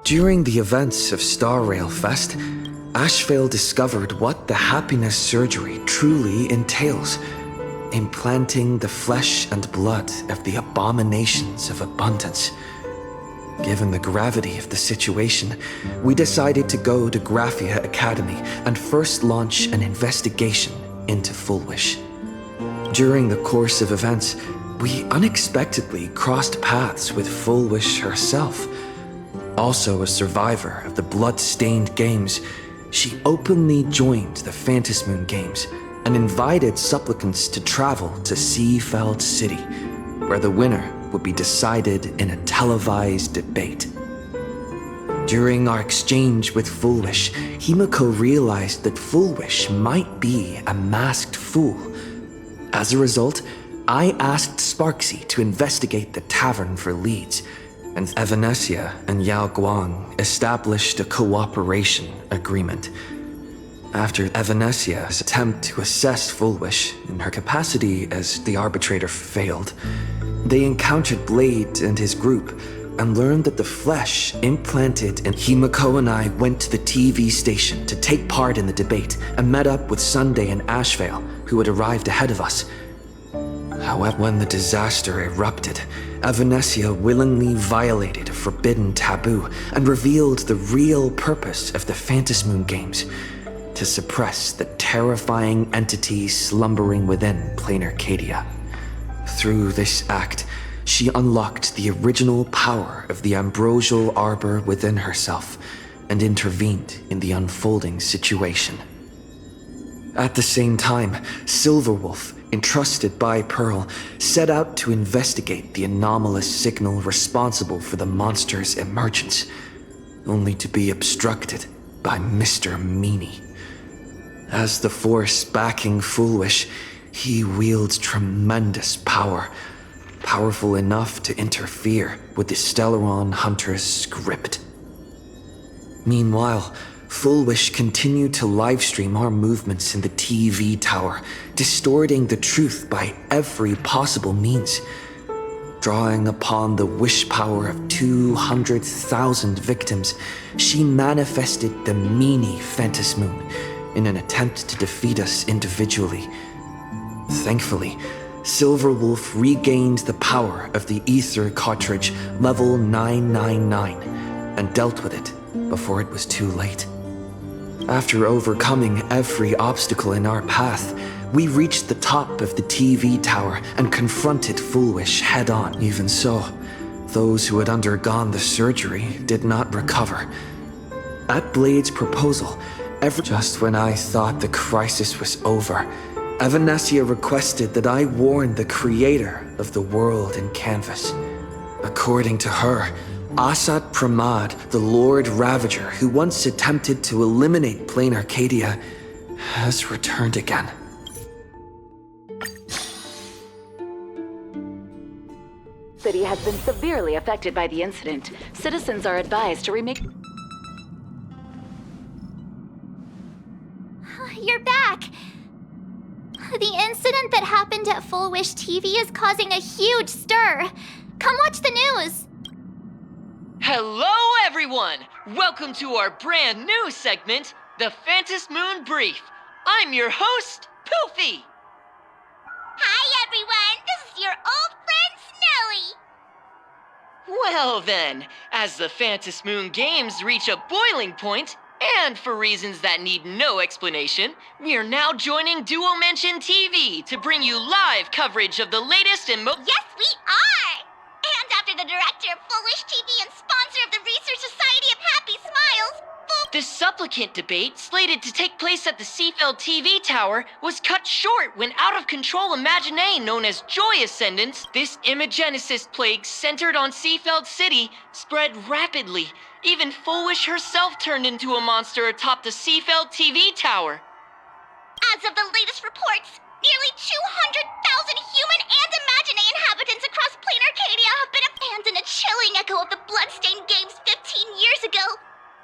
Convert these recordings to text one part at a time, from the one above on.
During the events of Star Rail Fest, Ashvale discovered what the happiness surgery truly entails: implanting the flesh and blood of the abominations of abundance. Given the gravity of the situation, we decided to go to Graphia Academy and first launch an investigation into Fullwish. During the course of events, we unexpectedly crossed paths with Fullwish herself. Also a survivor of the blood-stained games, she openly joined the Phantasmoon Games and invited supplicants to travel to Seafeld City, where the winner would be decided in a televised debate. During our exchange with Fullwish, Himiko realized that Fullwish might be a masked fool. As a result, I asked Sparksy to investigate the tavern for leads, and Evanesia and Yao Guang established a cooperation agreement. After Evanesia's attempt to assess Fullwish in her capacity as the arbitrator failed, they encountered Blade and his group and learned that the flesh implanted in Himiko and I went to the TV station to take part in the debate and met up with Sunday and Ashvale, who had arrived ahead of us. However, when the disaster erupted, Evanesia willingly violated a forbidden taboo and revealed the real purpose of the Phantasmoon Games: to suppress the terrifying entity slumbering within Planarcardia. Through this act, she unlocked the original power of the ambrosial arbor within herself and intervened in the unfolding situation. At the same time, Silverwolf, entrusted by Pearl, set out to investigate the anomalous signal responsible for the monster's emergence, only to be obstructed by Mr. Meanie. As the force backing Fullwish, he wields tremendous power, powerful enough to interfere with the Stellaron Hunter's script. Meanwhile, Fullwish continued to livestream our movements in the TV tower, distorting the truth by every possible means. Drawing upon the wish power of 200,000 victims, she manifested the Meanie Phantasmoon in an attempt to defeat us individually. Thankfully, Silverwolf regained the power of the Ether cartridge level 999 and dealt with it before it was too late. After overcoming every obstacle in our path, we reached the top of the TV tower and confronted Fullwish head-on. Even so, those who had undergone the surgery did not recover. At Blade's proposal, just when I thought the crisis was over, Evanesia requested that I warn the creator of the world in canvas. According to her, Asat Pramad, the Lord Ravager who once attempted to eliminate Planarcardia, has returned again. City has been severely affected by the incident. Citizens are advised to You're back! The incident that happened at Fullwish TV is causing a huge stir. Come watch the news! Hello, everyone! Welcome to our brand new segment, the Phantasmoon Brief. I'm your host, Poofy! Hi, everyone! This is your old friend, Snowy! Well then, as the Phantasmoon Games reach a boiling point, and for reasons that need no explanation, we are now joining Duo Mention TV to bring you live coverage of the latest and Yes, we are! And after the director of Fullwish TV and sponsor of the Research Society of Happy Smiles, The supplicant debate, slated to take place at the Seafeld TV tower, was cut short when out-of-control Imagine known as Joy Ascendants, this imagenesis plague centered on Seafeld City, spread rapidly. Even Fullwish herself turned into a monster atop the Seafeld TV tower. As of the latest reports, nearly 200,000 human and Imagine inhabitants across Planarcardia have been abandoned, a chilling echo of the bloodstained games 15 years ago.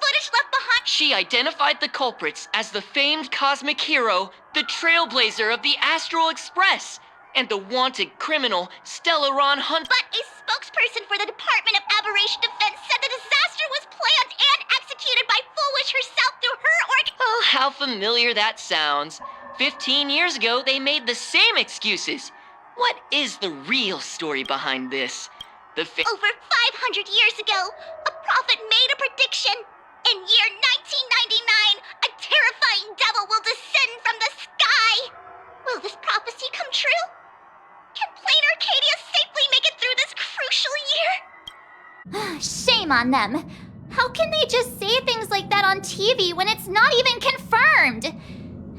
Footage left behind. She identified the culprits as the famed cosmic hero, the Trailblazer of the Astral Express, and the wanted criminal, Stellaron Hunt. But a spokesperson for the Department of Aberration Defense said the disaster was planned how familiar that sounds. 15 years ago, they made the same excuses. What is the real story behind this? Over 500 years ago, a prophet made a prediction. In year 1999, a terrifying devil will descend from the sky. Will this prophecy come true? Can Planarcardia safely make it through this crucial year? Shame on them. How can they just say things like that on TV when it's not even confirmed?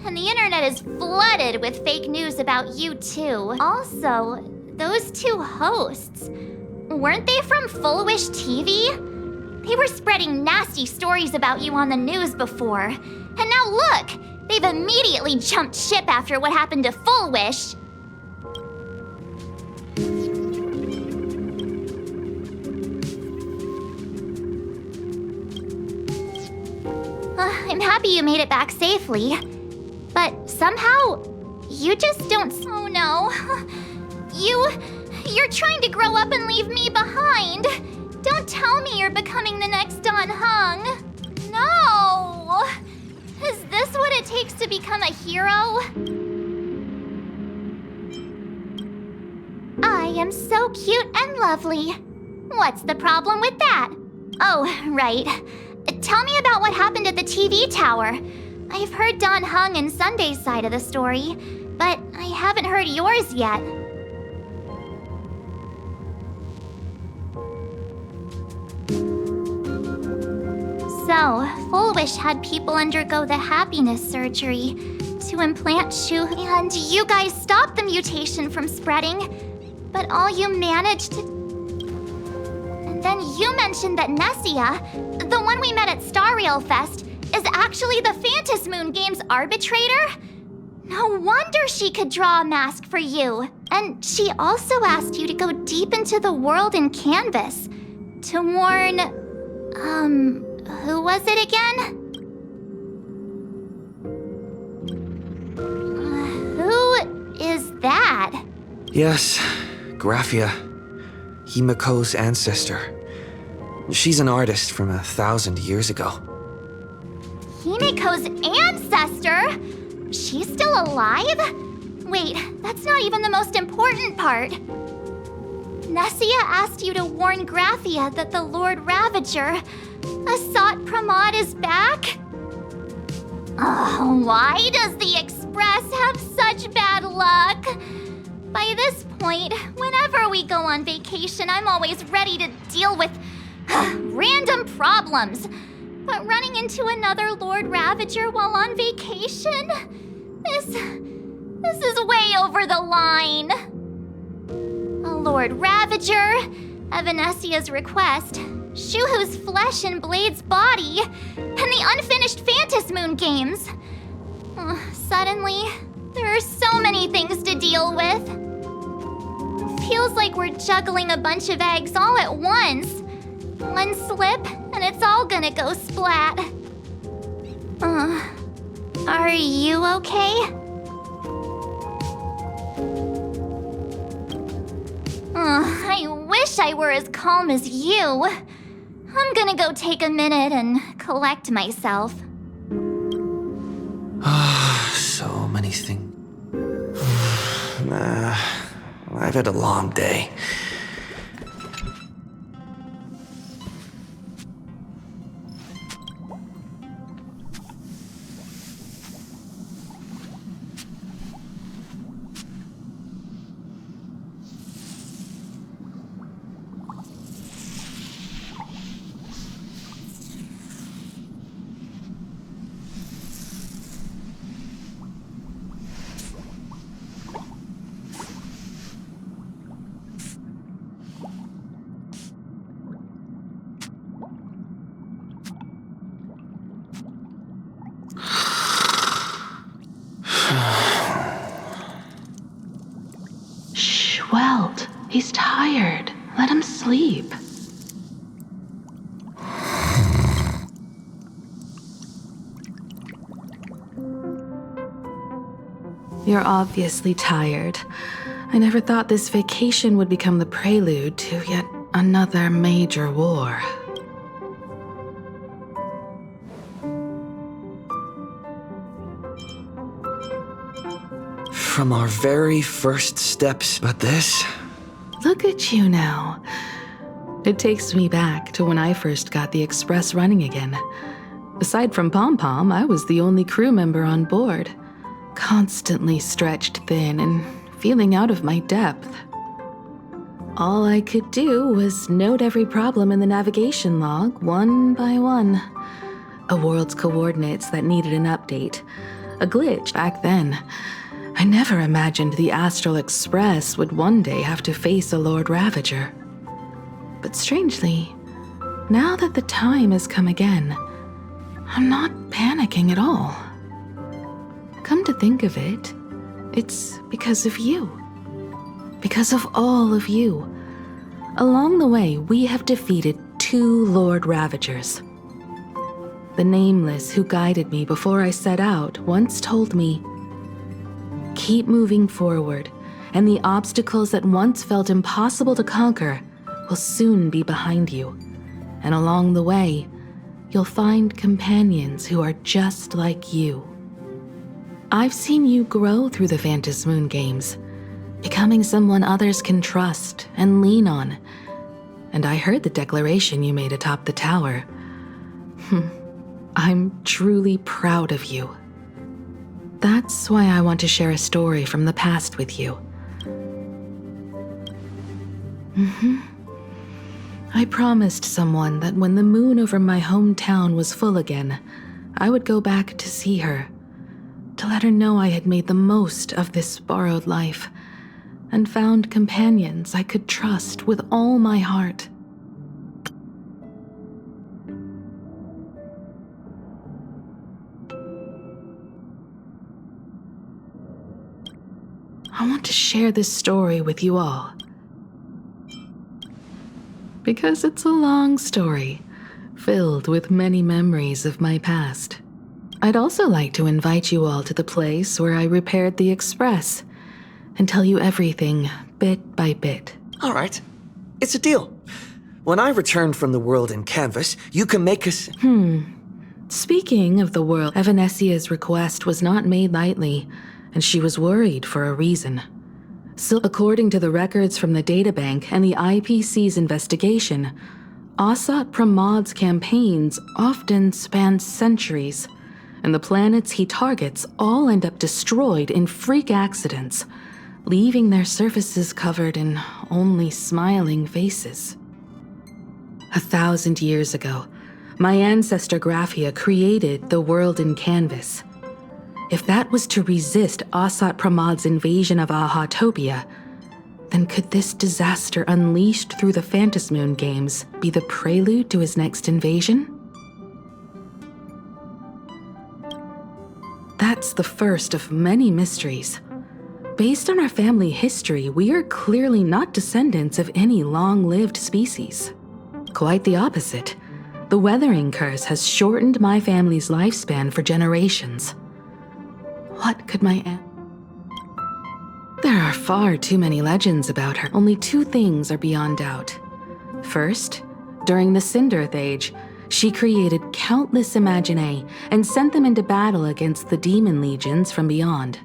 And the internet is flooded with fake news about you too. Also, those two hosts, weren't they from Full Wish TV? They were spreading nasty stories about you on the news before. And now look, they've immediately jumped ship after what happened to Full Wish. I'm happy you made it back safely. But somehow, you just don't. Oh no. You're trying to grow up and leave me behind. Don't tell me you're becoming the next Don Hung. No. Is this what it takes to become a hero? I am so cute and lovely. What's the problem with that? Oh, right. Tell me about what happened at the TV tower. I've heard Don Hung and Sunday's side of the story, but I haven't heard yours yet. So, Full Wish had people undergo the happiness surgery to implant Shu, and you guys stopped the mutation from spreading, but all you managed to... And then you mentioned that Nessia, the one we met at Star Rail Fest, is actually the Phantasm Moon Games arbitrator? No wonder she could draw a mask for you. And she also asked you to go deep into the world in Canvas to warn... who was it again? Who is that? Yes, Graphia, Himiko's ancestor. She's an artist from 1,000 years ago. Himiko's ancestor? She's still alive? Wait, that's not even the most important part. Nessia asked you to warn Graphia that the Lord Ravager, Asat Pramod, is back? Why does the Express have such bad luck? By this point, whenever we go on vacation, I'm always ready to deal with random problems. But running into another Lord Ravager while on vacation? This is way over the line. A Lord Ravager, Evanessia's request, Shuhu's flesh and Blade's body, and the unfinished Phantasm Moon Games. Suddenly, there are so many things to deal with. Feels like we're juggling a bunch of eggs all at once. One slip, and it's all gonna go splat. Are you okay? I wish I were as calm as you. I'm gonna go take a minute and collect myself. So many things. I've had a long day. Welt, he's tired. Let him sleep. You're obviously tired. I never thought this vacation would become the prelude to yet another major war. from our very first steps, but this... Look at you now. It takes me back to when I first got the Express running again. Aside from Pom Pom, I was the only crew member on board, constantly stretched thin and feeling out of my depth. All I could do was note every problem in the navigation log, one by one. A world's coordinates that needed an update. A glitch back then. I never imagined the Astral Express would one day have to face a Lord Ravager. But strangely, now that the time has come again, I'm not panicking at all. Come to think of it, it's because of you. Because of all of you. Along the way, we have defeated 2 Lord Ravagers. The Nameless who guided me before I set out once told me, "Keep moving forward, and the obstacles that once felt impossible to conquer will soon be behind you. And along the way, you'll find companions who are just like you." I've seen you grow through the Phantom Moon games, becoming someone others can trust and lean on. And I heard the declaration you made atop the tower. I'm truly proud of you. That's why I want to share a story from the past with you. I promised someone that when the moon over my hometown was full again, I would go back to see her, to let her know I had made the most of this borrowed life and found companions I could trust with all my heart. I want to share this story with you all. Because it's a long story, filled with many memories of my past. I'd also like to invite you all to the place where I repaired the Express and tell you everything bit by bit. All right. It's a deal. When I return from the world in canvas, you can make us... Speaking of the world, Evanesia's request was not made lightly, and she was worried for a reason. So, according to the records from the databank and the IPC's investigation, Asat Pramod's campaigns often span centuries, and the planets he targets all end up destroyed in freak accidents, leaving their surfaces covered in only smiling faces. 1,000 years ago, my ancestor Graphia created the world in canvas. If that was to resist Asat Pramod's invasion of Ahatopia, then could this disaster unleashed through the Phantom Moon games be the prelude to his next invasion? That's the first of many mysteries. Based on our family history, we are clearly not descendants of any long-lived species. Quite the opposite. The weathering curse has shortened my family's lifespan for generations. What could my aunt... There are far too many legends about her. Only 2 things are beyond doubt. First, during the Cinderth Age, she created countless Imaginae and sent them into battle against the demon legions from beyond.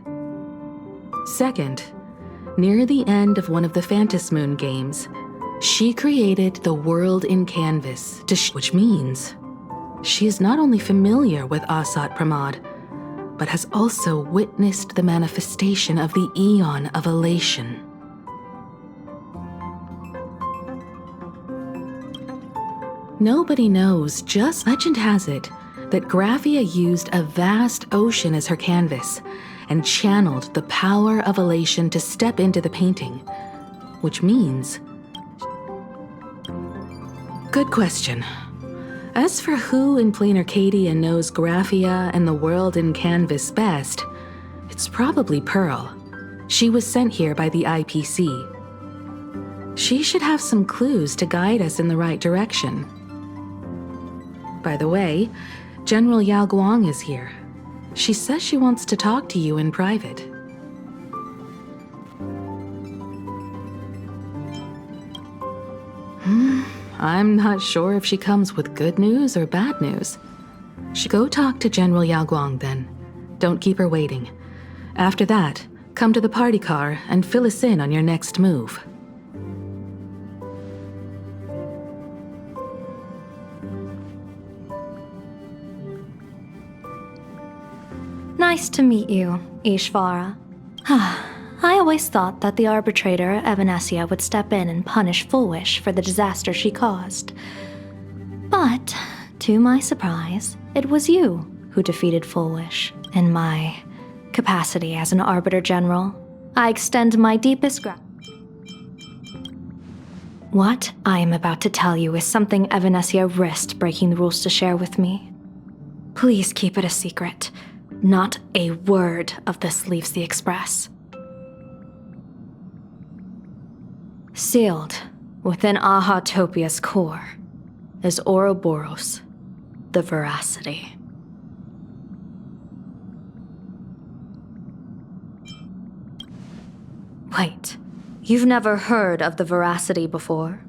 Second, near the end of one of the Phantom Moon games, she created the world in canvas, which means she is not only familiar with Asat Pramod, but has also witnessed the manifestation of the Eon of Elation. Nobody knows, just legend has it, that Graphia used a vast ocean as her canvas and channeled the power of Elation to step into the painting, which means... Good question. As for who in Planarcardia knows Graphia and the world in canvas best, it's probably Pearl. She was sent here by the IPC. She should have some clues to guide us in the right direction. By the way, General Yao Guang is here. She says she wants to talk to you in private. I'm not sure if she comes with good news or bad news. Go talk to General Yao Guang then. Don't keep her waiting. After that, come to the party car and fill us in on your next move. Nice to meet you, Ishvara. I always thought that the arbitrator, Evanesia, would step in and punish Foolish for the disaster she caused. But, to my surprise, it was you who defeated Foolish. In my capacity as an Arbiter General, I extend my deepest gratitude. What I am about to tell you is something Evanesia risked breaking the rules to share with me. Please keep it a secret. Not a word of this leaves the Express. Sealed within Ahatopia's core is Ouroboros, the Veracity. Wait, you've never heard of the Veracity before?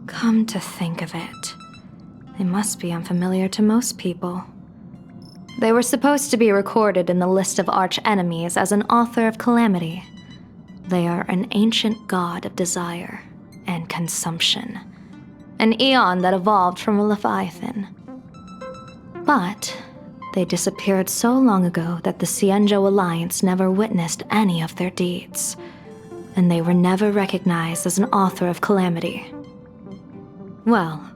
Come to think of it, they must be unfamiliar to most people. They were supposed to be recorded in the list of arch-enemies as an author of calamity. They are an ancient god of desire and consumption, an eon that evolved from a leviathan. But they disappeared so long ago that the Cienjo Alliance never witnessed any of their deeds, and they were never recognized as an author of calamity. Well,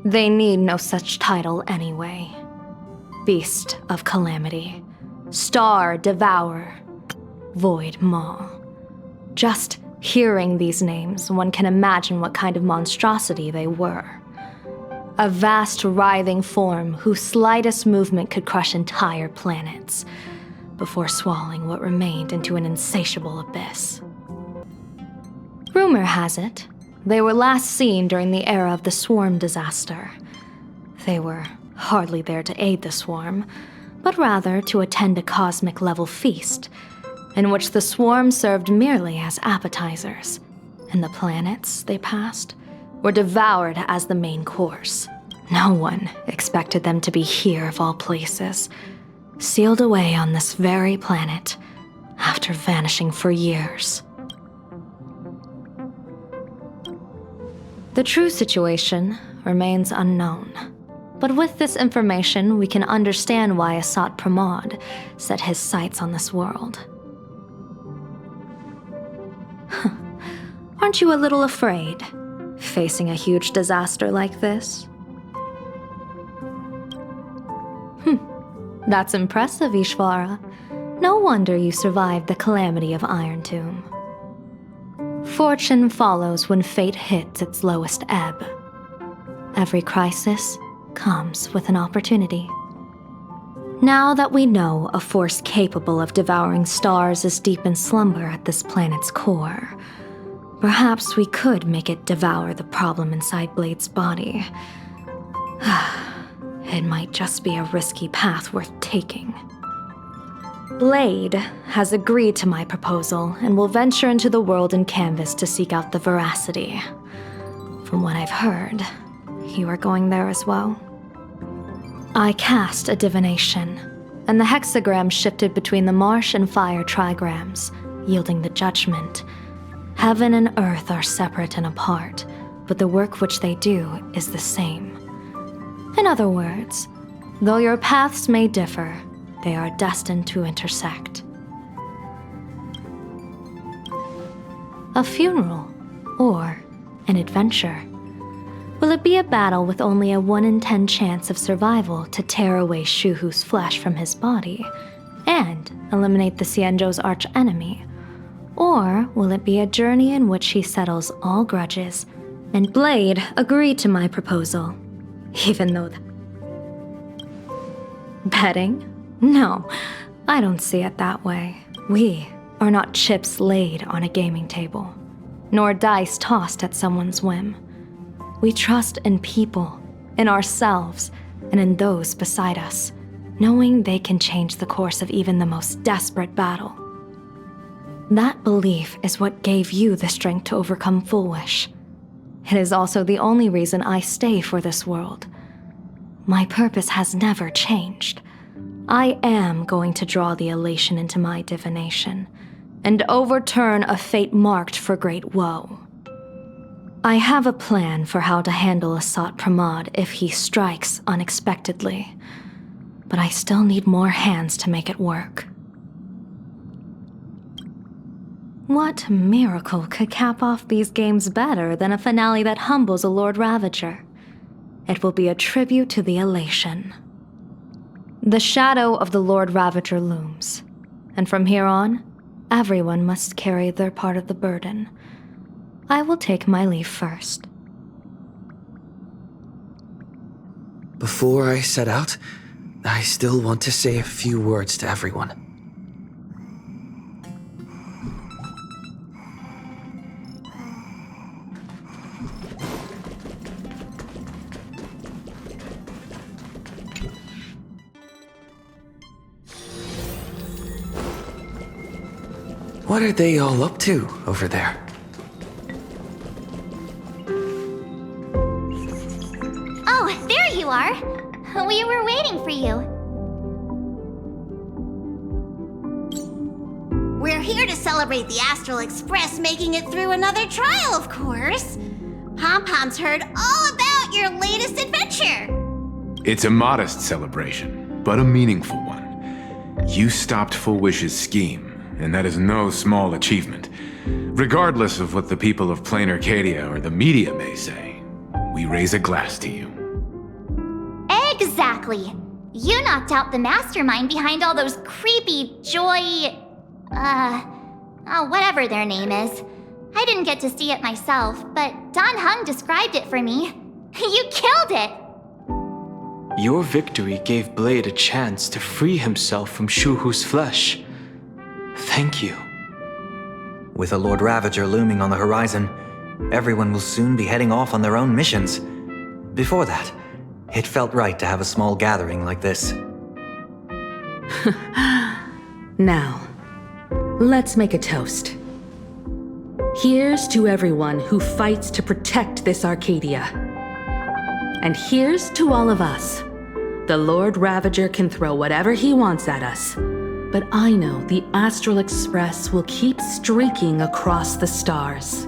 they need no such title anyway. Beast of Calamity, Star Devourer, Void Maw. Just hearing these names, one can imagine what kind of monstrosity they were. A vast, writhing form whose slightest movement could crush entire planets, before swallowing what remained into an insatiable abyss. Rumor has it, they were last seen during the era of the Swarm disaster. They were hardly there to aid the Swarm, but rather to attend a cosmic-level feast, in which the Swarm served merely as appetizers, and the planets they passed were devoured as the main course. No one expected them to be here of all places, sealed away on this very planet, after vanishing for years. The true situation remains unknown. But with this information, we can understand why Asat Pramod set his sights on this world. Aren't you a little afraid, facing a huge disaster like this? That's impressive, Ishvara. No wonder you survived the calamity of Iron Tomb. Fortune follows when fate hits its lowest ebb. Every crisis comes with an opportunity. Now that we know a force capable of devouring stars is deep in slumber at this planet's core, perhaps we could make it devour the problem inside Blade's body. It might just be a risky path worth taking. Blade has agreed to my proposal and will venture into the world in canvas to seek out the Veracity. From what I've heard, you are going there as well. I cast a divination, and the hexagram shifted between the marsh and fire trigrams, yielding the judgment. Heaven and earth are separate and apart, but the work which they do is the same. In other words, though your paths may differ, they are destined to intersect. A funeral, or an adventure. Will it be a battle with only a 1 in 10 chance of survival to tear away Shuhu's flesh from his body and eliminate the Cienjo's arch-enemy? Or will it be a journey in which he settles all grudges? And Blade agreed to my proposal, even though Betting? No, I don't see it that way. We are not chips laid on a gaming table, nor dice tossed at someone's whim. We trust in people, in ourselves, and in those beside us, knowing they can change the course of even the most desperate battle. That belief is what gave you the strength to overcome Foolish. It is also the only reason I stay for this world. My purpose has never changed. I am going to draw the elation into my divination, and overturn a fate marked for great woe. I have a plan for how to handle Asat Pramod if he strikes unexpectedly, but I still need more hands to make it work. What miracle could cap off these games better than a finale that humbles a Lord Ravager? It will be a tribute to the elation. The shadow of the Lord Ravager looms, and from here on, everyone must carry their part of the burden. I will take my leave first. Before I set out, I still want to say a few words to everyone. What are they all up to over there? Oh, there you are. We were waiting for you. We're here to celebrate the Astral Express making it through another trial, of course. Pom-Pom's heard all about your latest adventure. It's a modest celebration, but a meaningful one. You stopped Full Wish's scheme, and that is no small achievement. Regardless of what the people of Planarcardia or the media may say, we raise a glass to you. Exactly. You knocked out the mastermind behind all those creepy whatever their name is. I didn't get to see it myself, but Don Hung described it for me. You killed it! Your victory gave Blade a chance to free himself from Shuhu's flesh. Thank you. With a Lord Ravager looming on the horizon, everyone will soon be heading off on their own missions. Before that, it felt right to have a small gathering like this. Now, let's make a toast. Here's to everyone who fights to protect this Arcadia. And here's to all of us. The Lord Ravager can throw whatever he wants at us, but I know the Astral Express will keep streaking across the stars.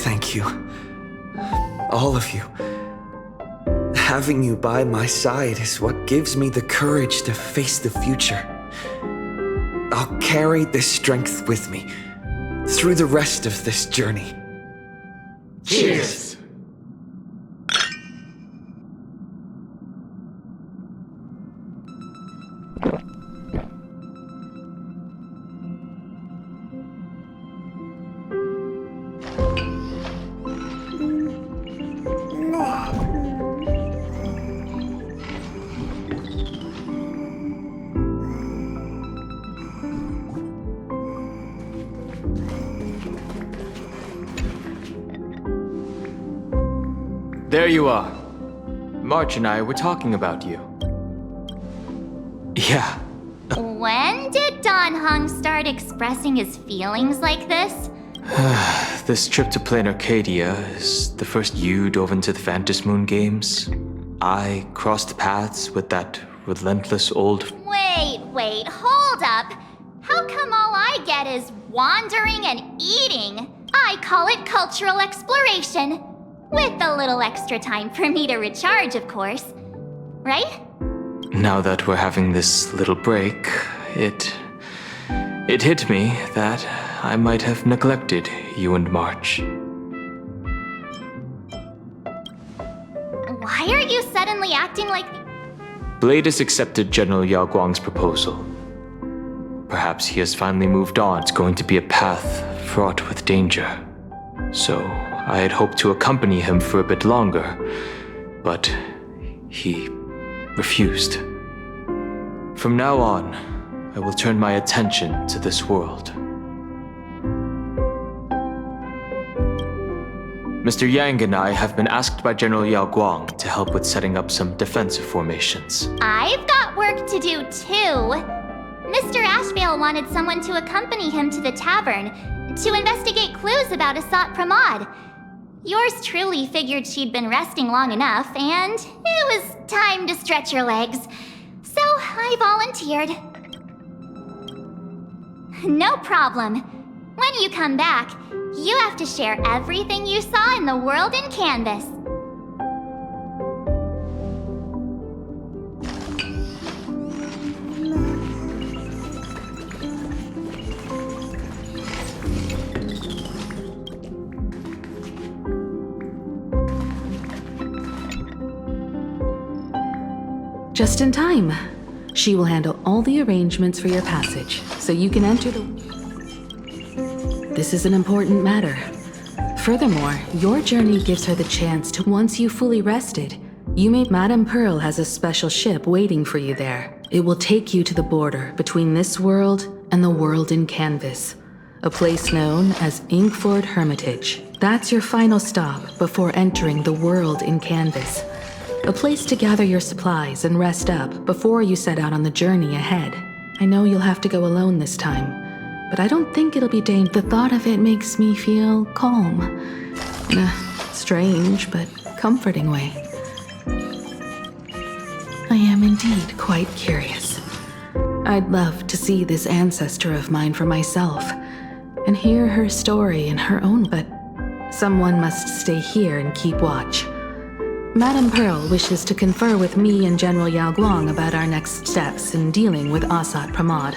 Thank you. All of you. Having you by my side is what gives me the courage to face the future. I'll carry this strength with me through the rest of this journey. Cheers! There you are. March and I were talking about you. Yeah. When did Don Hung start expressing his feelings like this? This trip to Planarcardia is the first you dove into the Phantom Moon games. I crossed paths with that relentless old... Wait, hold up. How come all I get is wandering and eating? I call it cultural exploration. With a little extra time for me to recharge, of course. Right? Now that we're having this little break, it hit me that I might have neglected you and March. Why are you suddenly acting like... Blade has accepted General Yao Guang's proposal. Perhaps he has finally moved on. It's going to be a path fraught with danger. So I had hoped to accompany him for a bit longer, but he refused. From now on, I will turn my attention to this world. Mr. Yang and I have been asked by General Yao Guang to help with setting up some defensive formations. I've got work to do too. Mr. Ashvale wanted someone to accompany him to the tavern to investigate clues about Asat Pramod. Yours truly figured she'd been resting long enough, and it was time to stretch her legs. So I volunteered. No problem. When you come back, you have to share everything you saw in the world in Canvas. Just in time. She will handle all the arrangements for your passage, so you can enter the... This is an important matter. Furthermore, your journey gives her the chance to, once you fully rested, Madame Pearl has a special ship waiting for you there. It will take you to the border between this world and the world in Canvas, a place known as Inkford Hermitage. That's your final stop before entering the world in Canvas. A place to gather your supplies and rest up before you set out on the journey ahead. I know you'll have to go alone this time, but I don't think it'll be dangerous. The thought of it makes me feel calm, in a strange but comforting way. I am indeed quite curious. I'd love to see this ancestor of mine for myself, and hear her story in her own, but someone must stay here and keep watch. Madame Pearl wishes to confer with me and General Yao Guang about our next steps in dealing with Asat Pramod.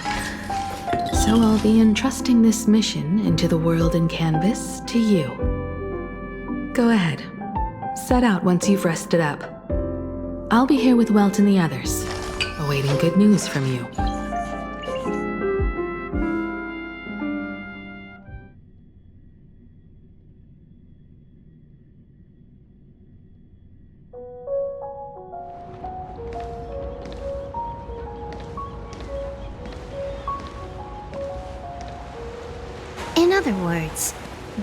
So I'll be entrusting this mission into the world in Canvas to you. Go ahead. Set out once you've rested up. I'll be here with Welt and the others, awaiting good news from you. In other words,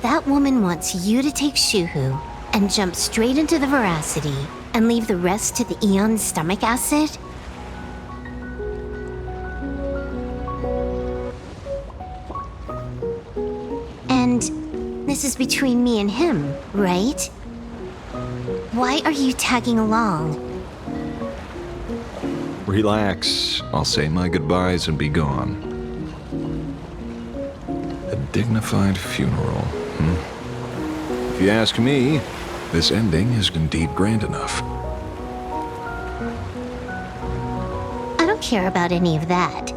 that woman wants you to take Shuhu and jump straight into the Veracity and leave the rest to the Eon's stomach acid? And this is between me and him, right? Why are you tagging along? Relax. I'll say my goodbyes and be gone. A dignified funeral, If you ask me, this ending is indeed grand enough. I don't care about any of that.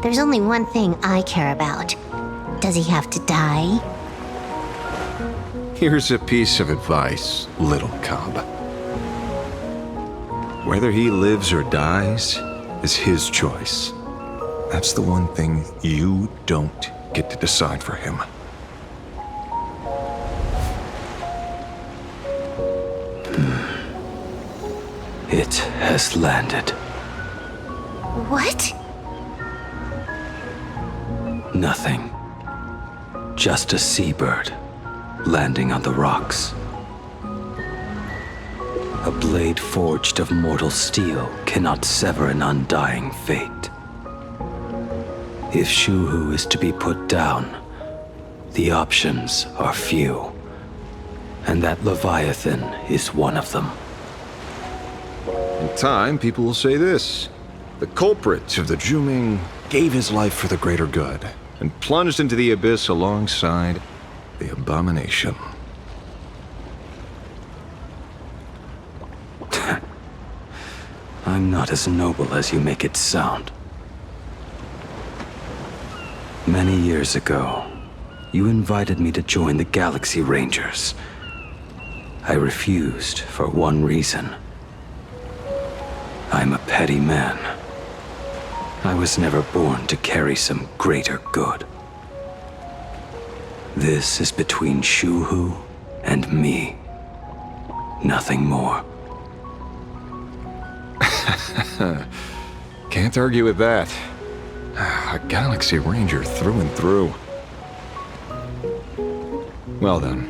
There's only one thing I care about. Does he have to die? Here's a piece of advice, little cub. Whether he lives or dies is his choice. That's the one thing you don't get to decide for him. It has landed. What? Nothing. Just a seabird landing on the rocks. A blade forged of mortal steel cannot sever an undying fate. If Shuhu is to be put down, the options are few, and that Leviathan is one of them. In time, people will say this. The culprit of the Juming gave his life for the greater good and plunged into the abyss alongside the abomination. I'm not as noble as you make it sound. Many years ago, you invited me to join the Galaxy Rangers. I refused for one reason. I'm a petty man. I was never born to carry some greater good. This is between Shuhu and me. Nothing more. Can't argue with that. A Galaxy Ranger through and through. Well then,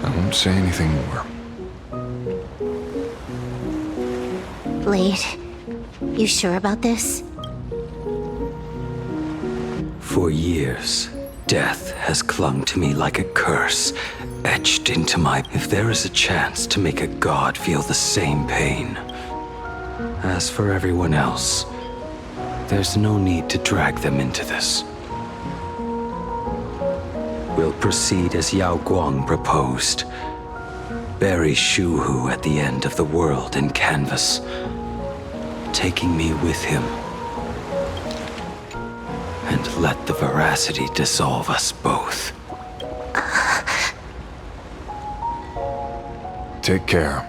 I won't say anything more. Blade, you sure about this? For years, Death has clung to me like a curse, etched into my... If there is a chance to make a god feel the same pain. As for everyone else, there's no need to drag them into this. We'll proceed as Yao Guang proposed. Bury Shu Hu at the end of the world in canvas, taking me with him. And let the veracity dissolve us both. Take care.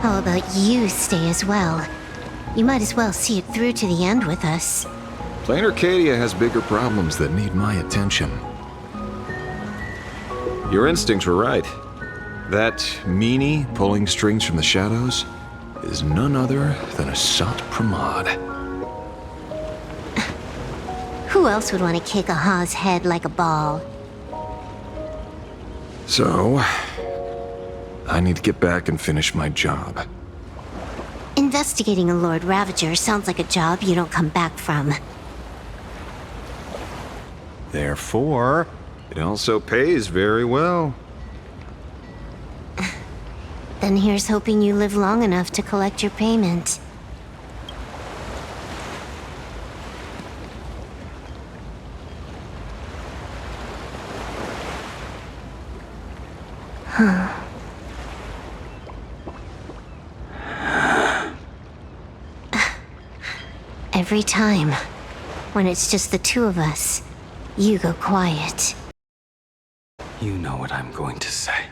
How about you stay as well? You might as well see it through to the end with us. Planarcardia has bigger problems that need my attention. Your instincts were right. That meanie pulling strings from the shadows is none other than Asat Pramod. Who else would want to kick a Ha's head like a ball? So, I need to get back and finish my job. Investigating a Lord Ravager sounds like a job you don't come back from. Therefore, it also pays very well. Then here's hoping you live long enough to collect your payment. Every time, when it's just the two of us, you go quiet. You know what I'm going to say.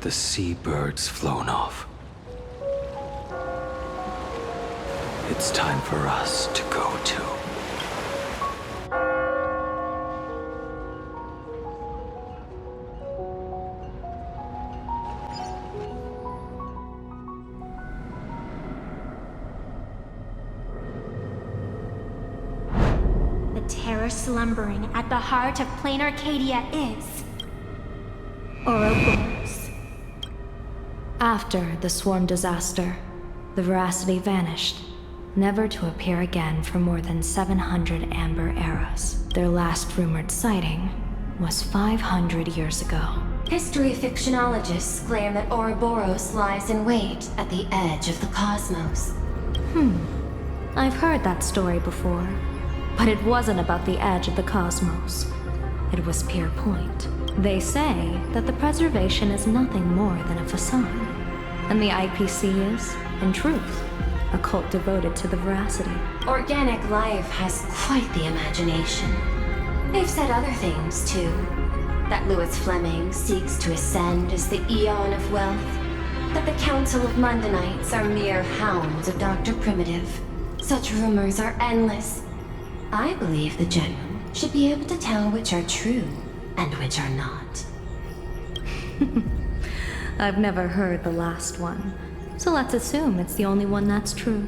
The seabird's flown off. It's time for us to go too. The terror slumbering at the heart of Planarcardia is... Ouroboros. After the swarm disaster, the veracity vanished, never to appear again for more than 700 Amber eras. Their last rumored sighting was 500 years ago. History fictionologists claim that Ouroboros lies in wait at the edge of the cosmos. I've heard that story before, but it wasn't about the edge of the cosmos. It was Pier Point. They say that the preservation is nothing more than a facade, and the IPC is, in truth, a cult devoted to the veracity. Organic life has quite the imagination. They've said other things, too. That Louis Fleming seeks to ascend as the Eon of Wealth. That the Council of Mundanites are mere hounds of Dr. Primitive. Such rumors are endless. I believe the General should be able to tell which are true and which are not. I've never heard the last one, so let's assume it's the only one that's true.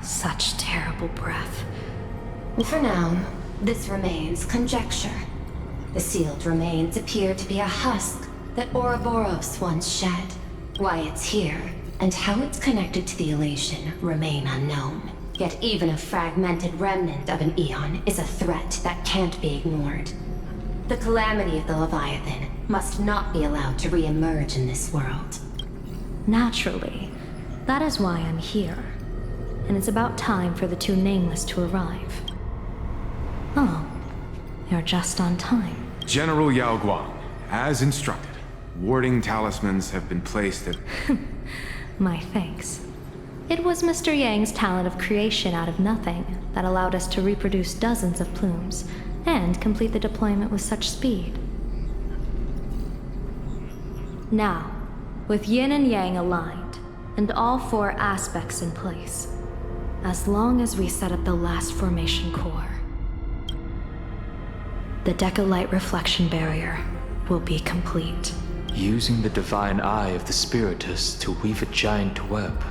Such terrible breath. For now, this remains conjecture. The sealed remains appear to be a husk that Ouroboros once shed. Why it's here, and how it's connected to the elation, remain unknown. Yet even a fragmented remnant of an Eon is a threat that can't be ignored. The calamity of the Leviathan must not be allowed to re-emerge in this world. Naturally. That is why I'm here. And it's about time for the two Nameless to arrive. Oh, you're just on time. General Yao Guang, as instructed, warding talismans have been placed at... My thanks. It was Mr. Yang's talent of creation out of nothing that allowed us to reproduce dozens of plumes and complete the deployment with such speed. Now, with Yin and Yang aligned, and all four aspects in place, as long as we set up the last formation core, the Decalight reflection barrier will be complete. Using the divine eye of the Spiritus to weave a giant web,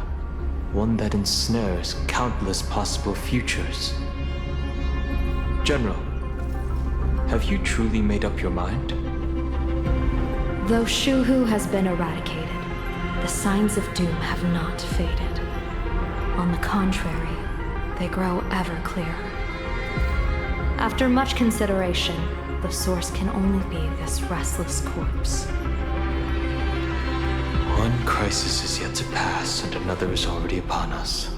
one that ensnares countless possible futures. General, have you truly made up your mind? Though Shuhu has been eradicated, the signs of doom have not faded. On the contrary, they grow ever clearer. After much consideration, the source can only be this restless corpse. One crisis is yet to pass, and another is already upon us.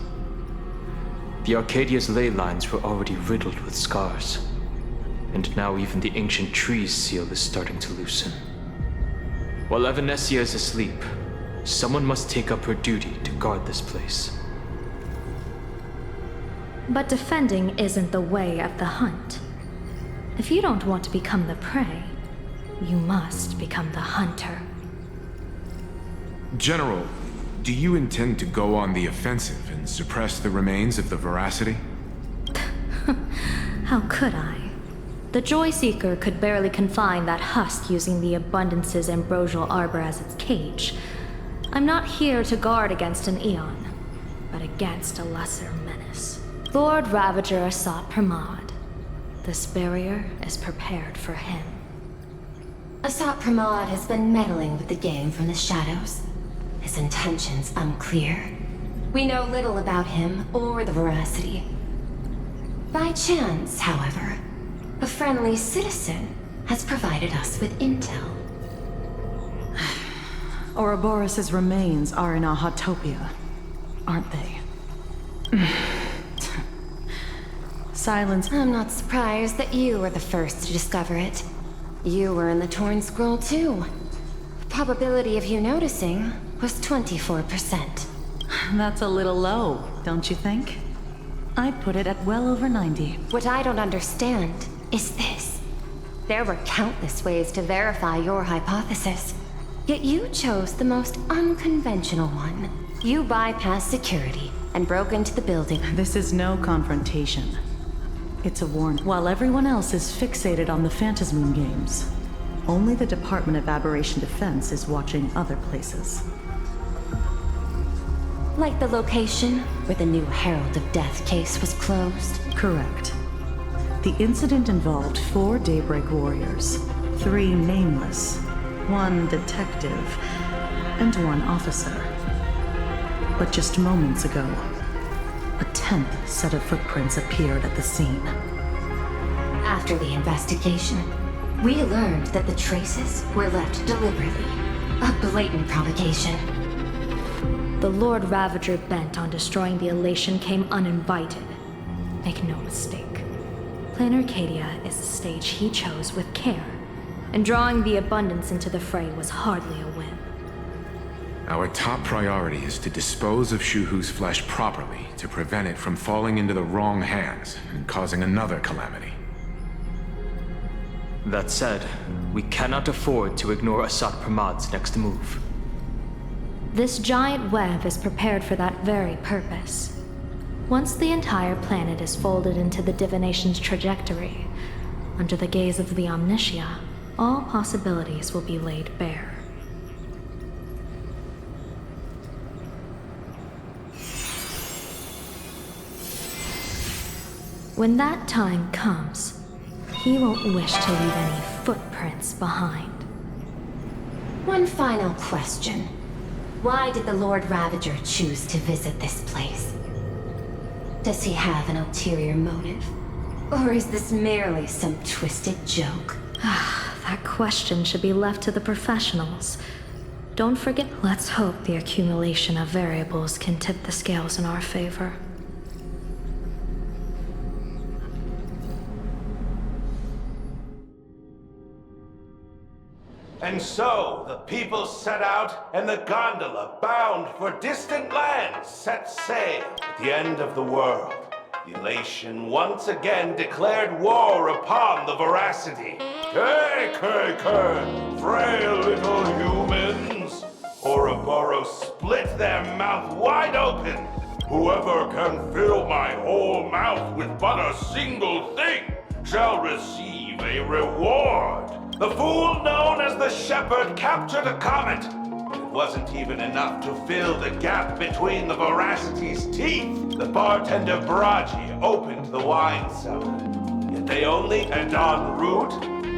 The Arcadia's ley lines were already riddled with scars, and now even the ancient tree's seal is starting to loosen. While Evanesia is asleep, someone must take up her duty to guard this place. But defending isn't the way of the hunt. If you don't want to become the prey, you must become the hunter. General, do you intend to go on the offensive and suppress the remains of the Veracity? How could I? The Joyseeker could barely confine that husk using the Abundance's ambrosial arbor as its cage. I'm not here to guard against an Eon, but against a lesser menace. Lord Ravager Asat Pramad. This barrier is prepared for him. Asat Pramad has been meddling with the game from the shadows. His intentions unclear. We know little about him or the Veracity. By chance, however, a friendly citizen has provided us with intel. Ouroboros' remains are in Ahatopia, aren't they? Silence. I'm not surprised that you were the first to discover it. You were in the Torn Scroll too. The probability of you noticing was 24%. That's a little low, don't you think? I'd put it at well over 90. What I don't understand is this. There were countless ways to verify your hypothesis, yet you chose the most unconventional one. You bypassed security and broke into the building. This is no confrontation. It's a warning. While everyone else is fixated on the Phantasmoon games, only the Department of Aberration Defense is watching other places. Like the location where the new Herald of Death case was closed? Correct. The incident involved 4 Daybreak Warriors, 3 nameless, 1 detective, and 1 officer. But just moments ago, a 10th set of footprints appeared at the scene. After the investigation, we learned that the traces were left deliberately. A blatant provocation. The Lord Ravager bent on destroying the Elation came uninvited. Make no mistake. Planarcardia is the stage he chose with care, and drawing the Abundance into the fray was hardly a win. Our top priority is to dispose of Shuhu's flesh properly to prevent it from falling into the wrong hands and causing another calamity. That said, we cannot afford to ignore Asat Pramad's next move. This giant web is prepared for that very purpose. Once the entire planet is folded into the divination's trajectory, under the gaze of the Omnitia, all possibilities will be laid bare. When that time comes, he won't wish to leave any footprints behind. One final question. Why did the Lord Ravager choose to visit this place? Does he have an ulterior motive? Or is this merely some twisted joke? That question should be left to the professionals. Don't forget, let's hope the accumulation of variables can tip the scales in our favor. And so, the people set out, and the gondola, bound for distant lands, set sail. At the end of the world, Elation once again declared war upon the Veracity. Frail little humans! Ouroboros split their mouth wide open. Whoever can fill my whole mouth with but a single thing shall receive a reward. The fool known as the Shepherd captured a comet. It wasn't even enough to fill the gap between the Veracity's teeth. The bartender Braji opened the wine cellar. Yet they only, and en route,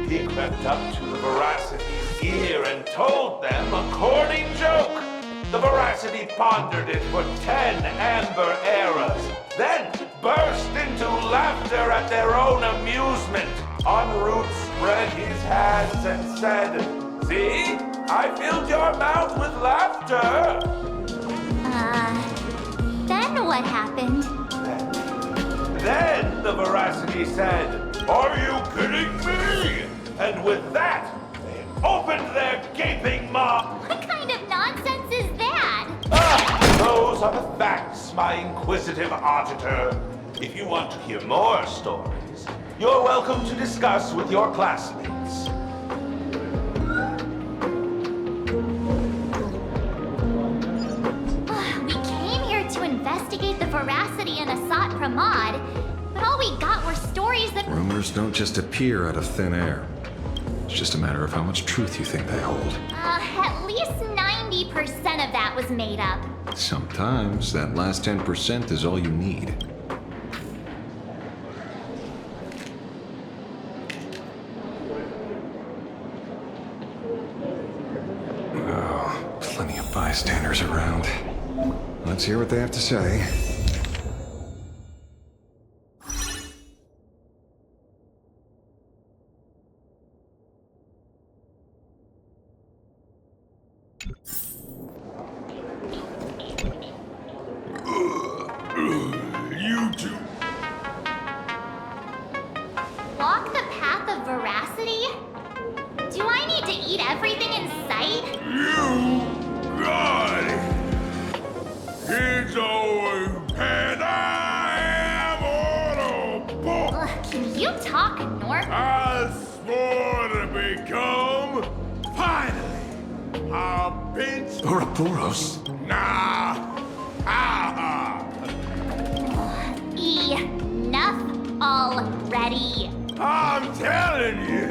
he crept up to the Veracity's ear and told them a corny joke. The Veracity pondered it for 10 amber eras, then burst into laughter at their own amusement. En route spread his hands and said, "See? I filled your mouth with laughter." Then what happened? Then the Veracity said, "Are you kidding me?" And with that, they opened their gaping maw. What kind of nonsense is that? Those are the facts, my inquisitive auditor. If you want to hear more stories, you're welcome to discuss with your classmates. We came here to investigate the Veracity and Asat Pramod, but all we got were stories that... Rumors don't just appear out of thin air. It's just a matter of how much truth you think they hold. At least 90% of that was made up. Sometimes that last 10% is all you need. Oh, plenty of bystanders around. Let's hear what they have to say. You two. Walk the path of Veracity? Do I need to eat everything in sight? You got it. It's always and I am on a book. Can you talk, Norp? I swore to become finally a bench. Ouroboros? Nah. Enough already. I'm telling you,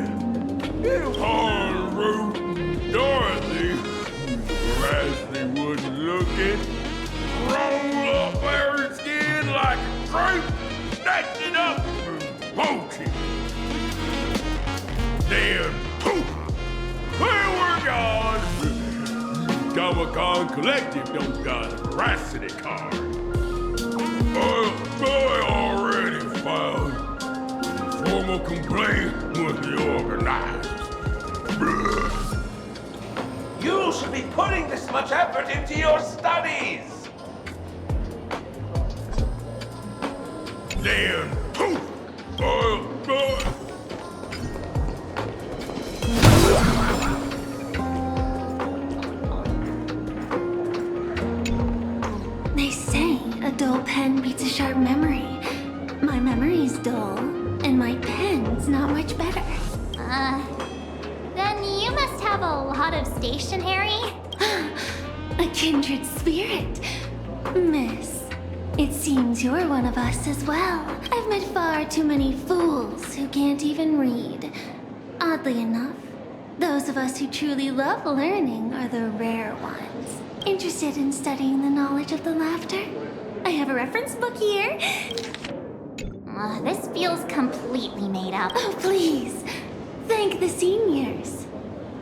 you en route, Dorothy, Veracity wouldn't look it. Roll up her skin like a grape, snatch it up and poach it. Then poof, there we're gone. Comic-Con Collective don't got a Veracity card. I already filed a formal complaint with the organizers. You should be putting this much effort into your studies. Then poof! They say a dull pen beats a sharp memory. My memory's dull, and my pen's not much better. Then you must have a lot of stationery? A kindred spirit. Miss, it seems you're one of us as well. I've met far too many fools who can't even read. Oddly enough, those of us who truly love learning are the rare ones. Interested in studying the knowledge of the laughter? I have a reference book here. This feels completely made up. Oh, please. Thank the seniors.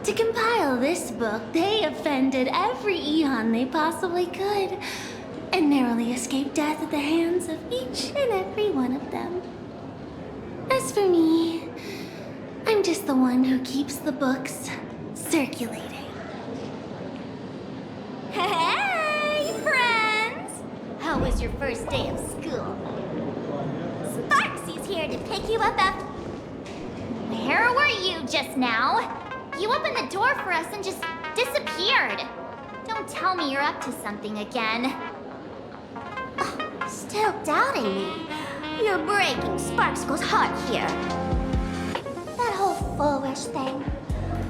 To compile this book, they offended every eon they possibly could, and narrowly escaped death at the hands of each and every one of them. As for me, I'm just the one who keeps the books circulating. Hey, friends! How was your first day of school? Sparksy's here to pick you up after... Where were you just now? You opened the door for us and just disappeared. Don't tell me you're up to something again. Still doubting me? You're breaking Sparksko's heart here. That whole foolish thing.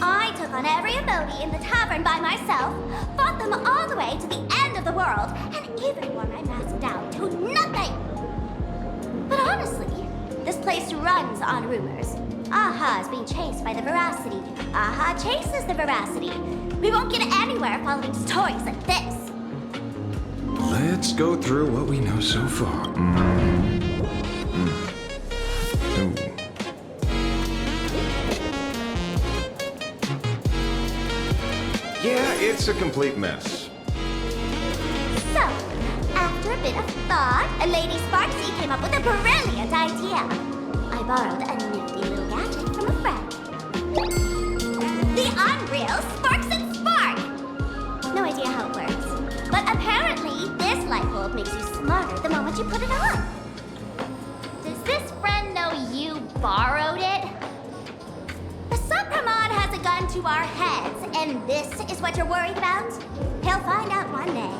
I took on every emoji in the tavern by myself, fought them all the way to the end of the world, and even wore my mask down to nothing. But honestly, this place runs on rumors. Aha is being chased by the Veracity. Aha chases the Veracity. We won't get anywhere following stories like this. Let's go through what we know so far. Ooh, Yeah, it's a complete mess. So, after a bit of thought, Lady Sparksy came up with a brilliant idea. I borrowed a nifty little gadget from a friend. The unreal Sparks and Spark! No idea how it works. But apparently, this light bulb makes you smarter the moment you put it on. Does this friend know you borrowed it? The Supramod has a gun to our heads, and this is what you're worried about? He'll find out one day.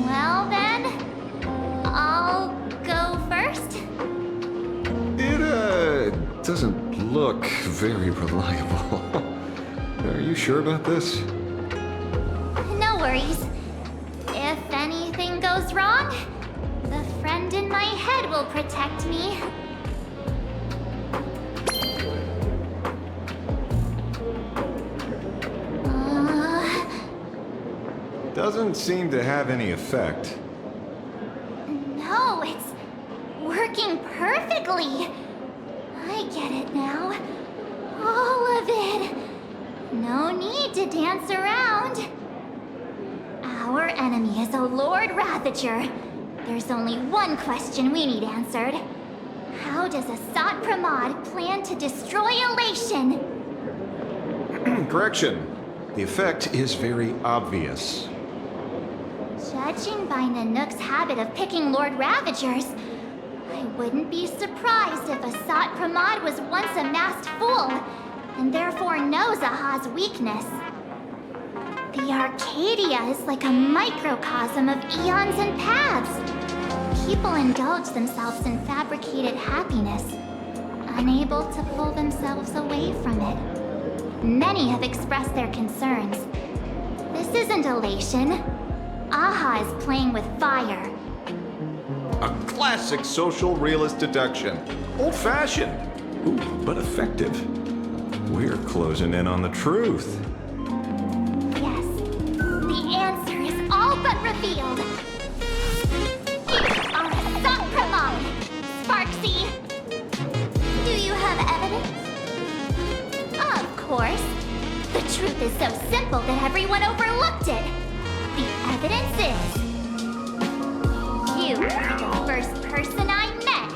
Well then, I'll go first. It, doesn't look very reliable. Are you sure about this? No worries. If anything goes wrong, the friend in my head will protect me. Doesn't seem to have any effect. No, it's working perfectly. I get it now. All of it. No need to dance around. Our enemy is a Lord Ravager. There's only one question we need answered. How does Asat Pramod plan to destroy Elation? Correction. The effect is very obvious. Judging by Nanook's habit of picking Lord Ravagers, I wouldn't be surprised if Asat Pramod was once a masked fool, and therefore knows Aha's weakness. The Arcadia is like a microcosm of eons and paths. People indulge themselves in fabricated happiness, unable to pull themselves away from it. Many have expressed their concerns. This isn't elation. Aha is playing with fire. A classic social realist deduction. Old-fashioned. Ooh, but effective. We're closing in on the truth. Yes, the answer is all but revealed. You are Asat Pramod, Sparksy. Do you have evidence? Of course. The truth is so simple that everyone overlooked it. The evidence is... you were the first person I met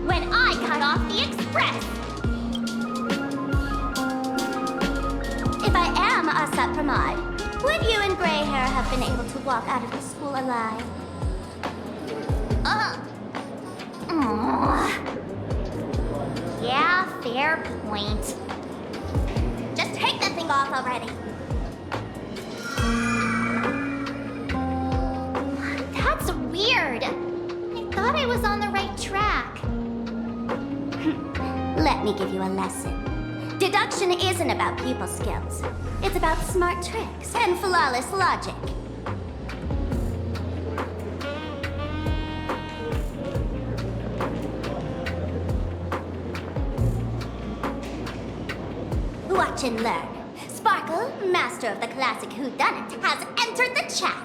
when I cut off the express. If I am Asat Pramod, would you and Grey Hair have been able to walk out of the school alive? Yeah, fair point. Just take that thing off already. That's weird. I thought I was on the right track. Let me give you a lesson. Deduction isn't about pupil skills. It's about smart tricks and flawless logic. Watch and learn. Sparkle, master of the classic whodunit, has entered the chat.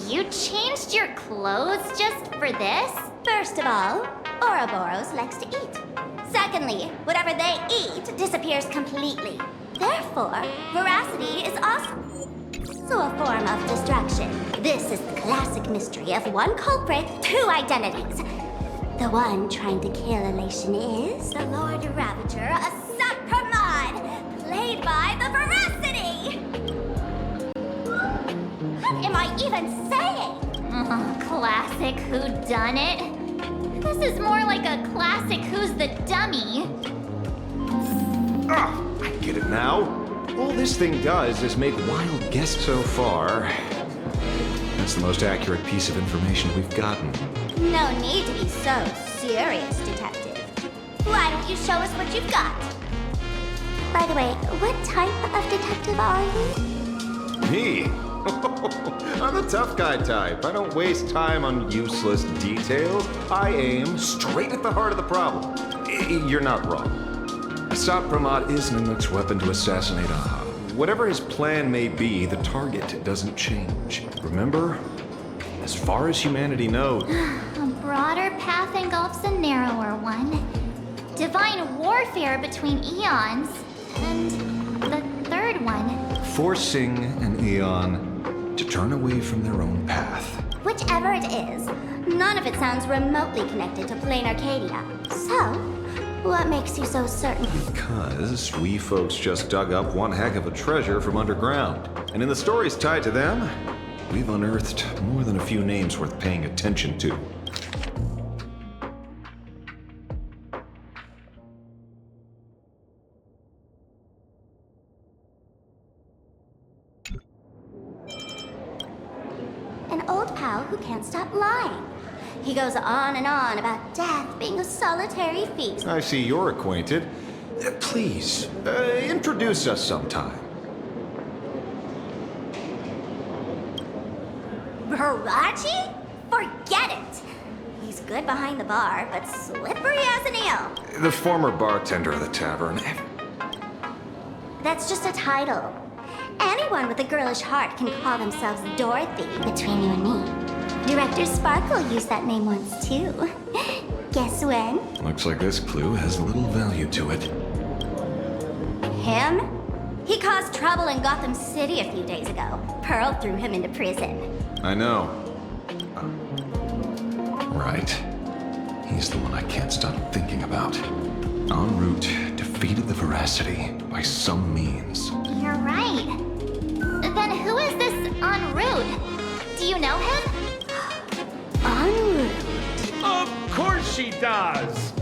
You changed your clothes just for this? First of all, Ouroboros likes to eat. Secondly, whatever they eat disappears completely. Therefore, veracity is also a form of distraction. This is the classic mystery of one culprit, two identities. The one trying to kill Elation is the Lord Ravager, Asat Pramod, played by the Veracity! What am I even saying? Classic whodunit. This is more like a classic Who's the Dummy. Ah, I get it now. All this thing does is make wild guesses so far. That's the most accurate piece of information we've gotten. No need to be so serious, Detective. Why don't you show us what you've got? By the way, what type of detective are you? Me? I'm the tough guy type. I don't waste time on useless details. I aim straight at the heart of the problem. You're not wrong. Asat Pramod is Nanook's weapon to assassinate Aha. Whatever his plan may be, the target doesn't change. Remember? As far as humanity knows... A broader path engulfs a narrower one. divine warfare between eons, and the third one. Forcing an Aeon to turn away from their own path. Whichever it is, none of it sounds remotely connected to Planarcardia. So, what makes you so certain? Because we folks just dug up one heck of a treasure from underground. And in the stories tied to them, we've unearthed more than a few names worth paying attention to. An old pal who can't stop lying. He goes on and on about death being a solitary feast. I see you're acquainted. Please, introduce us sometime. Barachi? Forget it! He's good behind the bar, but slippery as an eel. The former bartender of the tavern. That's just a title. Anyone with a girlish heart can call themselves Dorothy, between you and me. Director Sparkle used that name once, too. Guess when? Looks like this clue has little value to it. Him? He caused trouble in Gotham City a few days ago. Pearl threw him into prison. I know. Right. He's the one I can't stop thinking about. En route, defeated the Veracity by some means. You're right. Then who is this en route? Do you know him? En route? Of course she does!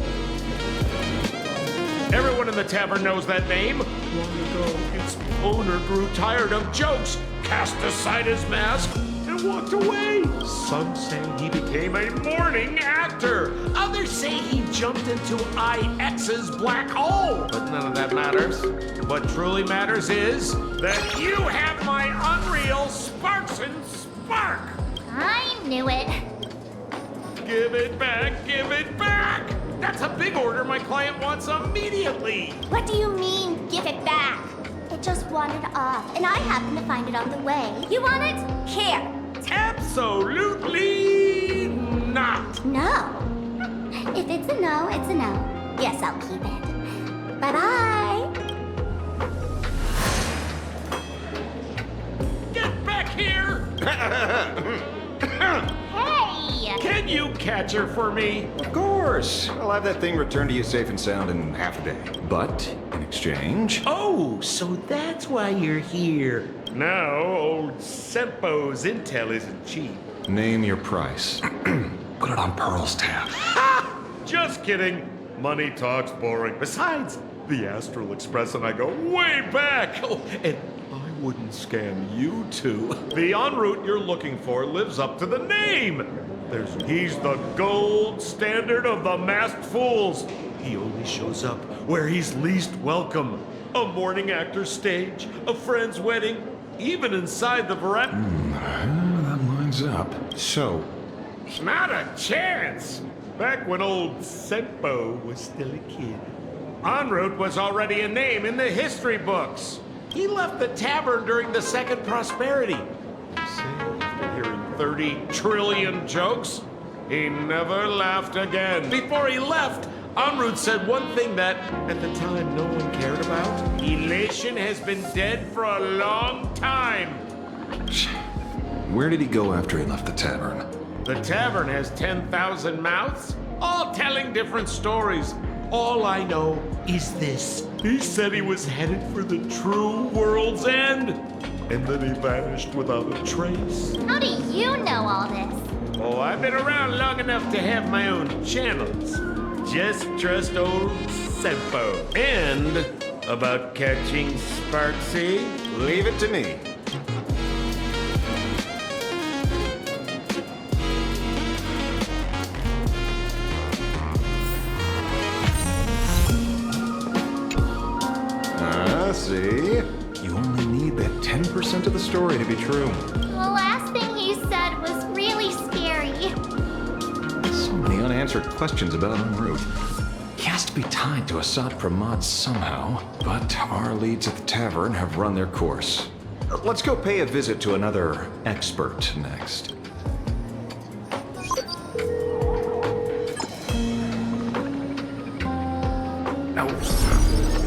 Everyone in the tavern knows that name. Long ago, its owner grew tired of jokes, cast aside his mask, and walked away. Some say he became a mourning actor. Others say he jumped into IX's black hole. But none of that matters. What truly matters is that you have my unreal Sparks and Spark. I knew it. Give it back, give it back! That's a big order my client wants immediately! What do you mean, give it back? It just wandered off, and I happened to find it on the way. You want it? Here. Absolutely not! No. If it's a no, it's a no. Yes, I'll keep it. Bye-bye. Get back here! Hey! Can you catch her for me? Of course! I'll have that thing returned to you safe and sound in half a day. But, in exchange... Oh, so that's why you're here. Now, old Sempo's intel isn't cheap. Name your price. Put it on Pearl's tab. Ha! Just kidding. Money talks boring. Besides, the Astral Express and I go way back. Oh, and I wouldn't scam you two. The en route you're looking for lives up to the name. He's the gold standard of the masked fools. He only shows up where he's least welcome. A mourning actor's stage, a friend's wedding, even inside the veranda. That lines up. So... Not a chance! Back when old Sempo was still a kid. En route was already a name in the history books. He left the tavern during the Second Prosperity. They say after hearing 30 trillion jokes, he never laughed again. Before he left, en route said one thing that, at the time, no one cared about. Elation has been dead for a long time. Where did he go after he left the tavern? The tavern has 10,000 mouths, all telling different stories. All I know is this. He said he was headed for the true world's end, and then he vanished without a trace. How do you know all this? Oh, I've been around long enough to have my own channels. Just trust old Sempo. And about catching Sparksy, leave it to me. See? You only need that 10% of the story to be true. The last thing he said was really scary. So many unanswered questions about en route. He has to be tied to Assad Pramod somehow, but our leads at the tavern have run their course. Let's go pay a visit to another expert next.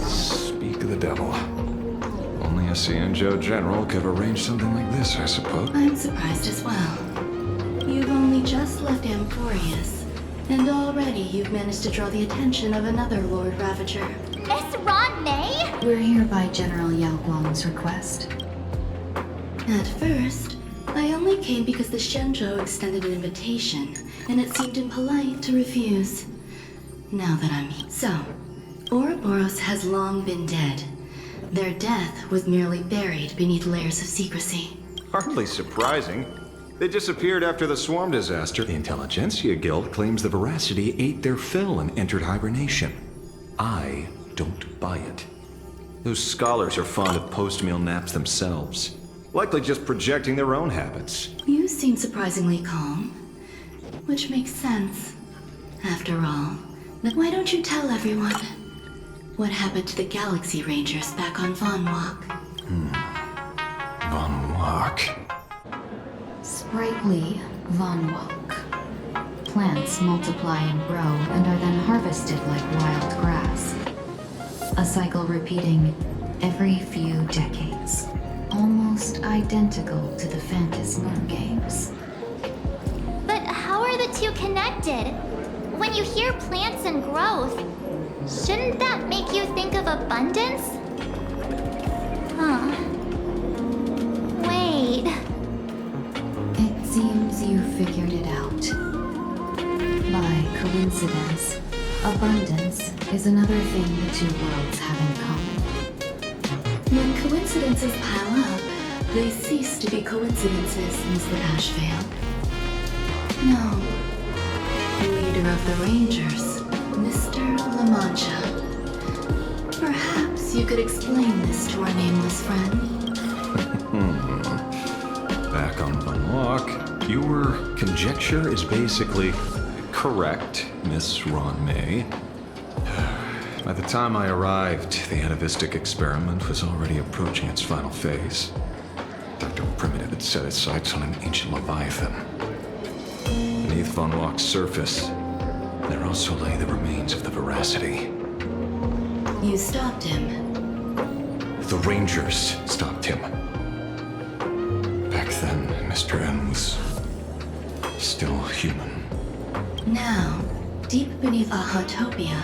Speak of the devil. Only a Cianjo general could have arranged something like this, I suppose. I'm surprised as well. You've only just left Amphorius, and already you've managed to draw the attention of another Lord Ravager. Miss Ron May? We're here by General Yao Guang's request. At first, I only came because the Shenzhou extended an invitation, and it seemed impolite to refuse. Now that I'm here. So, Ouroboros has long been dead. Their death was merely buried beneath layers of secrecy. Hardly surprising. They disappeared after the swarm disaster. The Intelligentsia Guild claims the Veracity ate their fill and entered hibernation. I don't buy it. Those scholars are fond of post-meal naps themselves. Likely just projecting their own habits. You seem surprisingly calm, which makes sense. After all, why don't you tell everyone what happened to the Galaxy Rangers back on Von Walk? Von Walk. Sprightly Von Walk. Plants multiply and grow and are then harvested like wild grass. A cycle repeating every few decades. Almost identical to the Phantasmoon games. But how are the two connected? When you hear plants and growth, shouldn't that make you think of abundance? Huh. Wait. It seems you figured it out. By coincidence, abundance is another thing the two worlds have in common. When coincidences pile up, they cease to be coincidences, Mr. Ashvale. No. Leader of the Rangers, Mr. La Mancha. Perhaps you could explain this to our nameless friend. Back on Von Walk, your conjecture is basically correct, Miss Ron May. By the time I arrived, the atavistic experiment was already approaching its final phase. Dr. Primitive had set his sights on an ancient Leviathan. Beneath Von Walk's surface, there also lay the remains of the Veracity. You stopped him. The Rangers stopped him. Back then, Mr. M was still human. Now, deep beneath Ahatopia,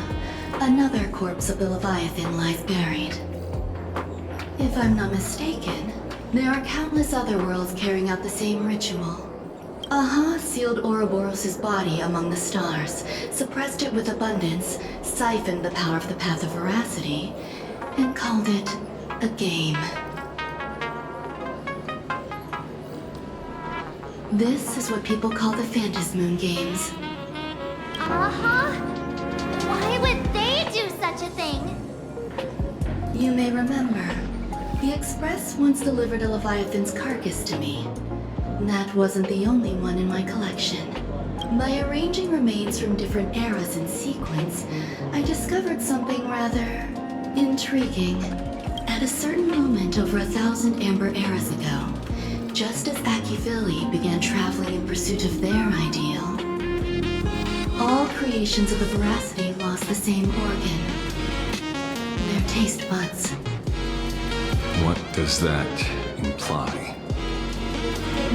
another corpse of the Leviathan lies buried. If I'm not mistaken, there are countless other worlds carrying out the same ritual. Aha sealed Ouroboros' body among the stars, suppressed it with abundance, siphoned the power of the Path of Veracity, and called it a game. This is what people call the Phantasmoon games. Why would they do such a thing? You may remember, the Express once delivered a Leviathan's carcass to me. That wasn't the only one in my collection. By arranging remains from different eras in sequence, I discovered something rather intriguing. At a certain moment over 1,000 Amber eras ago, just as Akivili began traveling in pursuit of their ideal, all creations of the Veracity lost the same organ. Their taste buds. What does that imply?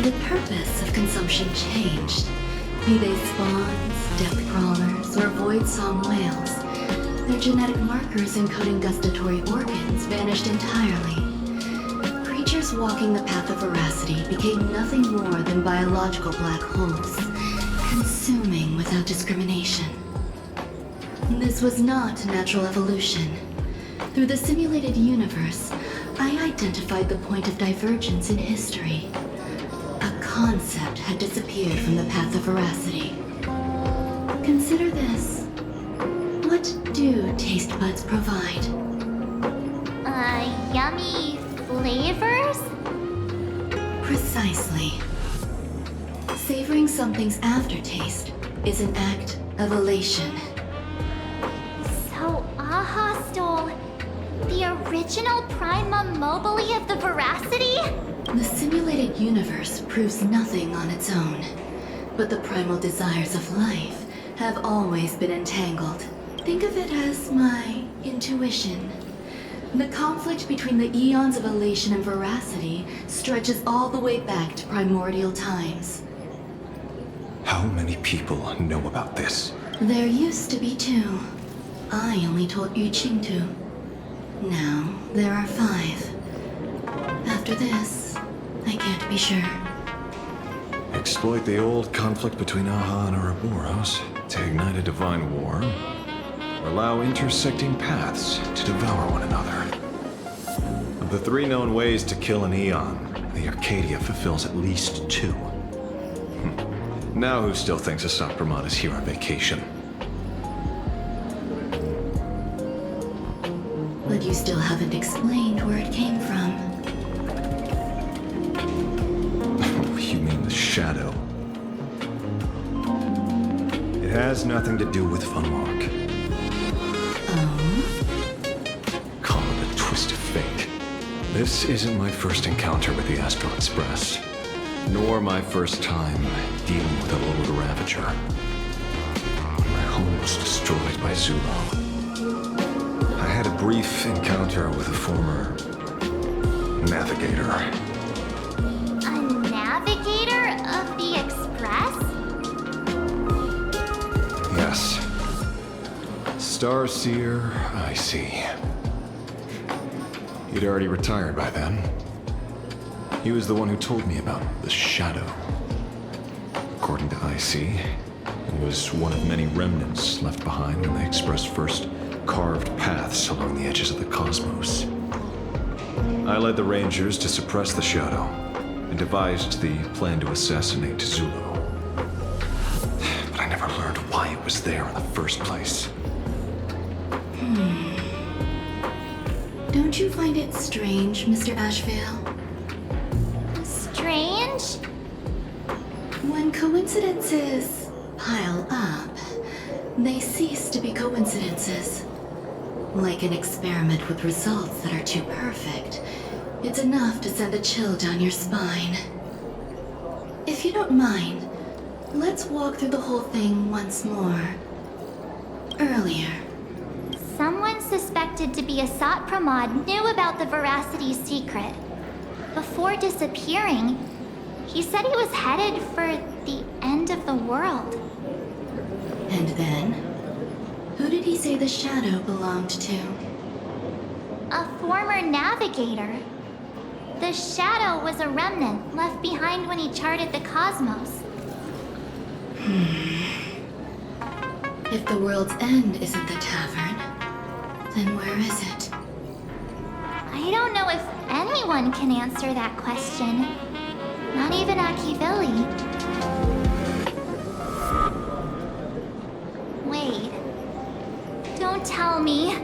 The purpose of consumption changed. Be they spawns, depth crawlers, or void song whales, their genetic markers encoding gustatory organs vanished entirely. Creatures walking the path of Veracity became nothing more than biological black holes, consuming without discrimination. This was not natural evolution. Through the simulated universe, I identified the point of divergence in history. A concept had disappeared from the path of Veracity. Consider this. What do taste buds provide? Yummy flavors? Precisely. Savoring something's aftertaste is an act of elation. So Aha stole the original Prima Mobile of the Veracity? The simulated universe proves nothing on its own, but the primal desires of life have always been entangled. Think of it as my intuition. The conflict between the eons of elation and veracity stretches all the way back to primordial times. How many people know about this? There used to be 2. I only told Yu Qing 2. Now, there are 5. After this, I can't be sure. Exploit the old conflict between Aha and Ouroboros to ignite a divine war, or allow intersecting paths to devour one another. Of the 3 known ways to kill an Eon, the Arcadia fulfills at least 2. Now who still thinks Asok Brahman is here on vacation? But you still haven't explained where it came from. Oh, you mean the shadow? It has nothing to do with Von Mark. Call it a twist of fate. This isn't my first encounter with the Astral Express, nor my first time dealing with a Lord Ravager. My home was destroyed by Zulu. I had a brief encounter with a former navigator. A navigator of the Express? Yes. Starseer, I see. He'd already retired by then. He was the one who told me about the Shadow. According to IC, it was one of many remnants left behind when the Express first carved paths along the edges of the cosmos. I led the Rangers to suppress the Shadow and devised the plan to assassinate Zulu. But I never learned why it was there in the first place. Don't you find it strange, Mr. Ashvale? Strange? When coincidences pile up, they cease to be coincidences. Like an experiment with results that are too perfect, it's enough to send a chill down your spine. If you don't mind, let's walk through the whole thing once more. Earlier. Someone suspected to be Asat Pramod knew about the Veracity secret. Before disappearing, he said he was headed for the end of the world. And then? Who did he say the Shadow belonged to? A former navigator. The Shadow was a remnant left behind when he charted the cosmos. If the world's end isn't the tavern, then where is it? I don't know if anyone can answer that question. Not even Akivili. Wait. Don't tell me.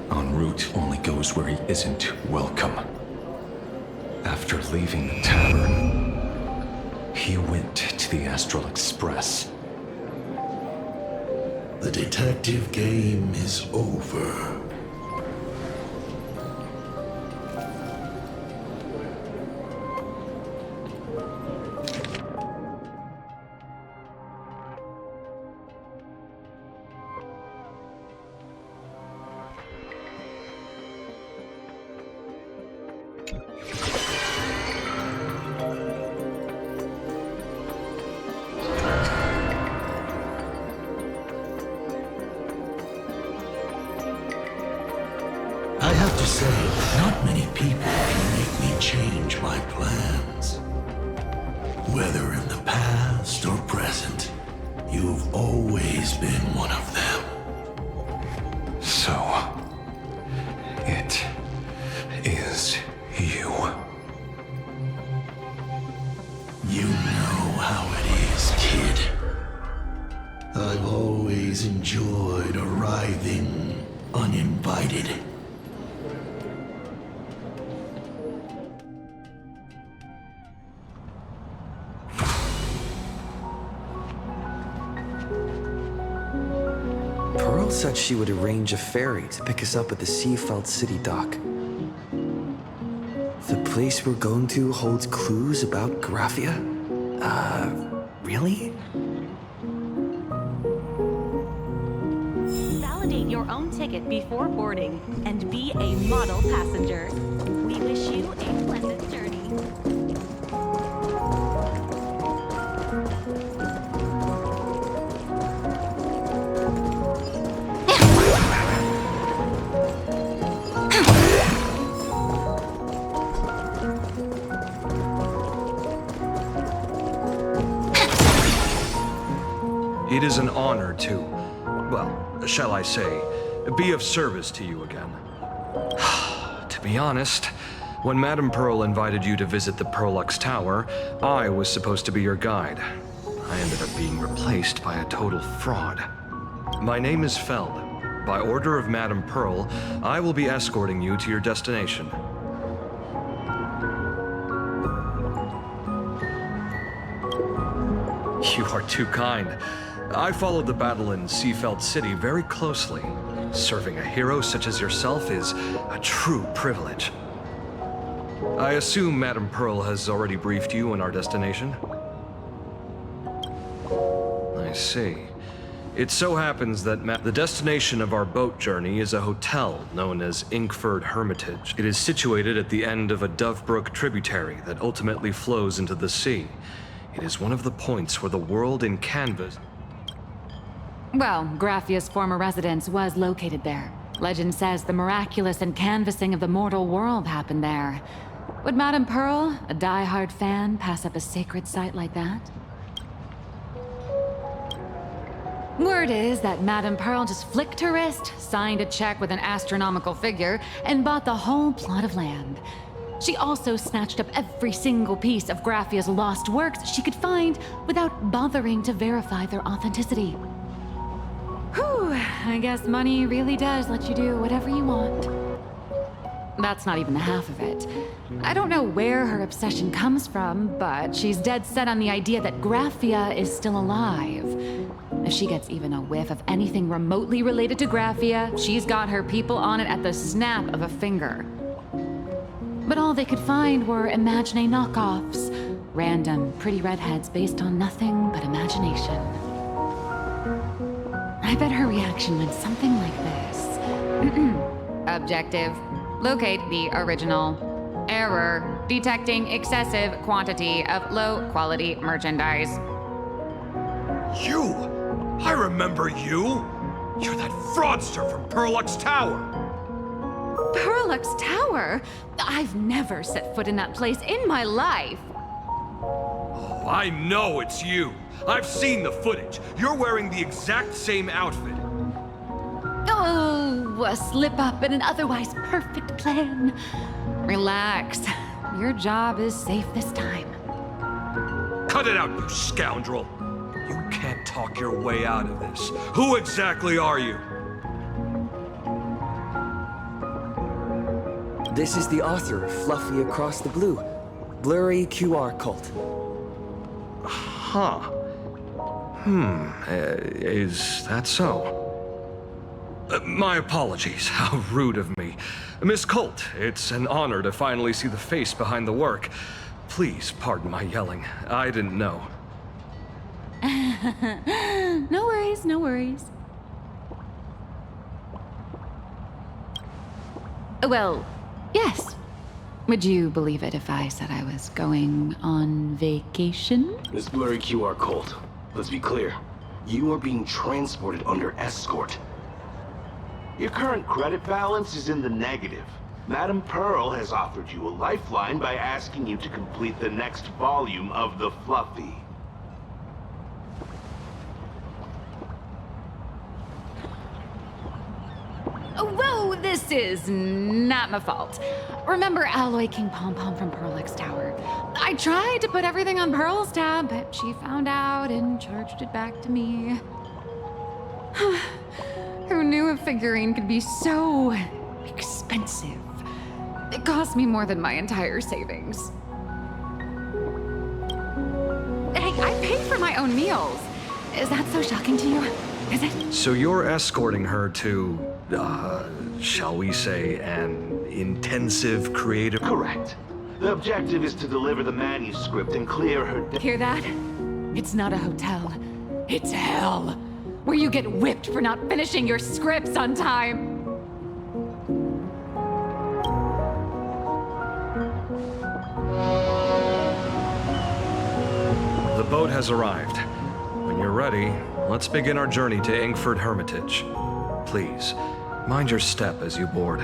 En route only goes where he isn't welcome. After leaving the tavern, he went to the Astral Express. The detective game is over. I have to say, not many people can make me change my plans. Whether in the past or present, you've always been one of them. So, it is you. You know how it is, kid. I've always enjoyed arriving uninvited. Pearl said she would arrange a ferry to pick us up at the Seafeld City dock. The place we're going to holds clues about Graphia? Really? Update your own ticket before boarding and be a model passenger. We wish you a pleasant journey. It is an honor to, well, shall I say, be of service to you again. To be honest, when Madame Pearl invited you to visit the Perlux Tower, I was supposed to be your guide. I ended up being replaced by a total fraud. My name is Feld. By order of Madame Pearl, I will be escorting you to your destination. You are too kind. I followed the battle in Seafeld City very closely. Serving a hero such as yourself is a true privilege. I assume Madame Pearl has already briefed you on our destination? I see. It so happens that the destination of our boat journey is a hotel known as Inkford Hermitage. It is situated at the end of a Dovebrook tributary that ultimately flows into the sea. It is one of the points where the world in canvas... Well, Graffia's former residence was located there. Legend says the miraculous canvassing of the mortal world happened there. Would Madame Pearl, a die-hard fan, pass up a sacred site like that? Word is that Madame Pearl just flicked her wrist, signed a check with an astronomical figure, and bought the whole plot of land. She also snatched up every single piece of Graffia's lost works she could find without bothering to verify their authenticity. Whew, I guess money really does let you do whatever you want. That's not even the half of it. I don't know where her obsession comes from, but she's dead set on the idea that Graffia is still alive. If she gets even a whiff of anything remotely related to Graffia, she's got her people on it at the snap of a finger. But all they could find were Imagine knockoffs. Random, pretty redheads based on nothing but imagination. I bet her reaction went something like this. Objective. Locate the original. Error. Detecting excessive quantity of low-quality merchandise. You! I remember you! You're that fraudster from Perlux Tower! Perlux Tower? I've never set foot in that place in my life. Oh, I know it's you! I've seen the footage. You're wearing the exact same outfit. Oh, a slip up in an otherwise perfect plan. Relax. Your job is safe this time. Cut it out, you scoundrel! You can't talk your way out of this. Who exactly are you? This is the author of Fluffy Across the Blue, Blurry QR Cult. Huh. Is that so? My apologies. How rude of me. Miss Colt, it's an honor to finally see the face behind the work. Please pardon my yelling. I didn't know. No worries, no worries. Well, yes. Would you believe it if I said I was going on vacation? Miss Blurry QR Colt, let's be clear. You are being transported under escort. Your current credit balance is in the negative. Madame Pearl has offered you a lifeline by asking you to complete the next volume of the Fluffy. Whoa, this is not my fault. Remember Alloy King Pom Pom from Perlux Tower? I tried to put everything on Pearl's tab, but she found out and charged it back to me. Who knew a figurine could be so expensive? It cost me more than my entire savings. Hey, I paid for my own meals. Is that so shocking to you? Is it? So you're escorting her to, shall we say, an intensive creative... Correct. The objective is to deliver the manuscript and clear her... Hear that? It's not a hotel. It's hell. Where you get whipped for not finishing your scripts on time. The boat has arrived. When you're ready, let's begin our journey to Ingford Hermitage. Please, mind your step as you board.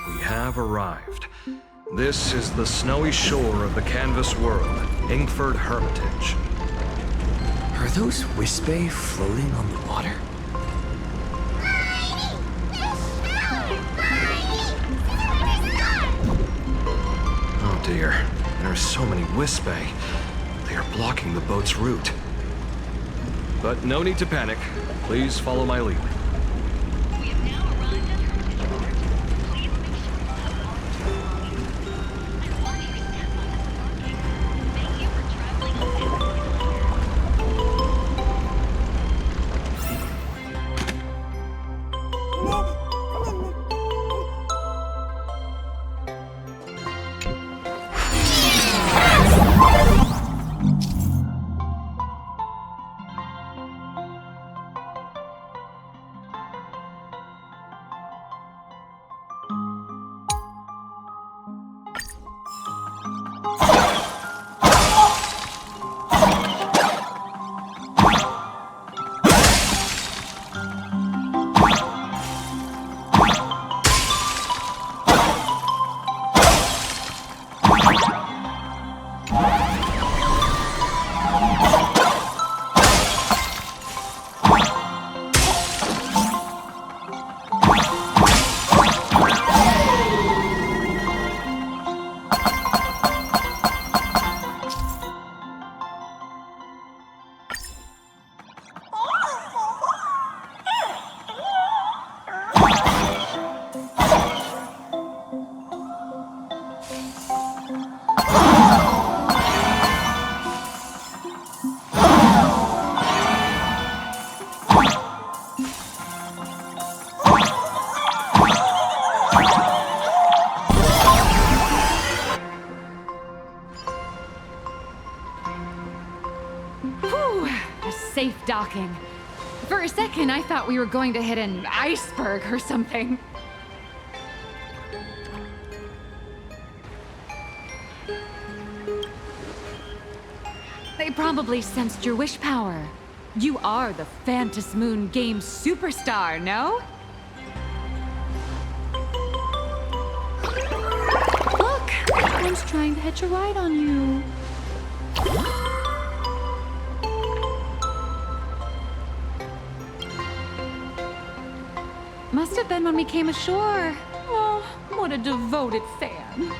We have arrived. This is the snowy shore of the canvas world, Ingford Hermitage. Are those Wispe floating on the water? Oh dear, there are so many Wispe. They are blocking the boat's route. But no need to panic. Please follow my lead. Safe docking. For a second, I thought we were going to hit an iceberg or something. They probably sensed your wish power. You are the Phantas Moon game superstar, no? Look, someone's trying to hitch a ride on you. Must have been when we came ashore. Oh, what a devoted fan.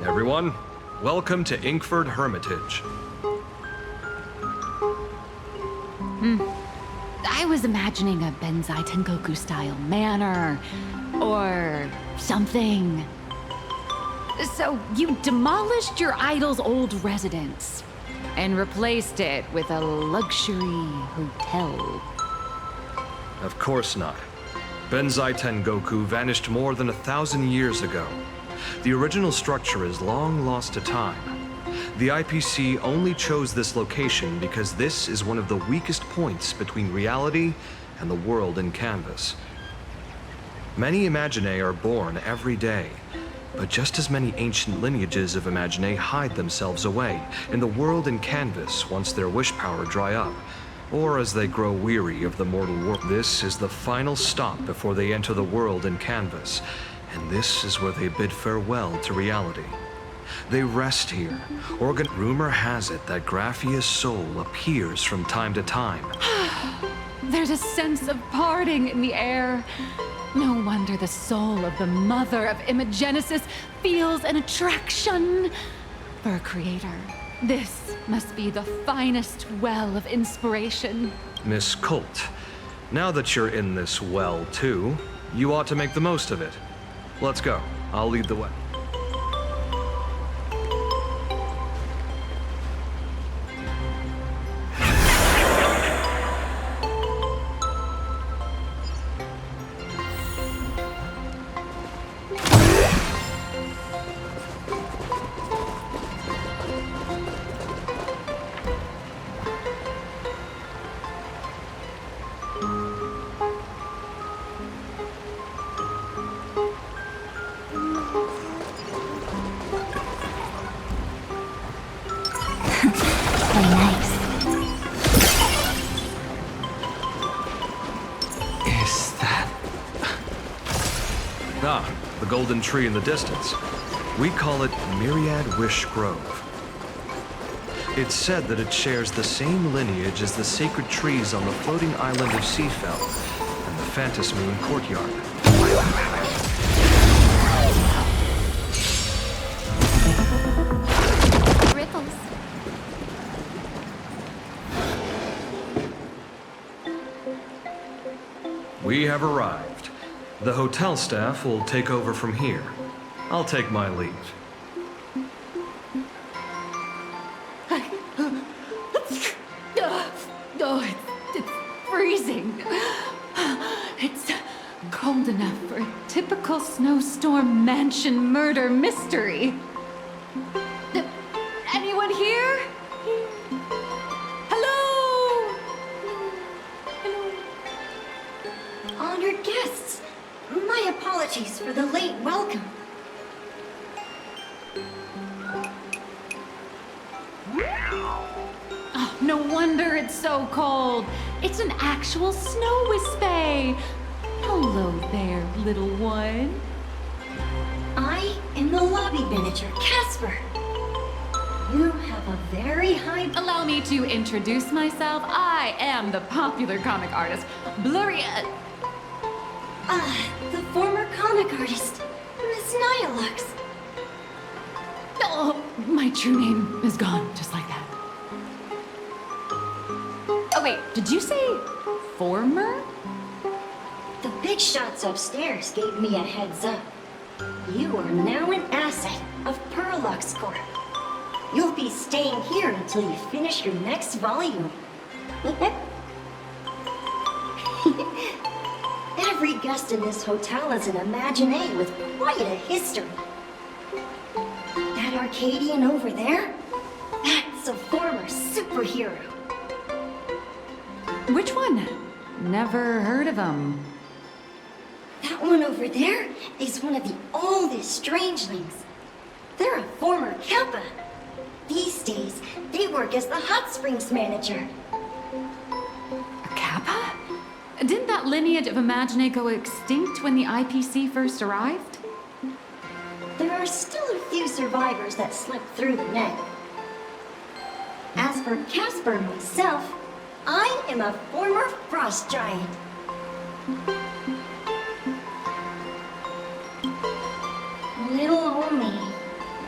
Everyone, welcome to Ingford Hermitage. I was imagining a Benzai Tengoku style manor or something. So you demolished your idol's old residence and replaced it with a luxury hotel. Of course not. Benzai Tengoku vanished more than 1,000 years ago. The original structure is long lost to time. The IPC only chose this location because this is one of the weakest points between reality and the world in canvas. Many Imaginae are born every day, but just as many ancient lineages of Imaginae hide themselves away in the world in canvas once their wish power dry up, or as they grow weary of the mortal world. This is the final stop before they enter the world in canvas, and this is where they bid farewell to reality. They rest here. Rumor has it that Graphia's soul appears from time to time. There's a sense of parting in the air. No wonder the soul of the mother of Imagenesis feels an attraction for a creator. This must be the finest well of inspiration. Miss Colt, now that you're in this well too, you ought to make the most of it. Let's go. I'll lead the way. Play nice. Is that... Ah, the golden tree in the distance. We call it Myriad Wish Grove. It's said that it shares the same lineage as the sacred trees on the floating island of Seafell and the Phantas Moon courtyard. Ripples. We have arrived. The hotel staff will take over from here. I'll take my leave. It's freezing. It's cold enough for a typical snowstorm mansion murder mystery. Anyone here? Hello? Honored guests, my apologies for the late welcome. Oh, no wonder it's so cold. It's an actual snow wispy. Hello there, little one. I am the lobby manager, Casper. You have a very high... Allow me to introduce myself. I am the popular comic artist, Blurry... the former comic artist, Miss Nihilux. Oh, my true name is gone, just like that. Oh wait, did you say former? The big shots upstairs gave me a heads up. You are now an asset of Perlux Corp. You'll be staying here until you finish your next volume. Every guest in this hotel is an Imaginé with quite a history. That Arcadian over there? That's a former superhero. Which one? Never heard of him. That one over there is one of the oldest strangelings. They're a former Kappa. These days, they work as the hot springs manager. A Kappa? Didn't that lineage of Imaginé go extinct when the IPC first arrived? There are still a few survivors that slipped through the net. As for Casper myself, I am a former frost giant. Little old me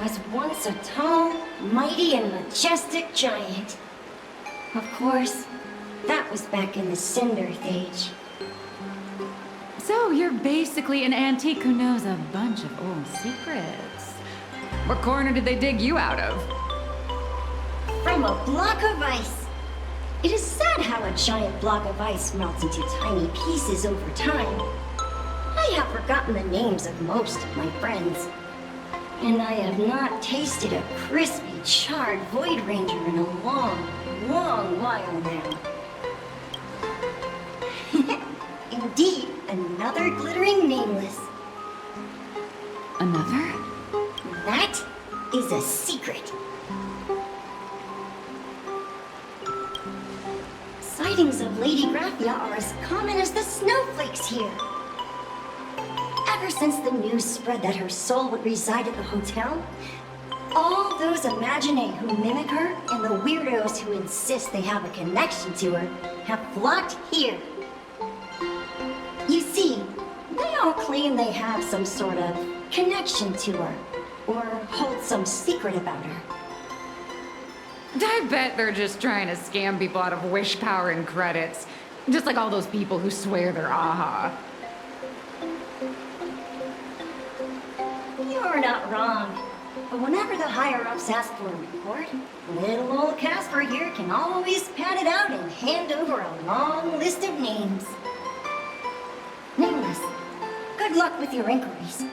was once a tall, mighty, and majestic giant. Of course, that was back in the Cinder Age. So you're basically an antique who knows a bunch of old secrets. What corner did they dig you out of? From a block of ice. It is sad how a giant block of ice melts into tiny pieces over time. I have forgotten the names of most of my friends. And I have not tasted a crispy, charred Void Ranger in a long, long while now. Indeed, another glittering nameless. Another? That is a secret. Sightings of Lady Graphia are as common as the snowflakes here. Ever since the news spread that her soul would reside at the hotel, all those Imaginé who mimic her and the weirdos who insist they have a connection to her have flocked here. You see, they all claim they have some sort of connection to her, or hold some secret about her. I bet they're just trying to scam people out of wish power and credits. Just like all those people who swear they're AHA. You're not wrong. But whenever the higher-ups ask for a report, little old Casper here can always pad it out and hand over a long list of names. Nameless, good luck with your inquiries.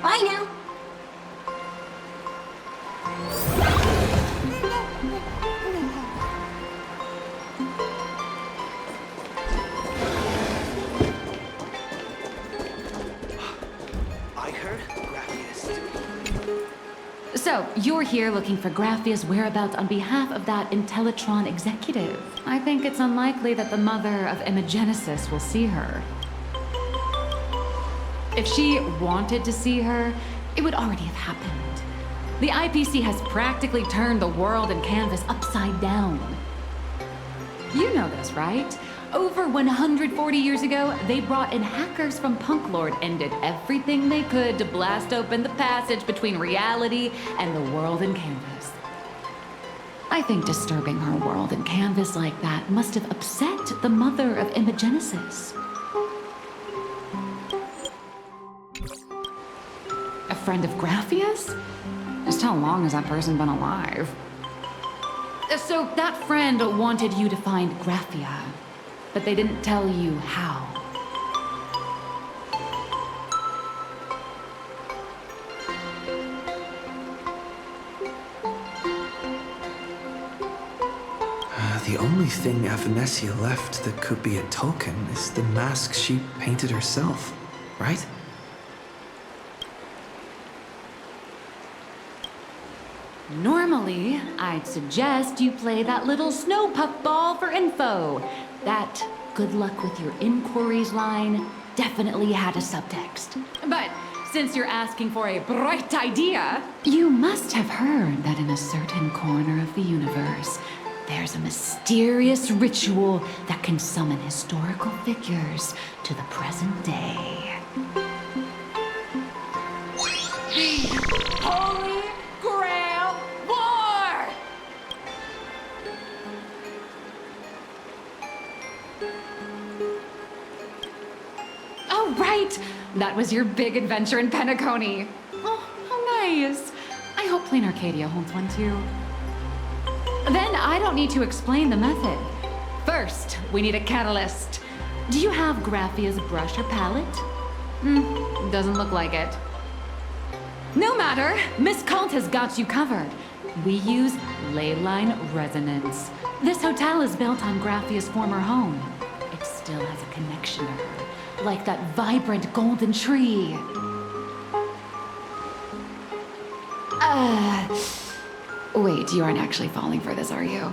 Bye now. So, you're here looking for Graphia's whereabouts on behalf of that Intellitron executive. I think it's unlikely that the mother of Imogenesis will see her. If she wanted to see her, it would already have happened. The IPC has practically turned the world and canvas upside down. You know this, right? Over 140 years ago, they brought in hackers from Punklord and did everything they could to blast open the passage between reality and the world in canvas. I think disturbing her world in canvas like that must have upset the mother of Imogenesis. A friend of Graphia's? Just how long has that person been alive? So that friend wanted you to find Graphia, but they didn't tell you how. The only thing Avanessia left that could be a token is the mask she painted herself, right? Normally, I'd suggest you play that little snow puff ball for info. That good luck with your inquiries line definitely had a subtext. But since you're asking for a bright idea, you must have heard that in a certain corner of the universe, there's a mysterious ritual that can summon historical figures to the present day. The Holy Grail War! Oh, right! That was your big adventure in Penacony. Oh, how nice. I hope Planarcardia holds one too. Then I don't need to explain the method. First, we need a catalyst. Do you have Graphia's brush or palette? Doesn't look like it. No matter, Miss Kalt has got you covered. We use ley line resonance. This hotel is built on Graphia's former home. It still has a connection to her, like that vibrant golden tree. Wait, you aren't actually falling for this, are you?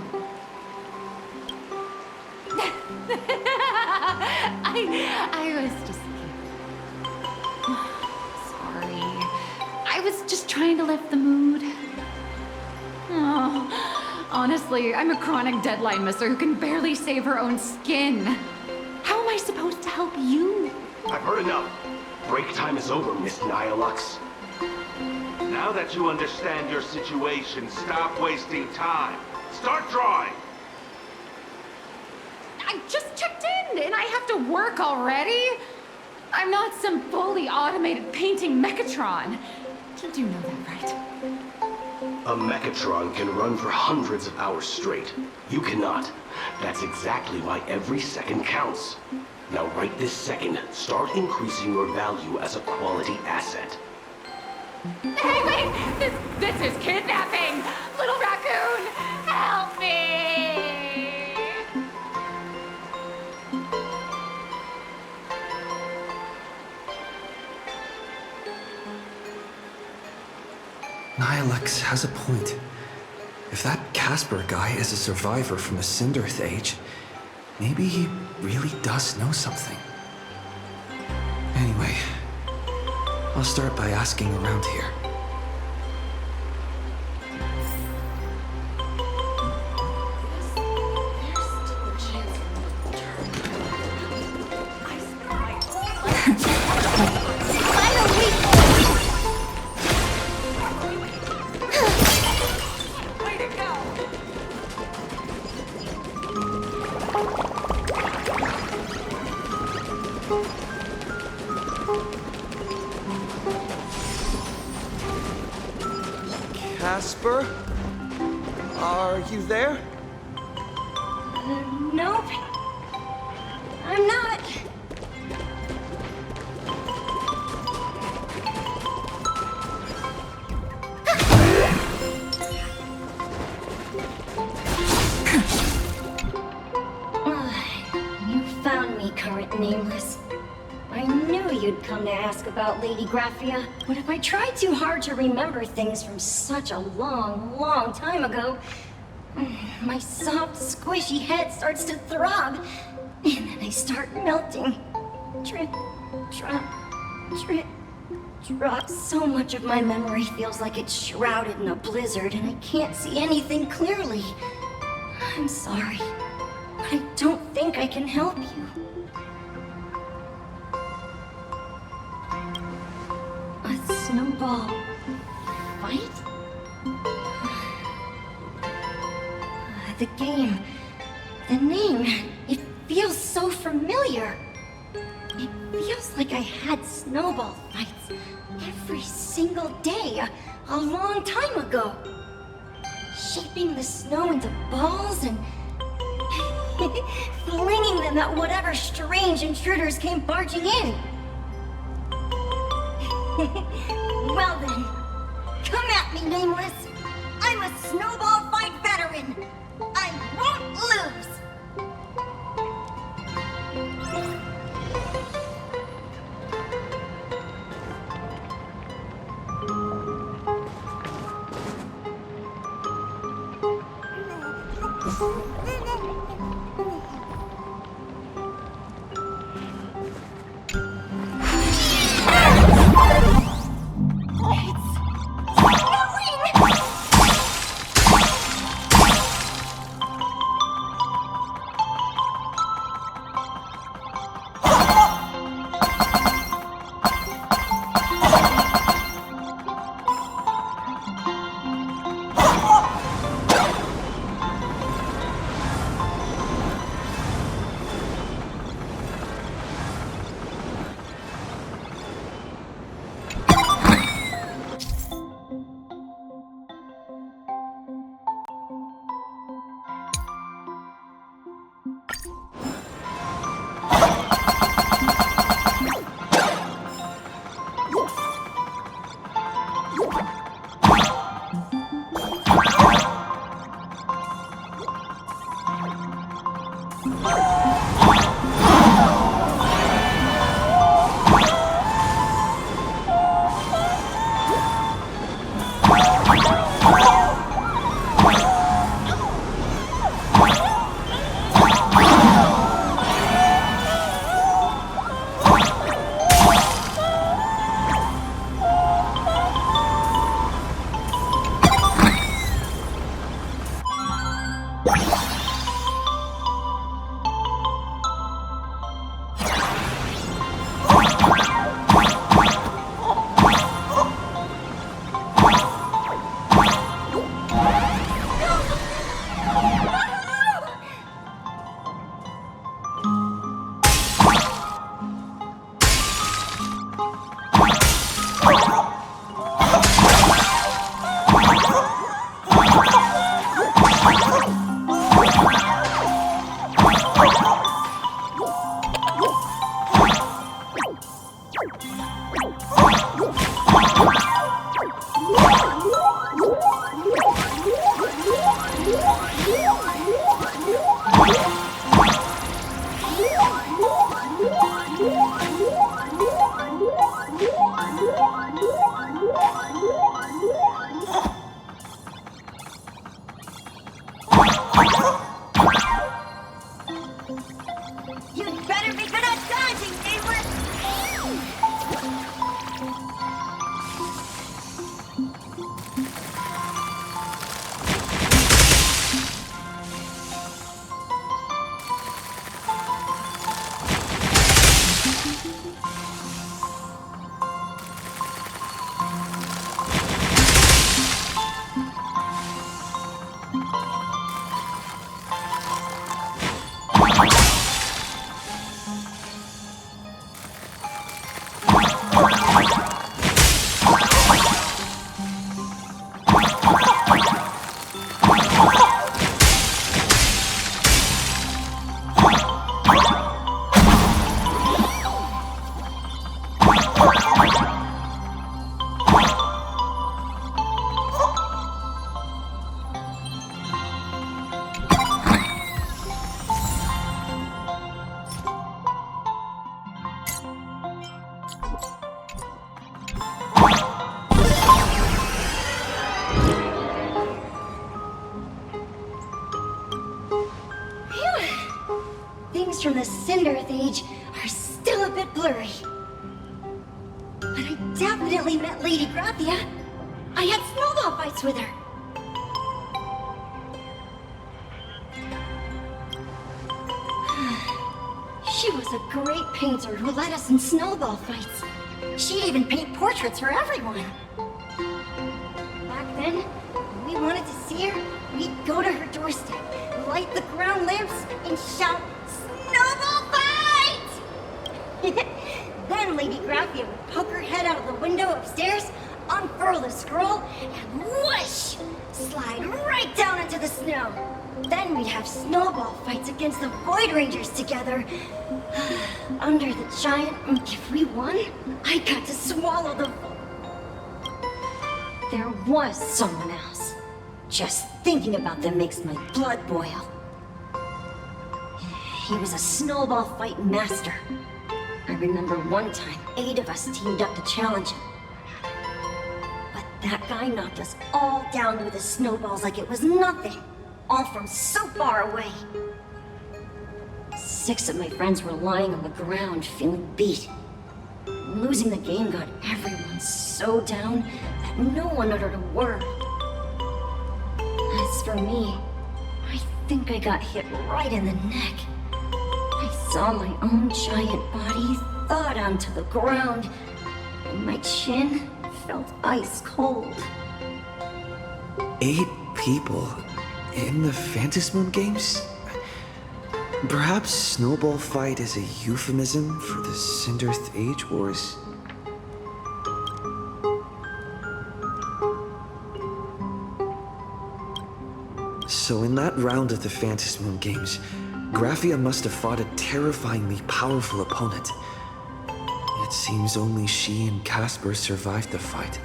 I was just kidding. Sorry. I was just trying to lift the mood. Oh, honestly, I'm a chronic deadline misser who can barely save her own skin. How am I supposed to help you? I've heard enough. Break time is over, Miss Nihilux. Now that you understand your situation, stop wasting time. Start drawing! I just checked in, and I have to work already? I'm not some fully automated painting Mechatron. You do know that, right? A Mechatron can run for hundreds of hours straight. You cannot. That's exactly why every second counts. Now right this second, start increasing your value as a quality asset. Hey, wait! This is kidnapping! Little raccoon, help me! Nihilux has a point. If that Casper guy is a survivor from the Cinderth Age, maybe he really does know something. Anyway, I'll start by asking around here. Casper? Are you there? Nope. I'm not. You found me, current nameless. I knew you'd come to ask about Lady Graphia. But if I try too hard to remember things from such a long, long time ago, my soft, squishy head starts to throb, and then I start melting. Drip, drop, drip, drop. So much of my memory feels like it's shrouded in a blizzard, and I can't see anything clearly. I'm sorry, but I don't think I can help you. A snowball fight? The game, the name, it feels so familiar. It feels like I had snowball fights every single day a long time ago. Shaping the snow into balls and flinging them at whatever strange intruders came barging in. Well then, come at me, Nameless. I'm a snowball fight veteran. I won't lose. things from the Cinderth Age are still a bit blurry. But I definitely met Lady Graphia. I had snowball fights with her. She was a great painter who led us in snowball fights. She'd even paint portraits for everyone. Back then, when we wanted to see her, we'd go to her doorstep, light the ground lamps, and shout, "Snowball fight!" Then Lady Graphia would poke her head out of the window upstairs, unfurl the scroll, and whoosh! Slide right down into the snow. Then we'd have snowball fights against the Void Rangers together. Under the giant, if we won, I got to swallow the... There was someone else. Just thinking about them makes my blood boil. He was a snowball fight master. I remember one time, 8 of us teamed up to challenge him. But that guy knocked us all down with his snowballs like it was nothing. All from so far away. 6 of my friends were lying on the ground, feeling beat. Losing the game got everyone so down that no one uttered a word. As for me, I think I got hit right in the neck. I saw my own giant body thaw down to the ground, and my chin felt ice cold. 8 people in the Phantasmoon games? Perhaps Snowball Fight is a euphemism for the Cinderth Age Wars. So in that round of the Phantasmoon games, Graphia must have fought a terrifyingly powerful opponent. It seems only she and Casper survived the fight.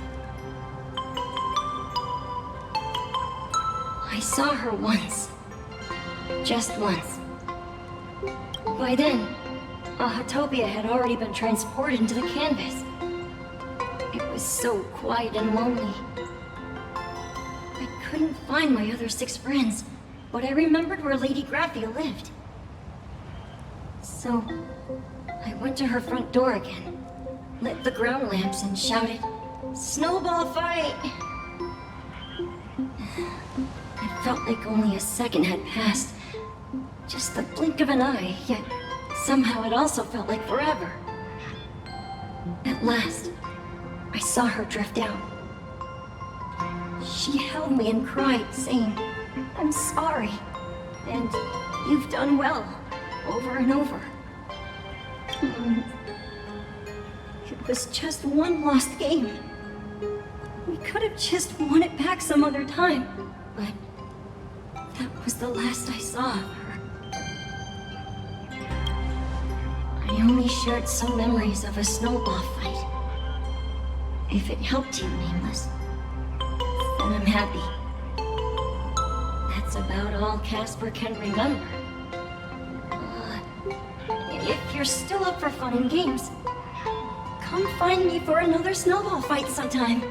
I saw her once. Just once. By then, Ahatopia had already been transported into the canvas. It was so quiet and lonely. I couldn't find my other 6 friends, but I remembered where Lady Graphia lived. So, I went to her front door again, lit the ground lamps and shouted, "Snowball fight!" It felt like only a second had passed. Just the blink of an eye, yet somehow it also felt like forever. At last, I saw her drift out. She held me and cried, saying, "I'm sorry, and you've done well," over and over. It was just one lost game. We could have just won it back some other time, but that was the last I saw of her. I only shared some memories of a snowball fight. If it helped you, Nameless, then I'm happy. That's about all Casper can remember. If you're still up for fun and games, come find me for another snowball fight sometime.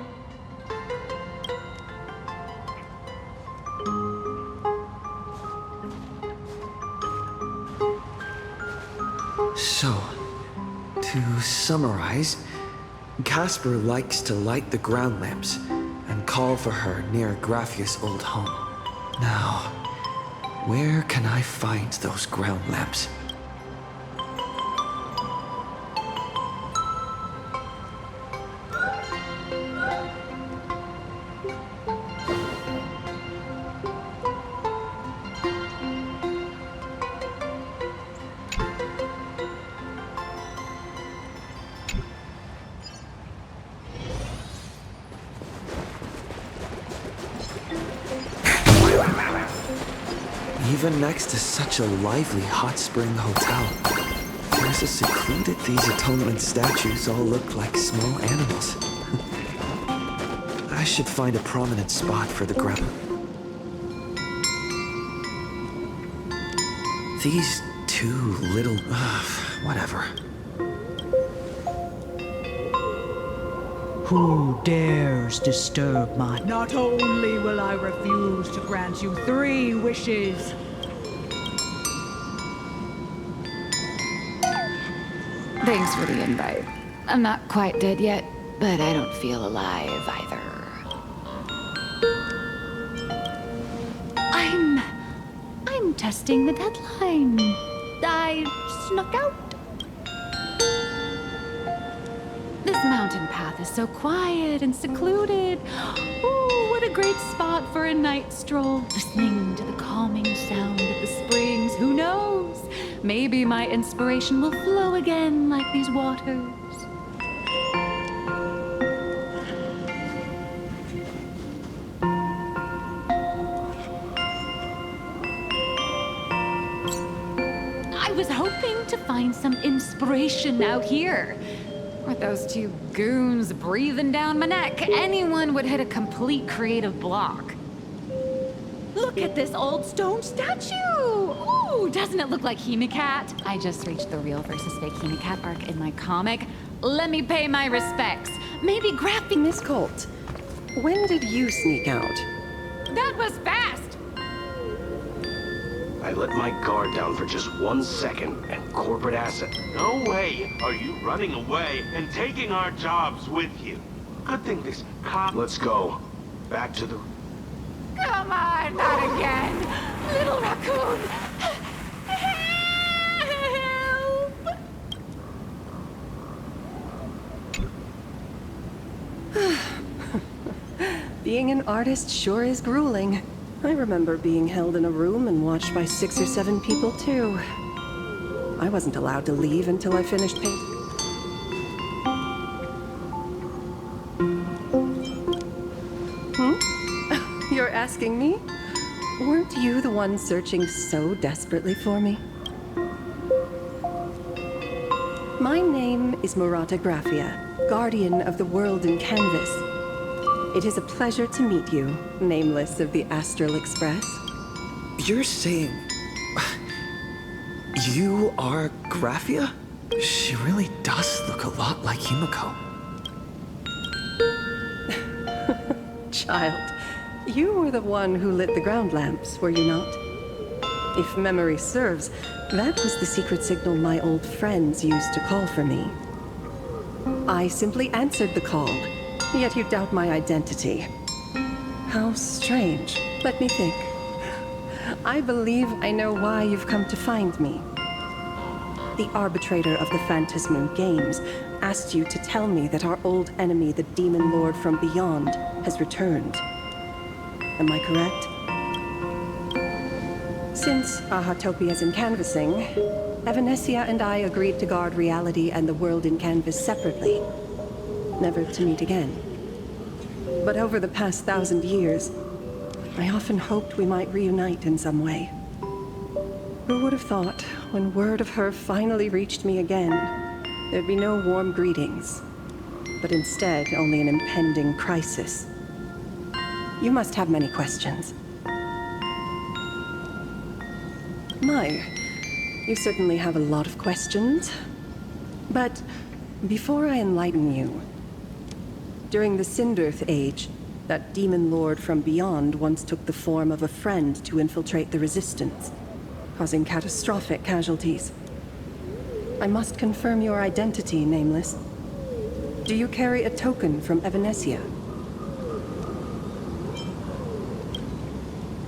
So, to summarize, Casper likes to light the ground lamps and call for her near Graphia's old home. Now, where can I find those ground lamps? Even next to such a lively hot spring hotel, there's a secluded... These atonement statues all look like small animals. I should find a prominent spot for the ground. These 2 little... whatever. Who dares disturb my... Not only will I refuse to grant you 3 wishes, Thanks for the invite. I'm not quite dead yet, but I don't feel alive either. I'm testing the deadline. I snuck out. This mountain path is so quiet and secluded. Ooh, what a great spot for a night stroll. Listening to the calming sound of the springs. Who knows? Maybe my inspiration will flow again like these waters. I was hoping to find some inspiration out here. With those two goons breathing down my neck, anyone would hit a complete creative block. Look at this old stone statue! Ooh, doesn't it look like Hemicat? I just reached the real versus fake Hemicat arc in my comic. Let me pay my respects. Maybe graphic— Miss Colt, when did you sneak out? That was fast! I let my guard down for just 1 second, and corporate asset. No way are you running away and taking our jobs with you. Good thing this cop. Let's go. Back to the. Come on, not again! Little raccoon! Help! Being an artist sure is grueling. I remember being held in a room and watched by 6 or 7 people, too. I wasn't allowed to leave until I finished painting. You're asking me? Weren't you the one searching so desperately for me? My name is Murata Graphia, guardian of the world in canvas. It is a pleasure to meet you, Nameless of the Astral Express. You're saying... you are Graphia? She really does look a lot like Himiko. Child, you were the one who lit the ground lamps, were you not? If memory serves, that was the secret signal my old friends used to call for me. I simply answered the call. Yet you doubt my identity. How strange. Let me think. I believe I know why you've come to find me. The arbitrator of the Phantasmoon Games asked you to tell me that our old enemy, the Demon Lord from Beyond, has returned. Am I correct? Since Ahatopia's in canvassing, Evanesia and I agreed to guard reality and the world in canvas separately. Never to meet again. But over the past 1,000 years, I often hoped we might reunite in some way. Who would have thought, when word of her finally reached me again, there'd be no warm greetings, but instead only an impending crisis. You must have many questions. My, you certainly have a lot of questions. But before I enlighten you, during the Cinderth Age, that demon lord from beyond once took the form of a friend to infiltrate the Resistance, causing catastrophic casualties. I must confirm your identity, Nameless. Do you carry a token from Evanesia?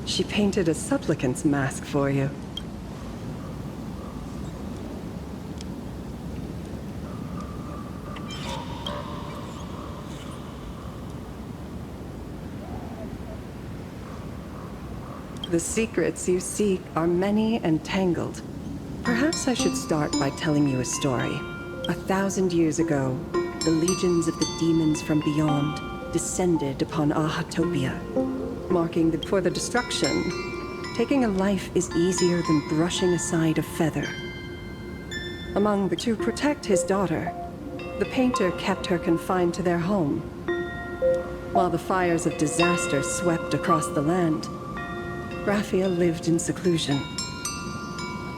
She painted a supplicant's mask for you. The secrets you seek are many and tangled. Perhaps I should start by telling you a story. 1,000 years ago, the legions of the demons from beyond descended upon Ahatopia, marking for the destruction. Taking a life is easier than brushing aside a feather. To protect his daughter, the painter kept her confined to their home. While the fires of disaster swept across the land, Graphia lived in seclusion.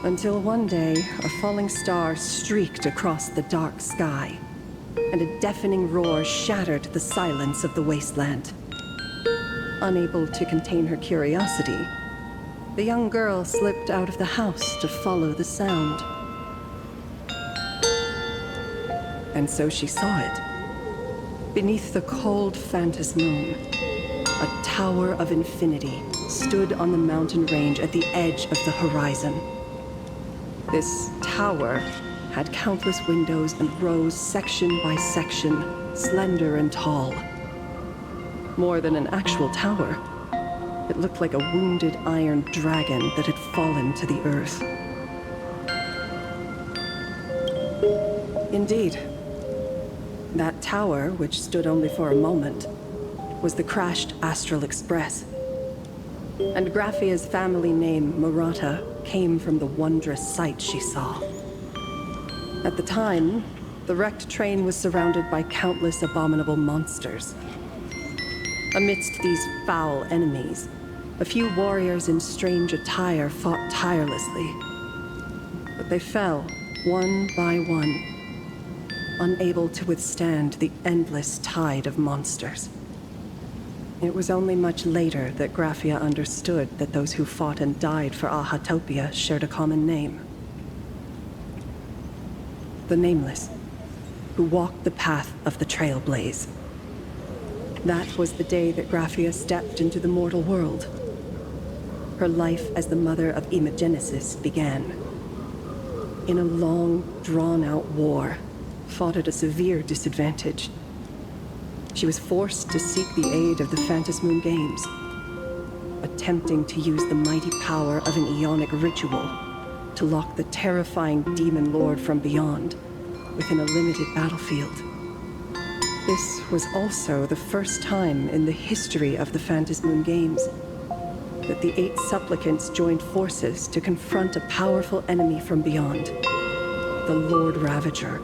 Until one day, a falling star streaked across the dark sky, and a deafening roar shattered the silence of the wasteland. Unable to contain her curiosity, the young girl slipped out of the house to follow the sound. And so she saw it. Beneath the cold Phantas moon, a tower of infinity stood on the mountain range at the edge of the horizon. This tower had countless windows and rose section by section, slender and tall. More than an actual tower, it looked like a wounded iron dragon that had fallen to the earth. Indeed, that tower, which stood only for a moment, was the crashed Astral Express. And Graphia's family name, Murata, came from the wondrous sight she saw. At the time, the wrecked train was surrounded by countless abominable monsters. Amidst these foul enemies, a few warriors in strange attire fought tirelessly. But they fell, one by one, unable to withstand the endless tide of monsters. It was only much later that Graphia understood that those who fought and died for Ahatopia shared a common name. The Nameless, who walked the path of the Trailblaze. That was the day that Graphia stepped into the mortal world. Her life as the mother of Imogenesis began. In a long, drawn-out war, fought at a severe disadvantage. She was forced to seek the aid of the Phantas Moon Games, attempting to use the mighty power of an Ionic ritual to lock the terrifying demon lord from beyond within a limited battlefield. This was also the first time in the history of the Phantas Moon Games that the 8 supplicants joined forces to confront a powerful enemy from beyond, the Lord Ravager,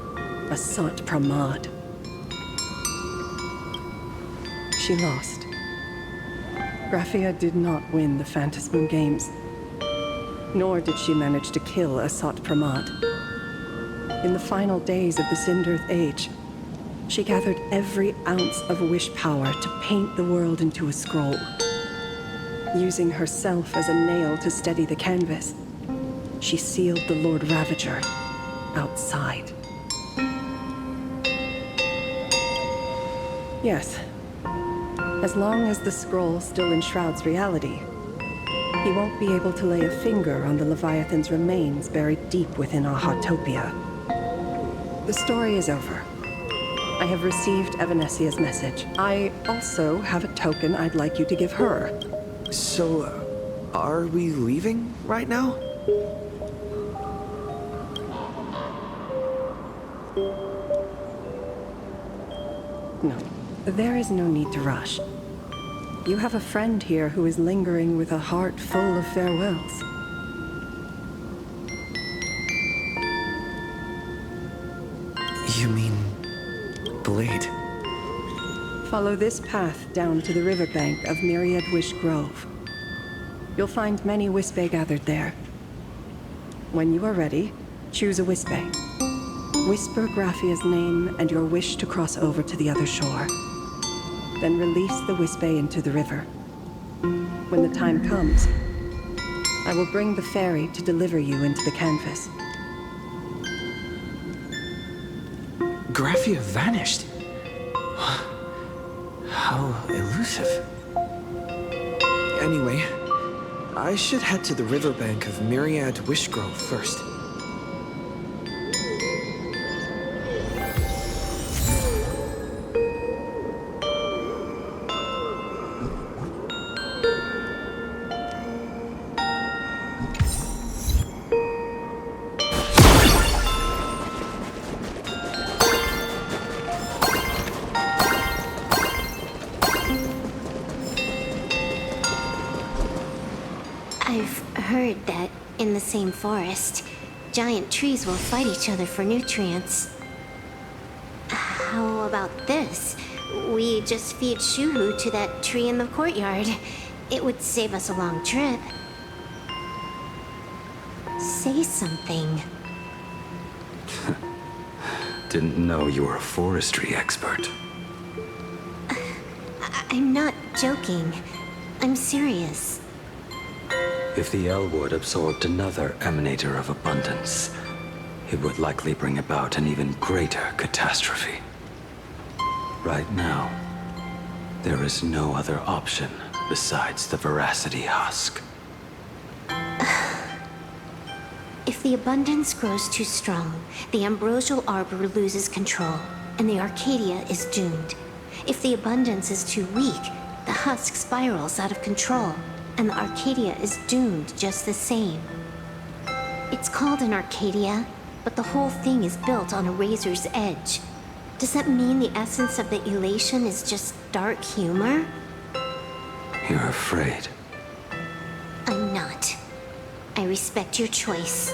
Asat Pramad. She lost. Graphia did not win the Phantas Moon Games, nor did she manage to kill Asat Pramad. In the final days of the Sindirth Age, she gathered every ounce of wish power to paint the world into a scroll. Using herself as a nail to steady the canvas, she sealed the Lord Ravager outside. Yes. As long as the scroll still enshrouds reality, he won't be able to lay a finger on the Leviathan's remains buried deep within Ahatopia. The story is over. I have received Evanesia's message. I also have a token I'd like you to give her. So, are we leaving right now? No, there is no need to rush. You have a friend here who is lingering with a heart full of farewells. You mean Blade? Follow this path down to the riverbank of Myriad Wish Grove. You'll find many Wispe gathered there. When you are ready, choose a Wispe. Whisper Graphia's name and your wish to cross over to the other shore. Then release the Wispe into the river. When the time comes, I will bring the ferry to deliver you into the canvas. Graphia vanished. How elusive. Anyway, I should head to the riverbank of Myriad Wishgrove first. I've heard that in the same forest, giant trees will fight each other for nutrients. How about this? We just feed Shuhu to that tree in the courtyard. It would save us a long trip. Say something. Didn't know you were a forestry expert. I'm not joking. I'm serious. If the Elwood absorbed another emanator of abundance, it would likely bring about an even greater catastrophe. Right now, there is no other option besides the Veracity Husk. If the abundance grows too strong, the ambrosial arbor loses control, and the Arcadia is doomed. If the abundance is too weak, the husk spirals out of control, and the Arcadia is doomed just the same. It's called an Arcadia, but the whole thing is built on a razor's edge. Does that mean the essence of the elation is just dark humor? You're afraid. I'm not. I respect your choice.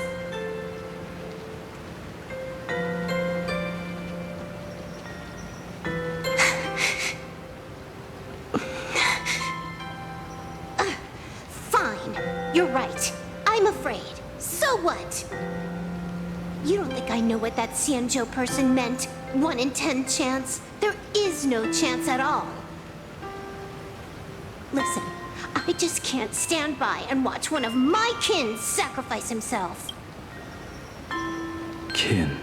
Fine. You're right. I'm afraid. So what? You don't think I know what that Xianzhou person meant? 1 in 10 chance? There is no chance at all. Listen, I just can't stand by and watch one of my kin sacrifice himself. Kin.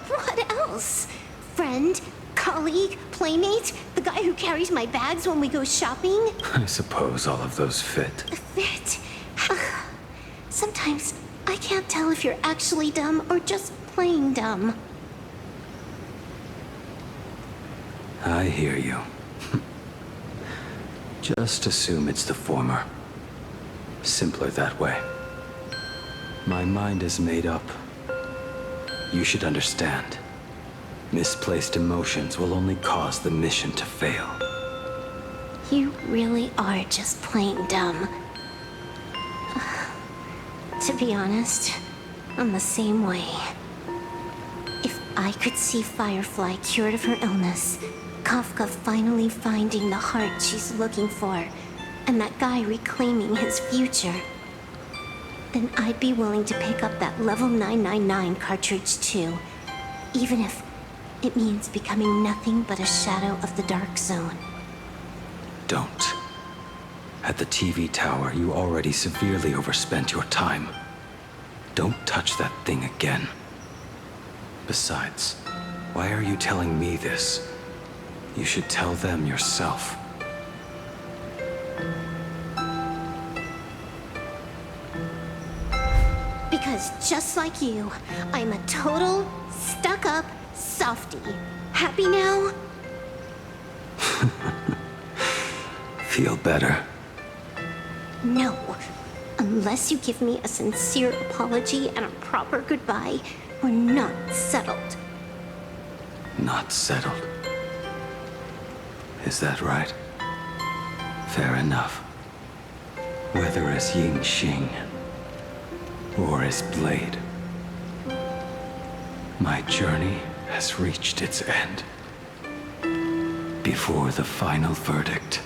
What else? Friend? Colleague? Playmate? The guy who carries my bags when we go shopping? I suppose all of those fit. Fit? Sometimes I can't tell if you're actually dumb or just plain dumb. I hear you. Just assume it's the former. Simpler that way. My mind is made up. You should understand. Misplaced emotions will only cause the mission to fail. You really are just plain dumb. To be honest, I'm the same way. If I could see Firefly cured of her illness, Kafka finally finding the heart she's looking for, and that guy reclaiming his future, then I'd be willing to pick up that level 999 cartridge too, even if it means becoming nothing but a shadow of the Dark Zone. Don't. At the TV tower, you already severely overspent your time. Don't touch that thing again. Besides, why are you telling me this? You should tell them yourself. Because just like you, I'm a total, stuck-up softie. Happy now? Feel better? No. Unless you give me a sincere apology and a proper goodbye, we're not settled. Not settled. Is that right? Fair enough. Whether as Ying Xing or as Blade, my journey has reached its end. Before the final verdict,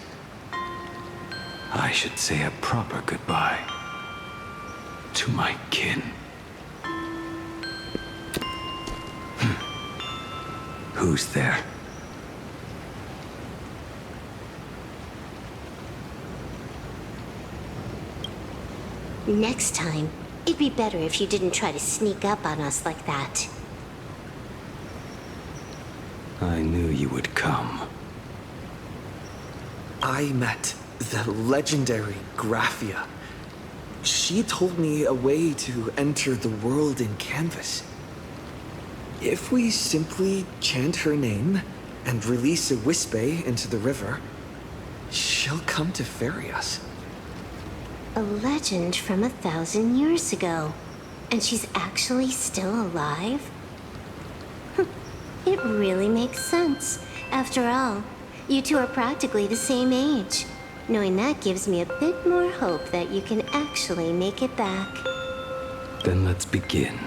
I should say a proper goodbye to my kin. Who's there? Next time, it'd be better if you didn't try to sneak up on us like that. I knew you would come. I met the legendary Graphia. She told me a way to enter the world in canvas. If we simply chant her name and release a Wispe into the river, she'll come to ferry us. A legend from 1,000 years ago. And she's actually still alive? It really makes sense. After all, you two are practically the same age. Knowing that gives me a bit more hope that you can actually make it back. Then let's begin.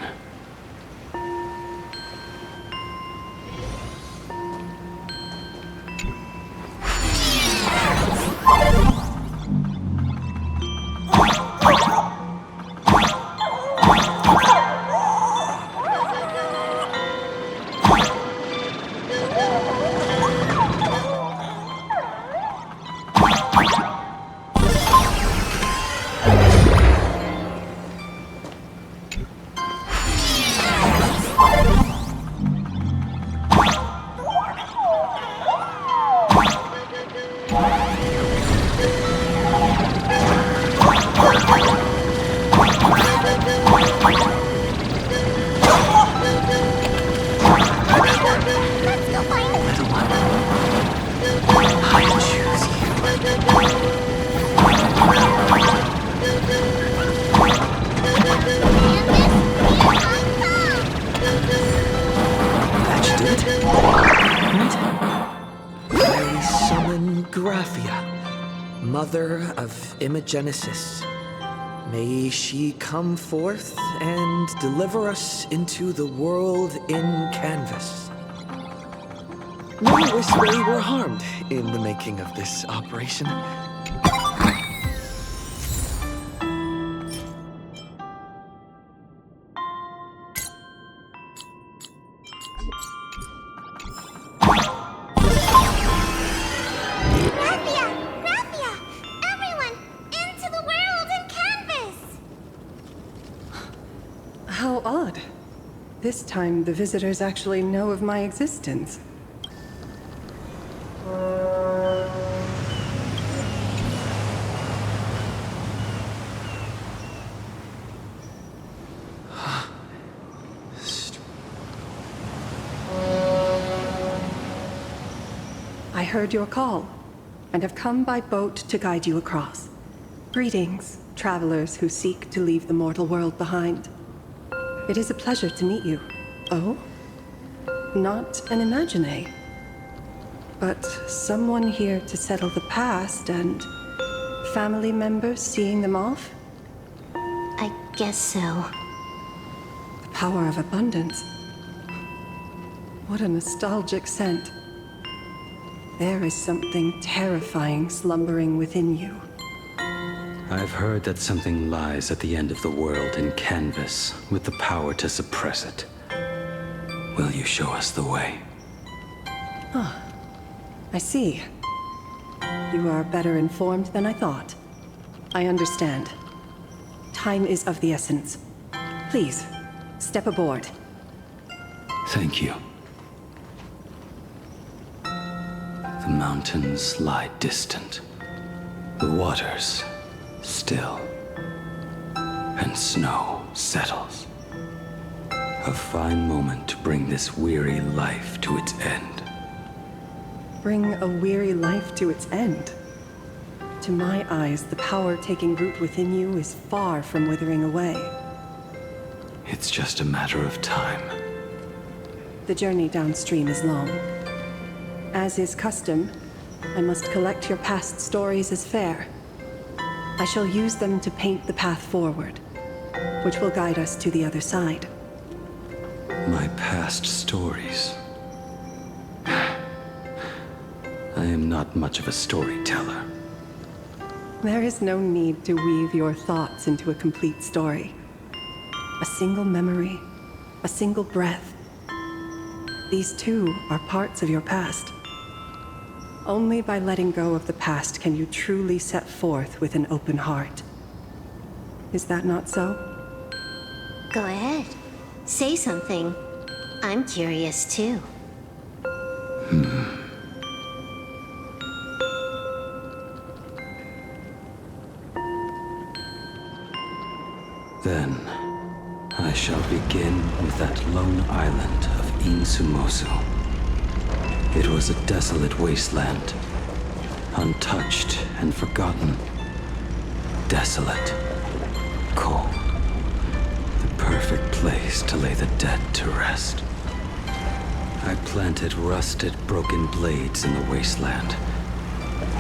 That should do it. I summon Graphia, mother of Imogenesis. May she come forth and deliver us into the world in canvas. No Whispery were harmed in the making of this operation. Graphia! Graphia! Everyone, into the world in canvas! How odd. This time, the visitors actually know of my existence. I heard your call, and have come by boat to guide you across. Greetings, travelers who seek to leave the mortal world behind. It is a pleasure to meet you. Oh? Not an Imagine, but someone here to settle the past and family members seeing them off? I guess so. The power of abundance. What a nostalgic scent. There is something terrifying slumbering within you. I've heard that something lies at the end of the world in canvas with the power to suppress it. Will you show us the way? Ah, I see. You are better informed than I thought. I understand. Time is of the essence. Please, step aboard. Thank you. The mountains lie distant. The waters still. And snow settles. A fine moment to bring this weary life to its end. Bring a weary life to its end. To my eyes, the power taking root within you is far from withering away. It's just a matter of time. The journey downstream is long. As is custom, I must collect your past stories as fare. I shall use them to paint the path forward, which will guide us to the other side. My past stories. I am not much of a storyteller. There is no need to weave your thoughts into a complete story. A single memory, a single breath. These too are parts of your past. Only by letting go of the past can you truly set forth with an open heart. Is that not so? Go ahead. Say something. I'm curious too. Then, I shall begin with that lone island of Insumosu. It was a desolate wasteland, untouched and forgotten. Desolate, cold, the perfect place to lay the dead to rest. I planted rusted, broken blades in the wasteland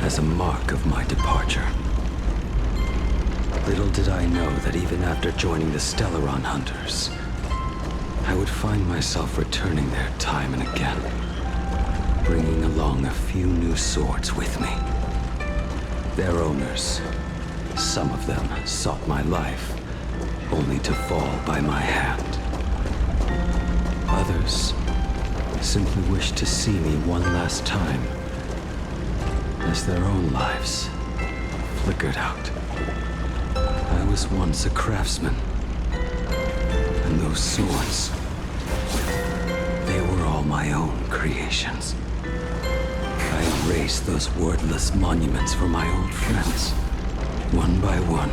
as a mark of my departure. Little did I know that even after joining the Stellaron Hunters, I would find myself returning there time and again, bringing along a few new swords with me. Their owners, some of them sought my life, only to fall by my hand. Others simply wished to see me one last time, as their own lives flickered out. I was once a craftsman, and those swords, they were all my own creations. I erased those wordless monuments for my old friends, one by one,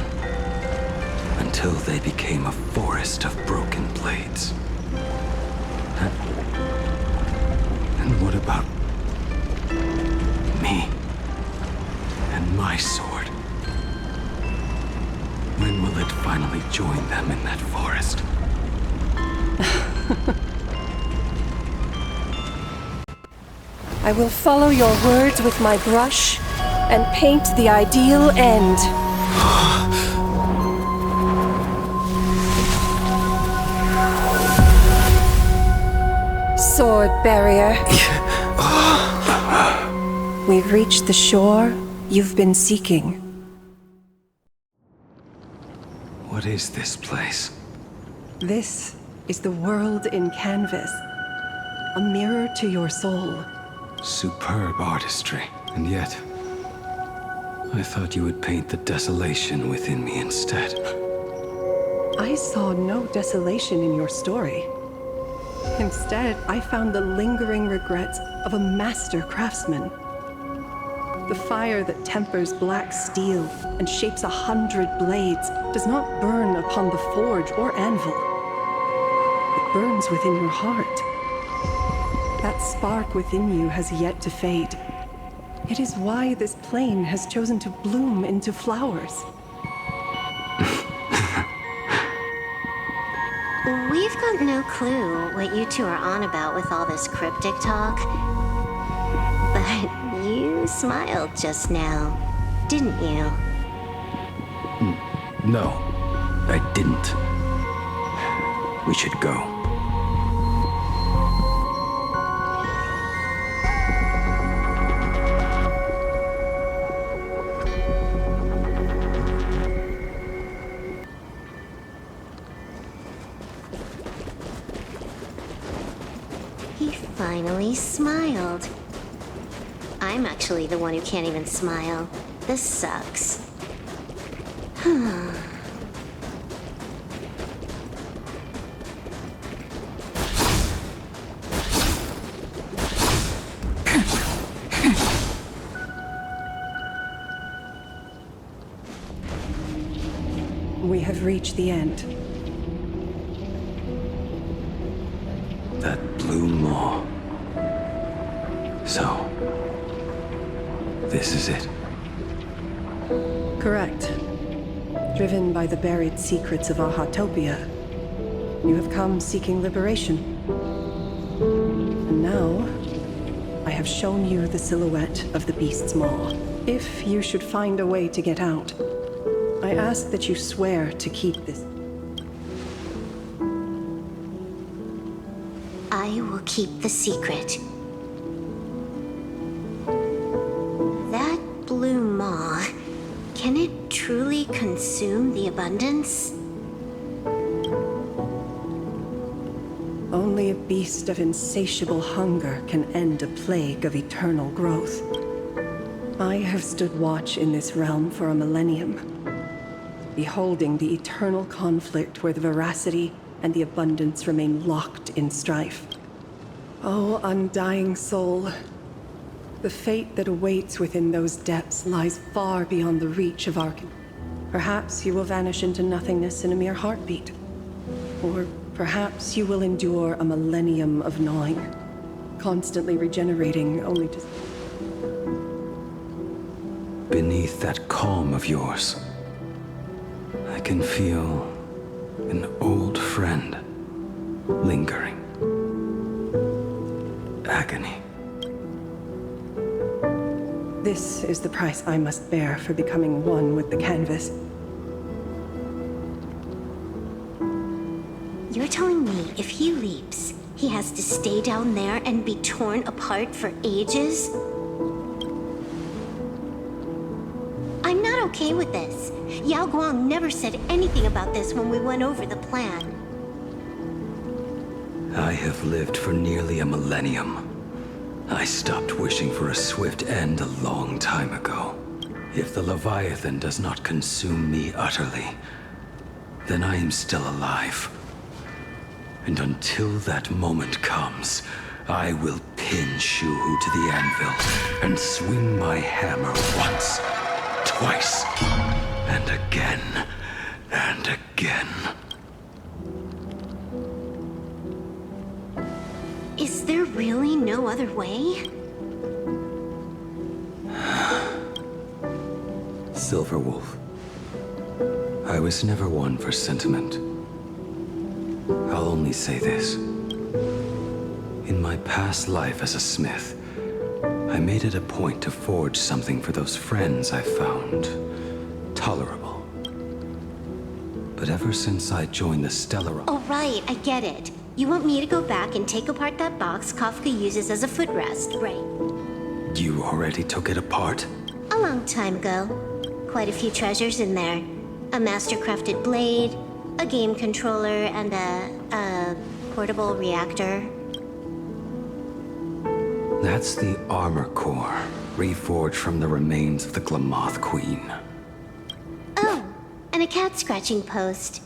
until they became a forest of broken blades. And what about me? And my sword. When will it finally join them in that forest? I will follow your words with my brush and paint the ideal end. Sword barrier. We've reached the shore you've been seeking. What is this place? This is the world in canvas. A mirror to your soul. Superb artistry. And yet, I thought you would paint the desolation within me instead. I saw no desolation in your story. Instead, I found the lingering regrets of a master craftsman. The fire that tempers black steel and shapes 100 blades does not burn upon the forge or anvil. It burns within your heart. That spark within you has yet to fade. It is why this plane has chosen to bloom into flowers. We've got no clue what you two are on about with all this cryptic talk. But you smiled just now, didn't you? No, I didn't. We should go. He finally smiled. I'm actually the one who can't even smile. This sucks. We have reached the end. That blue maw. So, this is it. Correct. Driven by the buried secrets of Ahatopia, you have come seeking liberation. And now, I have shown you the silhouette of the beast's maw. If you should find a way to get out, I ask that you swear to keep this. I will keep the secret. That blue maw, can it truly consume the abundance? Only a beast of insatiable hunger can end a plague of eternal growth. I have stood watch in this realm for a millennium, beholding the eternal conflict where the veracity and the abundance remain locked in strife. Oh, undying soul, the fate that awaits within those depths lies far beyond the reach of our... Perhaps you will vanish into nothingness in a mere heartbeat. Or perhaps you will endure a millennium of gnawing, constantly regenerating only to... Beneath that calm of yours, I can feel an old friend lingering. Agony. This is the price I must bear for becoming one with the canvas. You're telling me if he leaps, he has to stay down there and be torn apart for ages? I'm not okay with this. Yao Guang never said anything about this when we went over the plan. I have lived for nearly a millennium. I stopped wishing for a swift end a long time ago. If the Leviathan does not consume me utterly, then I am still alive. And until that moment comes, I will pin Shuhu to the anvil and swing my hammer once, twice, and again, and again. Is there really no other way? Silverwolf, I was never one for sentiment. I'll only say this. In my past life as a smith, I made it a point to forge something for those friends I found tolerable. But ever since I joined the Stellar... Oh, right, I get it. You want me to go back and take apart that box Kafka uses as a footrest, right? You already took it apart? A long time ago. Quite a few treasures in there. A master-crafted blade, a game controller, and a portable reactor. That's the armor core, reforged from the remains of the Glamoth Queen. Oh, and a cat-scratching post.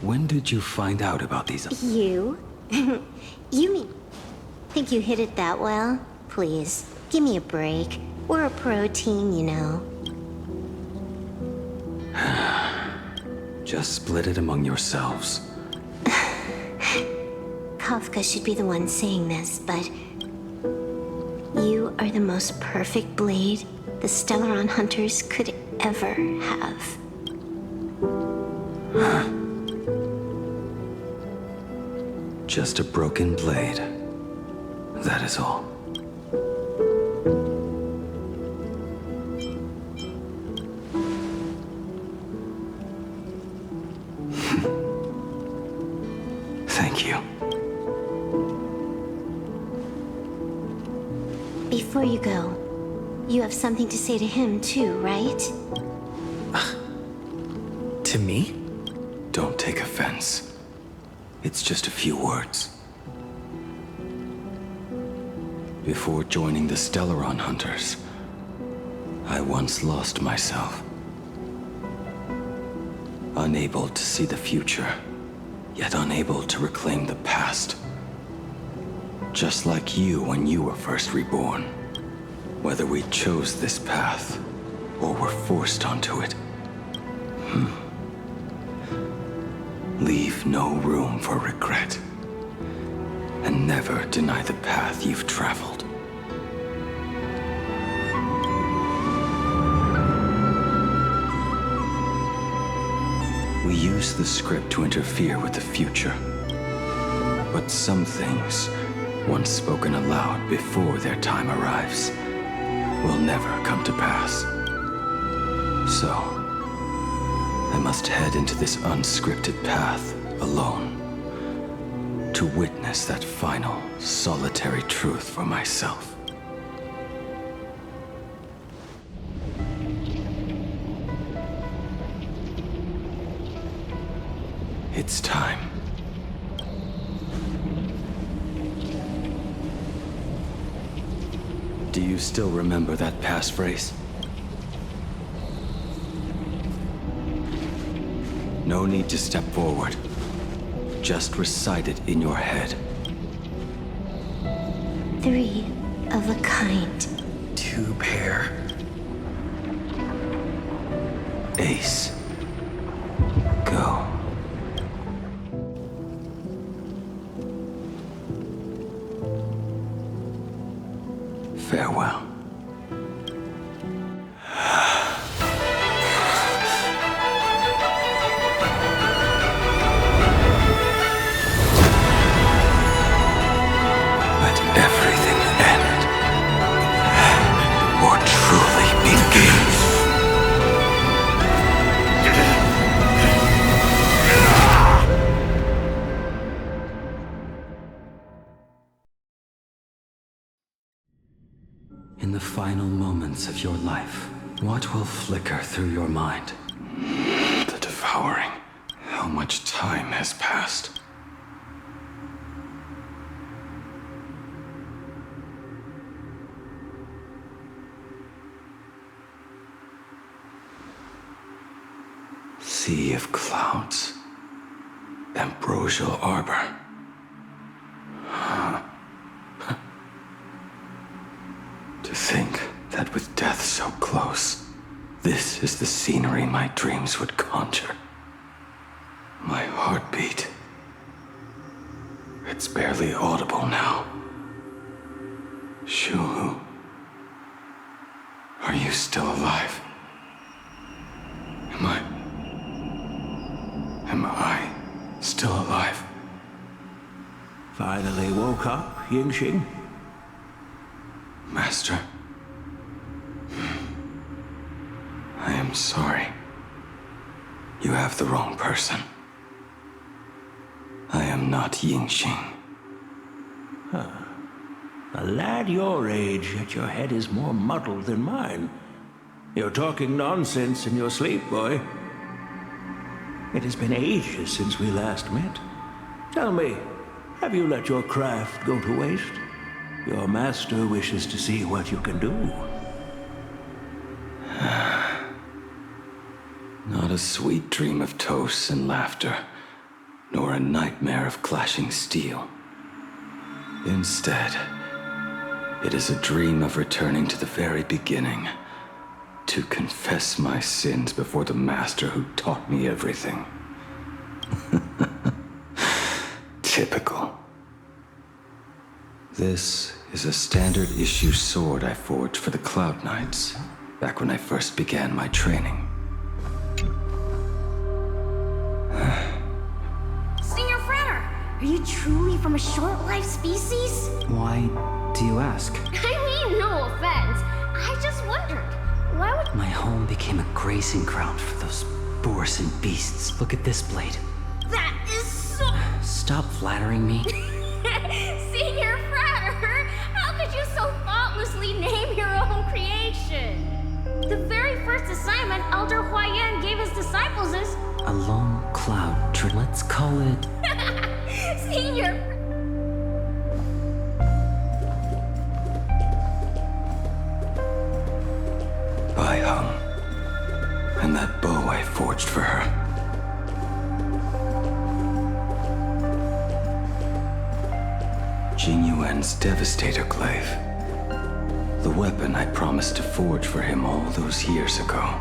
When did you find out about these? You? You mean... Think you hit it that well? Please, give me a break. We're a pro team, you know. Just split it among yourselves. Kafka should be the one saying this, but... You are the most perfect blade the Stellaron Hunters could ever have. Just a broken blade. That is all. Thank you. Before you go, you have something to say to him too, right? To me? Don't take offense. It's just a few words. Before joining the Stellaron Hunters, I once lost myself. Unable to see the future, yet unable to reclaim the past. Just like you when you were first reborn. Whether we chose this path, or were forced onto it. Leave no room for regret. And never deny the path you've traveled. We use the script to interfere with the future. But some things, once spoken aloud before their time arrives, will never come to pass. So, I must head into this unscripted path alone. To witness that final, solitary truth for myself. It's time. Do you still remember that passphrase? No need to step forward. Just recite it in your head. 3 of a kind. 2 pair. Ace. Go. Farewell. In the final moments of your life, what will flicker through your mind? The devouring. How much time has passed? Sea of clouds. Ambrosial arbor. To think that with death so close, this is the scenery my dreams would conjure. My heartbeat. It's barely audible now. Shuhu. Are you still alive? Am I still alive? Finally woke up, Yingxing? Master. I am sorry. You have the wrong person. I am not Yingxing. Huh. A lad your age, yet your head is more muddled than mine. You're talking nonsense in your sleep, boy. It has been ages since we last met. Tell me, have you let your craft go to waste? Your master wishes to see what you can do. Not a sweet dream of toasts and laughter, nor a nightmare of clashing steel. Instead, it is a dream of returning to the very beginning, to confess my sins before the master who taught me everything. Typical. This is a standard issue sword I forged for the Cloud Knights, back when I first began my training. Senior Frater, are you truly from a short-lived species? Why do you ask? I mean, no offense. I just wondered. Why would... My home became a grazing ground for those boars and beasts. Look at this blade. That is so... Stop flattering me. Senior Frater, how could you so thoughtlessly name your own creation? The very first assignment Elder Huayan gave his disciples is... A lone cloud. Let's call it... Senior... I hung, and that bow I forged for her. Jing Yuan's Devastator Glaive. The weapon I promised to forge for him all those years ago.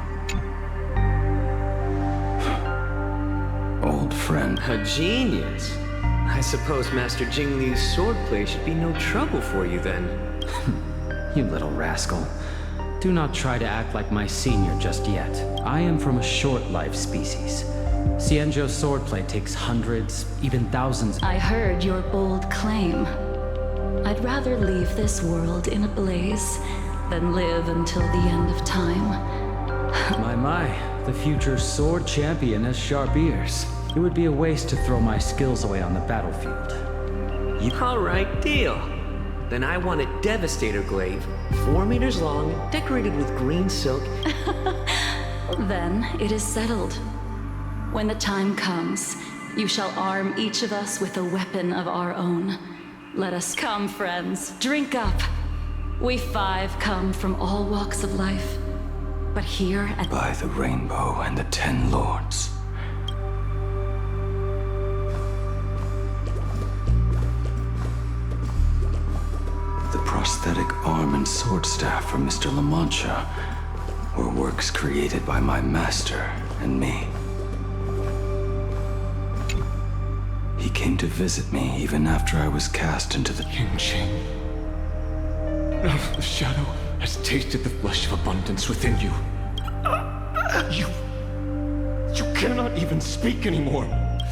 Old friend. A genius. I suppose Master Jing Liu's swordplay should be no trouble for you then. You little rascal. Do not try to act like my senior just yet. I am from a short-lived species. Xianzhou's swordplay takes hundreds, even thousands. I heard your bold claim. I'd rather leave this world in a blaze than live until the end of time. My, the future sword champion has sharp ears. It would be a waste to throw my skills away on the battlefield. All right, deal. Then I want a Devastator Glaive, 4 meters long, decorated with green silk. Then it is settled. When the time comes, you shall arm each of us with a weapon of our own. Let us come, friends. Drink up. We 5 come from all walks of life. But here at... By the rainbow and the 10 lords. The prosthetic arm and sword staff from Mr. La Mancha were works created by my master and me. He came to visit me even after I was cast into the... Yingxing. Now the shadow has tasted the flesh of abundance within you. You cannot even speak anymore.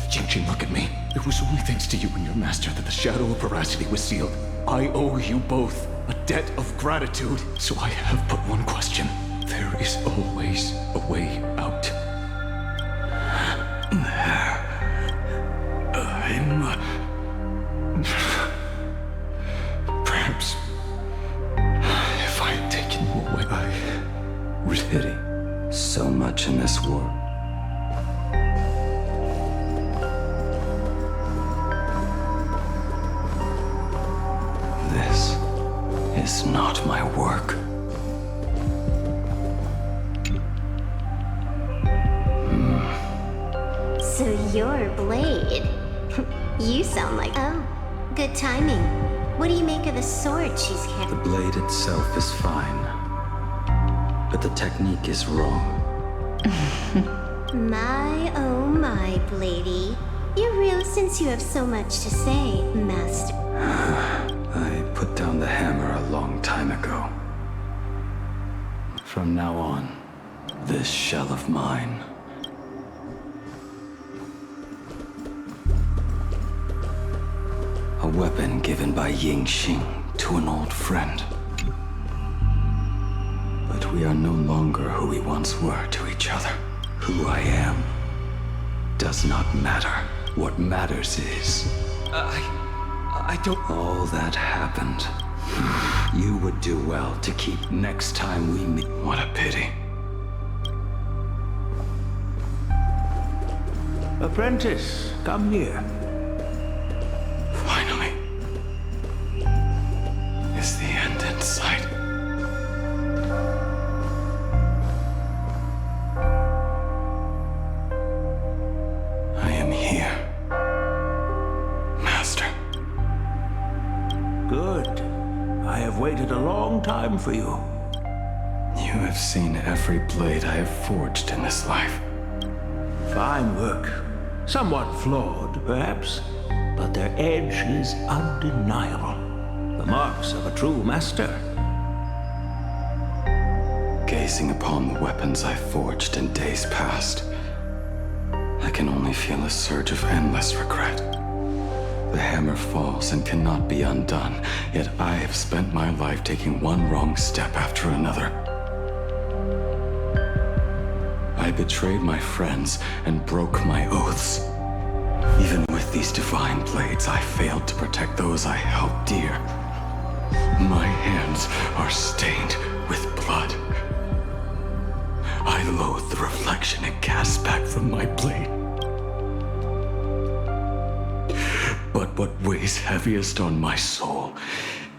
Yingxing, look at me. It was only thanks to you and your master that the shadow of veracity was sealed. I owe you both a debt of gratitude. So I have but one question. There is always a way out. Perhaps if I had taken you away, Pity. So much in this war. This is not my work. So you're Blade. You sound like... Oh, good timing. What do you make of the sword she's carrying? The blade itself is fine, but the technique is wrong. My, oh my, Bladey. You're real since you have so much to say, Master. I put down the hammer a long time ago. From now on, this shell of mine. A weapon given by Ying Xing to an old friend. But we are no longer who we once were to each other. Who I am does not matter. What matters is... I don't... All that happened. You would do well to keep next time we meet. What a pity. Apprentice, come here. Finally. Is the end in sight? I am here. Master. Good. I have waited a long time for you. You have seen every blade I have forged in this life. Fine work. Somewhat flawed, perhaps, but their edge is undeniable. The marks of a true master. Gazing upon the weapons I forged in days past, I can only feel a surge of endless regret. The hammer falls and cannot be undone, yet I have spent my life taking one wrong step after another. I betrayed my friends and broke my oaths. Even with these divine blades, I failed to protect those I held dear. My hands are stained with blood. I loathe the reflection it casts back from my blade. But what weighs heaviest on my soul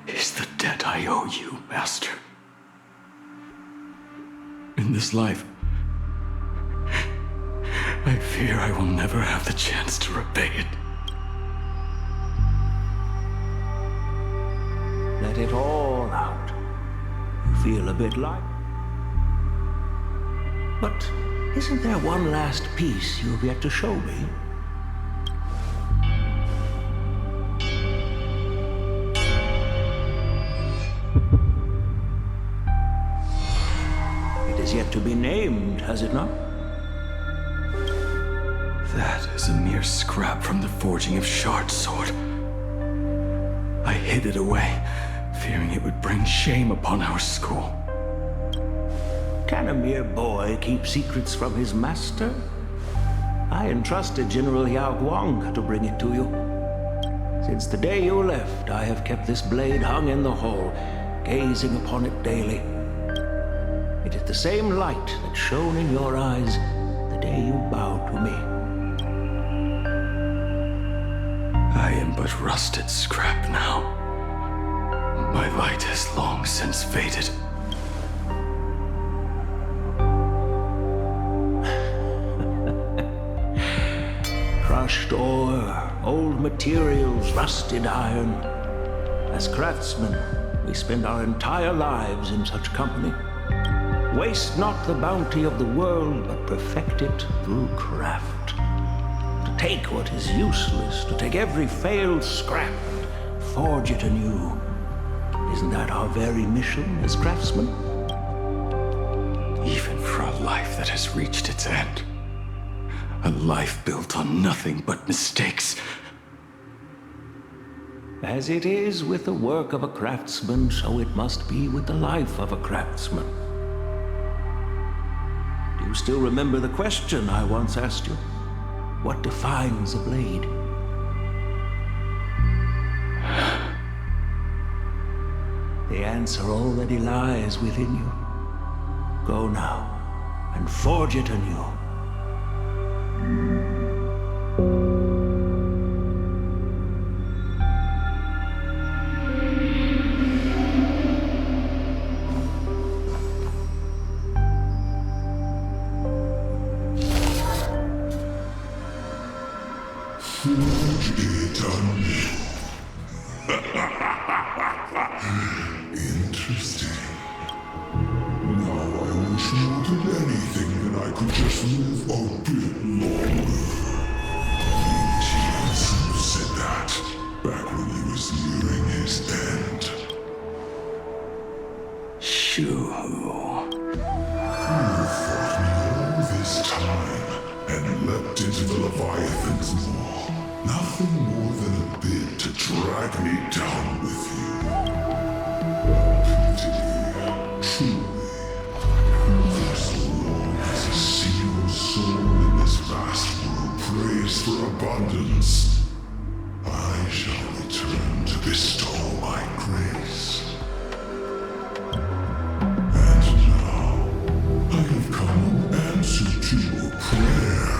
is the debt I owe you, Master. In this life, I fear I will never have the chance to repay it. Let it all out. You feel a bit like... But isn't there one last piece you've yet to show me? It is yet to be named, has it not? That is a mere scrap from the forging of Shard's sword. I hid it away, fearing it would bring shame upon our school. Can a mere boy keep secrets from his master? I entrusted General Yao Guang to bring it to you. Since the day you left, I have kept this blade hung in the hall, gazing upon it daily. It is the same light that shone in your eyes the day you bowed to me. I am but rusted scrap now. My light has long since faded. Crushed ore, old materials, rusted iron. As craftsmen, we spend our entire lives in such company. Waste not the bounty of the world, but perfect it through craft. To take what is useless, to take every failed scrap and forge it anew. Isn't that our very mission as craftsmen? Even for a life that has reached its end. A life built on nothing but mistakes. As it is with the work of a craftsman, so it must be with the life of a craftsman. Do you still remember the question I once asked you? What defines a blade? The answer already lies within you. Go now and forge it anew. Forge it anew. Interesting. Now I wish more than anything that I could just live a bit longer. Ying said that back when he was nearing his end. Shoo. Leviathan's maw. Nothing more than a bid to drag me down with you. Truly, for so long as a single soul in this vast world prays for abundance, I shall return to bestow my grace. And now, I have come in answer to your prayer.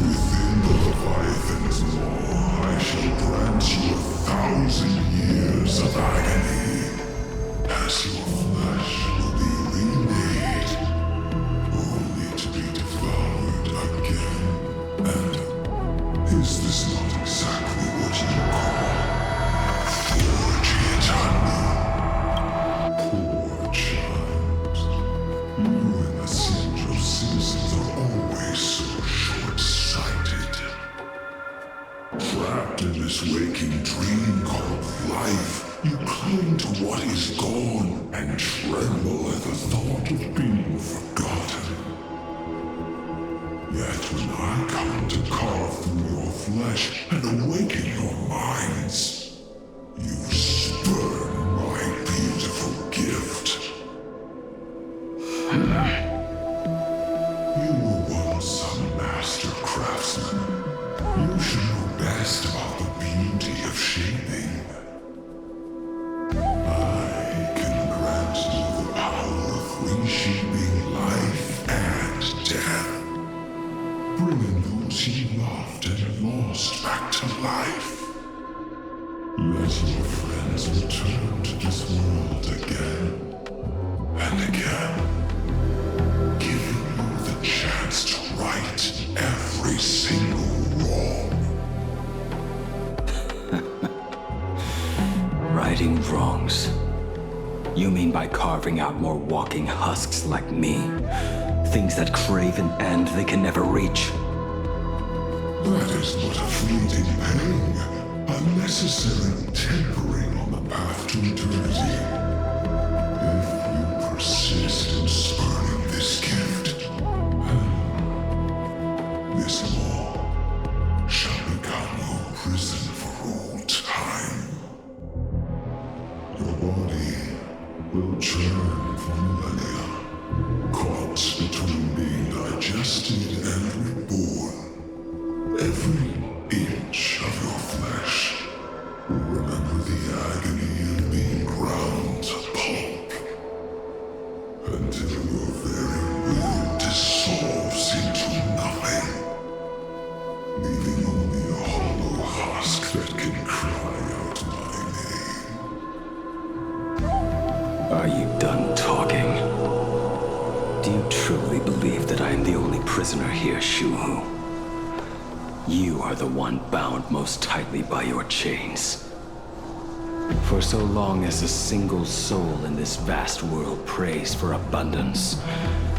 Within the Leviathan's maw, I shall grant you 1,000 years of agony, as your flesh will be remade, only to be devoured again. And is this not exactly what you call forging Poor child. You and the Sinjo citizens are always so short-sighted. Trapped in this waking dream called life, you cling to what is gone and tremble at the thought of being forgotten. Yet when I come to carve through your flesh and awaken your minds, you spurn my beautiful gift. You were once a master craftsman. You should know best about the beauty of shaping. I can grant you the power of reshaping life and death, bringing those you loved and lost back to life. Let your friends return to this world again and again, giving you the chance to right every single wrong. Righting wrongs. You mean by carving out more walking husks like me? Things that crave an end they can never reach? That is but a fleeting pang, a necessary tempering on the path to eternity. If you persist in spurning this gift, this law shall become your prison for all time. Your body will churn for millennia, caught between being digested and reborn. Every inch of your flesh will remember the agony of being ground to pulp, until your very will dissolves into nothing, leaving only a hollow husk that can cry out my name. Are you done talking? Do you truly believe that I am the only prisoner here, Shuhu? You are the one bound most tightly by your chains. For so long as a single soul in this vast world prays for abundance,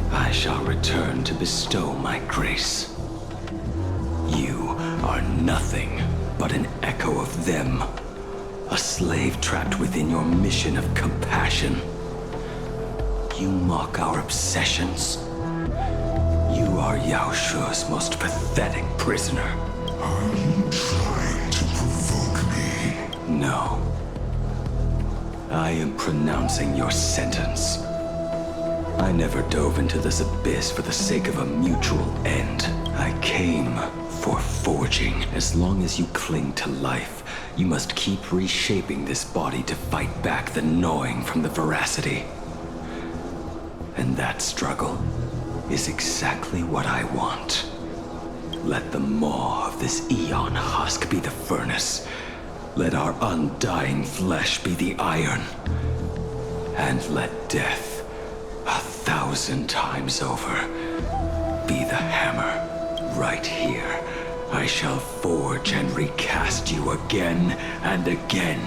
I shall return to bestow my grace. You are nothing but an echo of them, a slave trapped within your mission of compassion. You mock our obsessions. You are Yao Shu's most pathetic prisoner. Are you trying to provoke me? No. I am pronouncing your sentence. I never dove into this abyss for the sake of a mutual end. I came for forging. As long as you cling to life, you must keep reshaping this body to fight back the gnawing from the veracity. And that struggle is exactly what I want. Let the maw of this Eon husk be the furnace. Let our undying flesh be the iron. And let death, 1,000 times over, be the hammer. Right here, I shall forge and recast you again and again,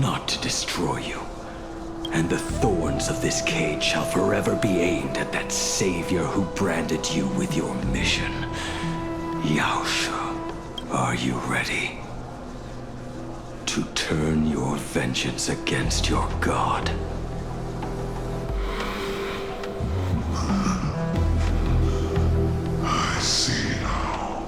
not to destroy you. And the thorns of this cage shall forever be aimed at that savior who branded you with your mission. Yao Shu, are you ready? To turn your vengeance against your god? I see now.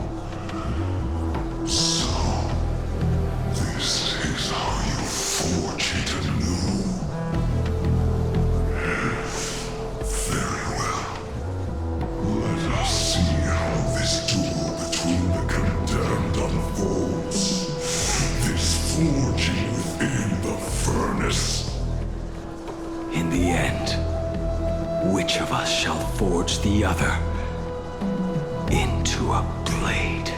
which of us shall forge the other into a blade?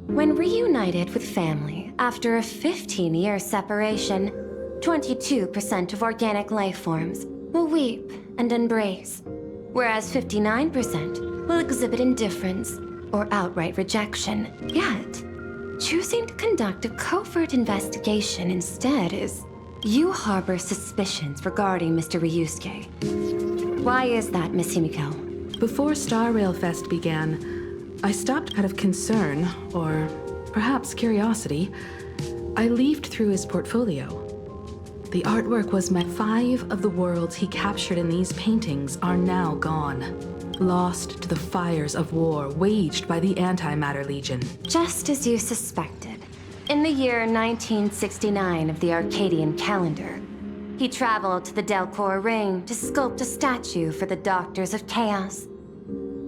When reunited with family after a 15-year separation, 22% of organic life forms will weep and embrace, whereas 59% will exhibit indifference or outright rejection. Yet, choosing to conduct a covert investigation instead is... You harbor suspicions regarding Mr. Ryusuke. Why is that, Miss Himiko? Before Star Rail Fest began, I stopped out of concern, or perhaps curiosity. I leafed through his portfolio. The artwork was meant. 5 of the worlds he captured in these paintings are now gone, lost to the fires of war waged by the Antimatter Legion. Just as you suspected, in the year 1969 of the Arcadian calendar, he traveled to the Delcor Ring to sculpt a statue for the Doctors of Chaos.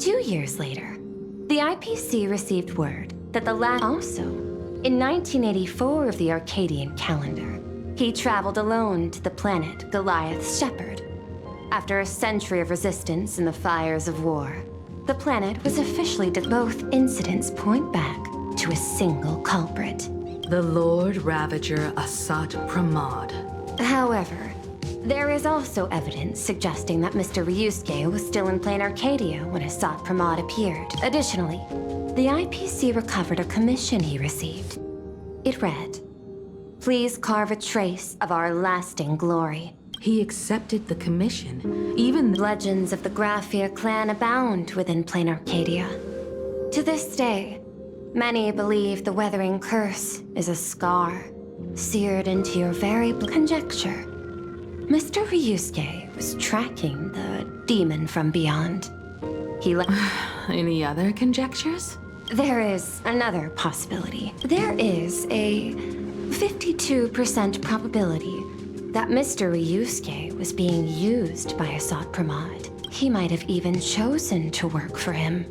2 years later, the IPC received word that the last... Also, in 1984 of the Arcadian calendar, he traveled alone to the planet Goliath's Shepherd. After a century of resistance in the fires of war, the planet was officially... Both incidents point back to a single culprit. The Lord Ravager Asat Pramod. However, there is also evidence suggesting that Mr. Ryusuke was still in Planarcardia when Asat Pramod appeared. Additionally, the IPC recovered a commission he received. It read, "Please carve a trace of our lasting glory." He accepted the commission. Even legends of the Graphia clan abound within Planarcardia. To this day, many believe the Weathering Curse is a scar seared into your very conjecture. Mr. Ryusuke was tracking the demon from beyond. He Any other conjectures? There is another possibility. There is a 52% probability that Mr. Ryusuke was being used by Asat Pramod. He might have even chosen to work for him.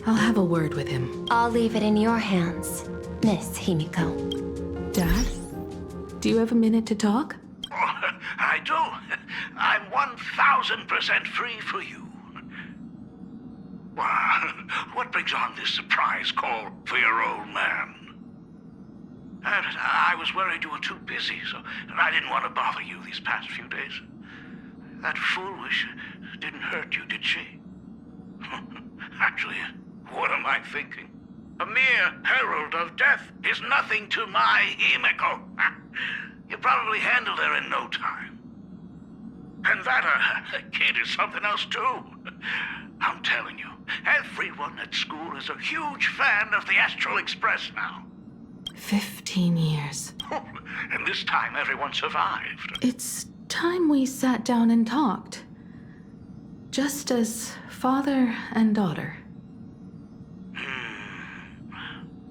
I'll have a word with him. I'll leave it in your hands, Miss Himiko. Dad, do you have a minute to talk? I do. I'm 1000% free for you. What brings on this surprise call for your old man? I was worried you were too busy, so I didn't want to bother you these past few days. That foolish didn't hurt you, did she? Actually, what am I thinking? A mere herald of death is nothing to my Himiko. You probably handled her in no time. And that kid is something else too. I'm telling you, everyone at school is a huge fan of the Astral Express now. 15 years. And this time everyone survived. It's time we sat down and talked. Just as father and daughter.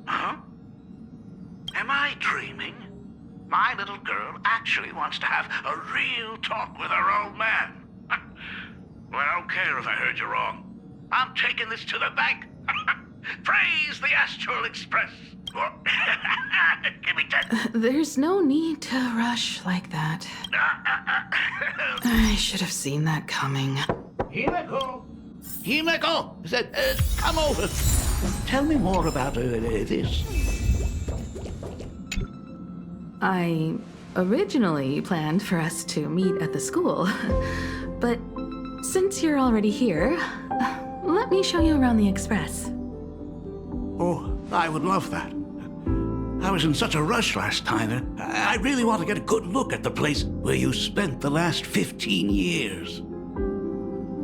Huh? Am I dreaming? My little girl actually wants to have a real talk with her old man. Well, I don't care if I heard you wrong. I'm taking this to the bank. Praise the Astral Express. Give me 10. There's no need to rush like that. I should have seen that coming. Himiko! Himiko! Come over. Tell me more about this. I originally planned for us to meet at the school, but since you're already here, let me show you around the Express. Oh, I would love that. I was in such a rush last time. I really want to get a good look at the place where you spent the last 15 years.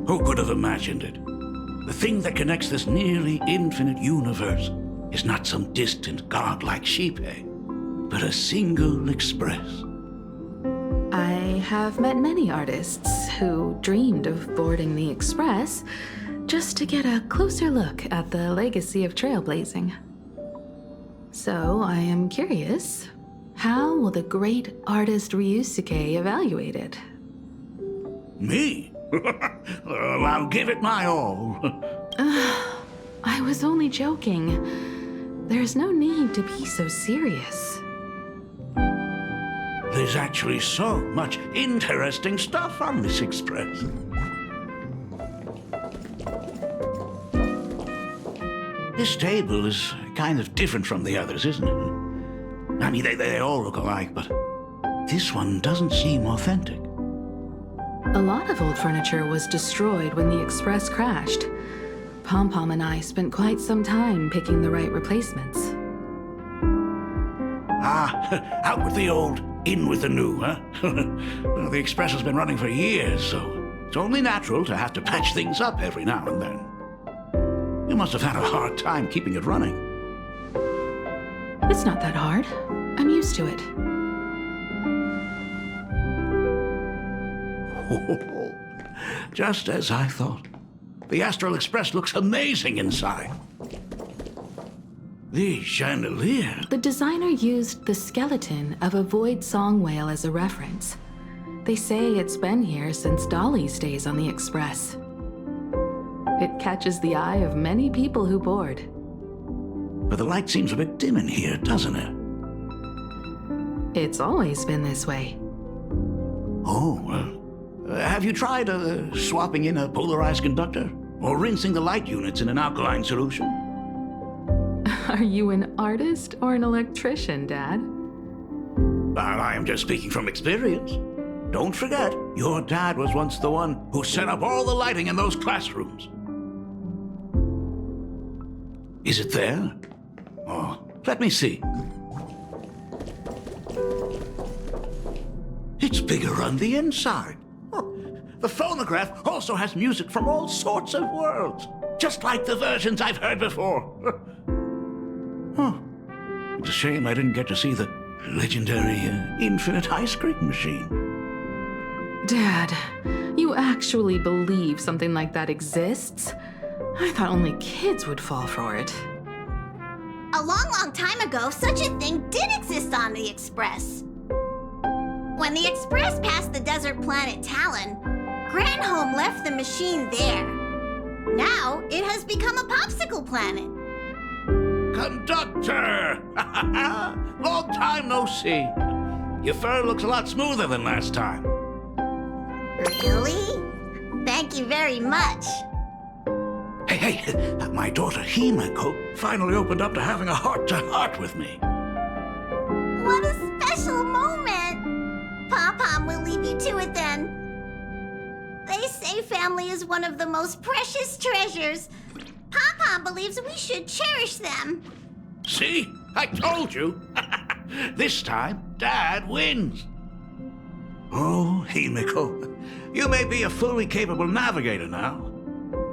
Who could have imagined it? The thing that connects this nearly infinite universe is not some distant godlike Shipe, but a single express. I have met many artists who dreamed of boarding the Express just to get a closer look at the legacy of trailblazing. So I am curious, how will the great artist Ryusuke evaluate it? Me? Well, I'll give it my all. I was only joking. There's no need to be so serious. There's actually so much interesting stuff on this express. This table is kind of different from the others, isn't it? I mean, they all look alike, but this one doesn't seem authentic. A lot of old furniture was destroyed when the Express crashed. Pom-Pom and I spent quite some time picking the right replacements. Out with the old, in with the new, huh? Well, the Express has been running for years, so it's only natural to have to patch things up every now and then. You must have had a hard time keeping it running. It's not that hard. I'm used to it. Just as I thought. The Astral Express looks amazing inside. The chandelier. The designer used the skeleton of a void song whale as a reference. They say it's been here since Dolly's days on the Express. It catches the eye of many people who board. But the light seems a bit dim in here, doesn't it? It's always been this way. Oh, have you tried swapping in a polarized conductor? Or rinsing the light units in an alkaline solution? Are you an artist or an electrician, Dad? I am just speaking from experience. Don't forget, your dad was once the one who set up all the lighting in those classrooms. Is it there? Oh, let me see. It's bigger on the inside. Oh, the phonograph also has music from all sorts of worlds, just like the versions I've heard before. Oh, it's a shame I didn't get to see the legendary infinite ice cream machine. Dad, you actually believe something like that exists? I thought only kids would fall for it. A long, long time ago, such a thing did exist on the Express. When the Express passed the desert planet Talon, Granholm left the machine there. Now, it has become a popsicle planet. Conductor! Long time no see. Your fur looks a lot smoother than last time. Really? Thank you very much. Hey, my daughter Himeko finally opened up to having a heart-to-heart with me. What a special moment! Pom-Pom will leave you to it then. They say family is one of the most precious treasures. Pom-Pom believes we should cherish them. See? I told you. This time, Dad wins. Oh, Himeko, you may be a fully capable navigator now,